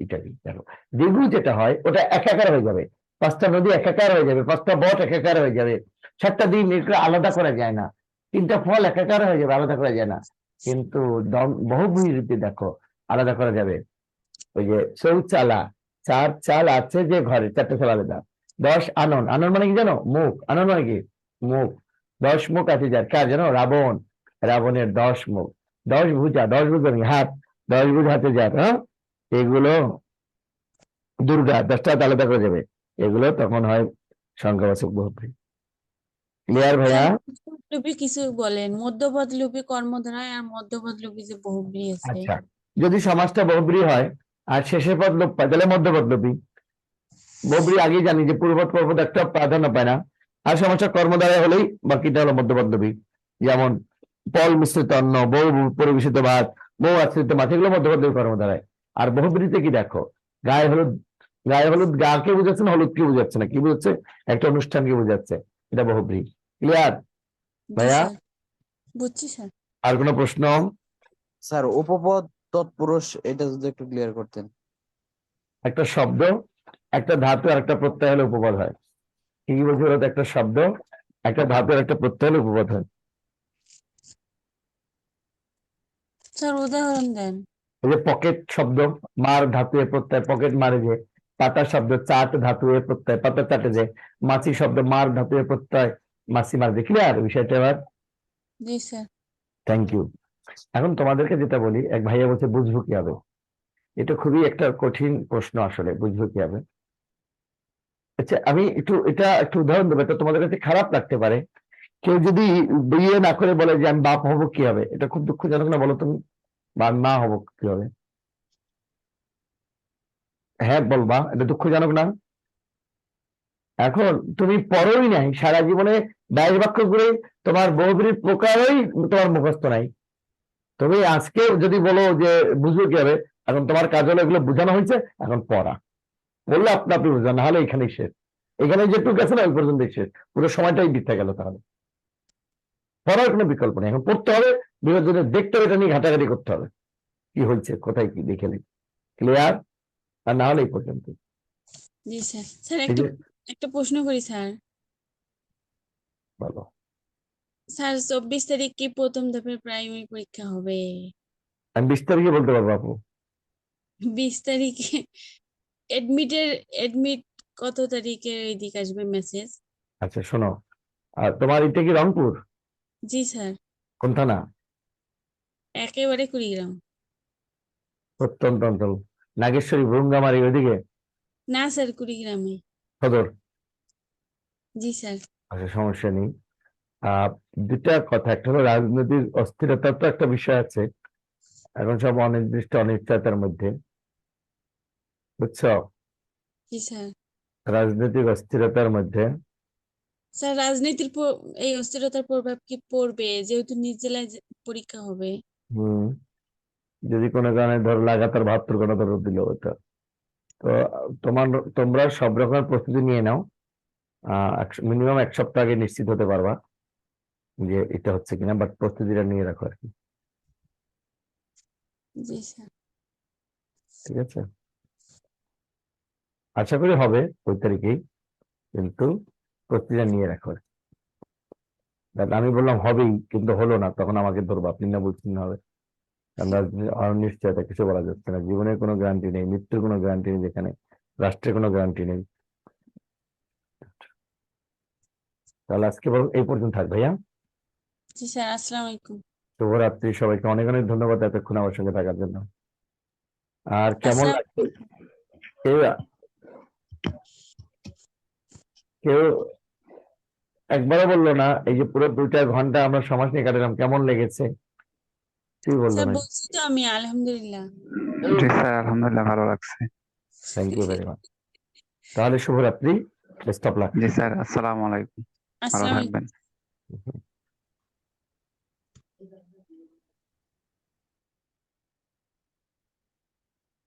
এটা কি, দেখো দ্বিগু যেটা হয় ওটা একাকার হয়ে যাবে, 5টা নদী একাকার হয়ে যাবে, 5টা বট একাকার হয়ে যাবে, 7টা দিন এগুলো আলাদা করা যায় না, 3টা ফল একাকার হয়ে যাবে, আলাদা করা যায় না। কিন্তু বহুব্রীতে দেখো আলাদা করা যাবে। ওই যে শৌচালা, 4 চাল আছে যে ঘরে, 4টা চাল আলাদা। 10 আনন, আনন মানে কি জানো, মুখ, আনন মানে কি মুখ। 10 মুখ আছে যার, কার জানো, রাবণ, রাবণের 10 মুখ। 10 ভুজা, 10 ভুজা হাত, 10 ভুজ হাতে যার, হ্যাঁ, এগুলো দুর্গা, 10টা আলাদা করে যাবে, এগুলো তখন হয় সংখ্যাবাচক বহুব্রী। ক্লিয়ার ভাইয়া? লিপি কিছু বলেন, মধ্যপদ লিপি কর্মধারায় আর মধ্যপদ লিপি যে বহুব্রী আছে। আচ্ছা, যদি সমাজটা বহুব্রী হয় আর শেষের পদ লোপ পায়, তাহলে মধ্যপদ লোপী। বহুব্রী আগেই জানি যে পূর্বপদ পরপদ একটা প্রাধান্য পায় না, আর সমস্যা কর্মধারায় হলেই বাকিটা হলো মধ্যপদ লোপী। যেমন পল মিশ্রিত অন্ন, বহু পরিবেশিত ভাত, বহু আশ্রিত মাছ, এগুলো মধ্যপদ লোপী কর্মধারায়। আর বহুব্রীতে কি দেখো, গায়ে হলুদ, গায়ে হলুদ গা কে বুঝাচ্ছে না, হলুদ কে বুঝাচ্ছে না, কি বুঝাচ্ছে, একটা অনুষ্ঠানকে বুঝাচ্ছে, এটা বহুব্রী। ক্লিয়ার জি ভাইয়া? স্যার, বুঝছি স্যার। আর কোনো প্রশ্ন? স্যার উপপদ তৎপুরুষ এটা যদি একটু ক্লিয়ার করতেন। একটা শব্দ, একটা ধাতু আর একটা প্রত্যয় হলে উপপদ হয়। কি বলছি বলতো, একটা শব্দ, একটা ধাতু আর একটা প্রত্যয় হলে উপপদ হয়। স্যার উদাহরণ দেন। এই যে পকেট শব্দ, মার ধাতু এ প্রত্যয়, পকেট মারে যে। পাতা শব্দ, চাট ধাতু এ প্রত্যয়, পাতা চাটে যে। মাছি শব্দ, মার ধাতু এ প্রত্যয়, মাসি মারবে, ক্লিয়ার বিষয়টা এবার? জি স্যার। Thank you. এখন তোমাদেরকে যেটা বলি, এক ভাইয়া বলছে বুঝবো কিভাবে, এটা খুবই একটা কঠিন প্রশ্ন, আসলে বুঝবো কিভাবে। আচ্ছা, আমি এটা একটু উদাহরণ দেবো, এটা তোমাদের কাছে খারাপ লাগতে পারে। কেউ যদি বিয়ে না করে বলে যে আমি বাপ হবো কিভাবে, এটা খুব দুঃখজনক না বলো তুমি? বা আমি মা হবো কিভাবে? হ্যাঁ বলবা, এটা দুঃখজনক না? এখন তুমি পড়োই নাই সারা জীবনে, 22 বাক্য করে তোমার বহুব্রীর প্রকারই তোমার মুখস্থ নাই। তুমি আজকে যদি বলো যে বুঝবো কিভাবে, এখন তোমার কাজ হলো এগুলো বোঝানো হয়েছে, এখন পড়া। বললে আপনি আপনি বুঝবেন, না হলে এখানেই শেষ। এখানে যেটুকু আছে না ওই পর্যন্তই শেষ, পুরো সময়টাই বৃথা গেল। তাহলে পড়ার কোনো বিকল্প নেই, এখন পড়তে হবে, বিনোদনে দেখতে হবে, এটা নিয়ে ঘাটাঘাটি করতে হবে, কি হয়েছে কোথায় কি দেখে নিই, ক্লিয়ার? আর না হলে এই পর্যন্ত। জি স্যার। স্যার এই যে একটা প্রশ্ন করি স্যার। বলো। স্যার 24 তারিখ কি প্রথম ধাপের প্রাইমারি পরীক্ষা হবে? আমি 20 তারিখে বলতে পারবো আপু। 20 তারিখে এডমিট কত তারিখে এইদিকে আসবে মেসেজ? আচ্ছা শোনো, আর তোমার এটা কি রংপুর? জি স্যার। কোন থানা? একেবারে কুড়িগ্রাম। প্রত্যন্ত অঞ্চল, নাগেশ্বরী, ভ্রুঙ্গামারি ওইদিকে? না স্যার, কুড়িগ্রামে। সদর? জি স্যার। আচ্ছা সমস্যা নেই। দুটা কথা, একটা হলো রাজনৈতিক অস্থিরতার তো একটা বিষয় আছে, এখন সব অনির্দিষ্ট অনিশ্চয়তার মধ্যে, বুঝছো? জি স্যার। রাজনৈতিক অস্থিরতার মধ্যে। স্যার রাজনীতির এই অস্থিরতার প্রভাব কি পড়বে, যেহেতু নিজ জেলায় পরীক্ষা হবে? হম, যদি কোনো কারণে ধরো লাগাতার 72 ঘন্টা ধরো দিল ওটা, তো তোমার তোমরা সব রকমের প্রস্তুতি নিয়ে নাও। মিনিমাম 1 সপ্তাহ আগে নিশ্চিত হতে পারবা যে এটা হচ্ছে কিনা, বাট প্রস্তুতিটা নিয়ে রাখো আর কি, জি স্যার। ঠিক আছে? আশা করি হবে ওই তারিখেই, কিন্তু প্রস্তুতিটা নিয়ে রাখো আর কি। দেখ, আমি বললাম হবেই কিন্তু হলো না, তখন আমাকে ধরবো, আপনি না বলছেন না হবে। কারণ অনিশ্চয়তা, কিছু বলা যাচ্ছে না, জীবনের কোনো গ্যারান্টি নেই, মৃত্যুর কোনো গ্যারান্টি নেই, যেখানে রাষ্ট্রের কোনো গ্যারান্টি নেই। তাহলে আজকে এই পর্যন্ত থাক ভাইয়া। জি স্যার, আসসালামু আলাইকুম। শুভরাত্রি, সবাইকে অনেক অনেক ধন্যবাদ এতক্ষণ আমার সঙ্গে থাকার জন্য। আর কেমন আসসালাম। লাগছে? কেউ কেউ একবারও বললো না এই যে পুরো 2-4 ঘন্টা আমরা সমাজ নিয়ে কাটালাম, কেমন লেগেছে? তুই বললো স্যার না? বলছি তো আমি আলহামদুলিল্লাহ। জি স্যার, আলহামদুলিল্লাহ ভালো লাগছে। Thank you very much. তাহলে শুভরাত্রি, বেস্ট অফ লাক। জি স্যার, আসসালামু আলাইকুম, ভালো আসসালামু থাকবেন। আলাইকুম।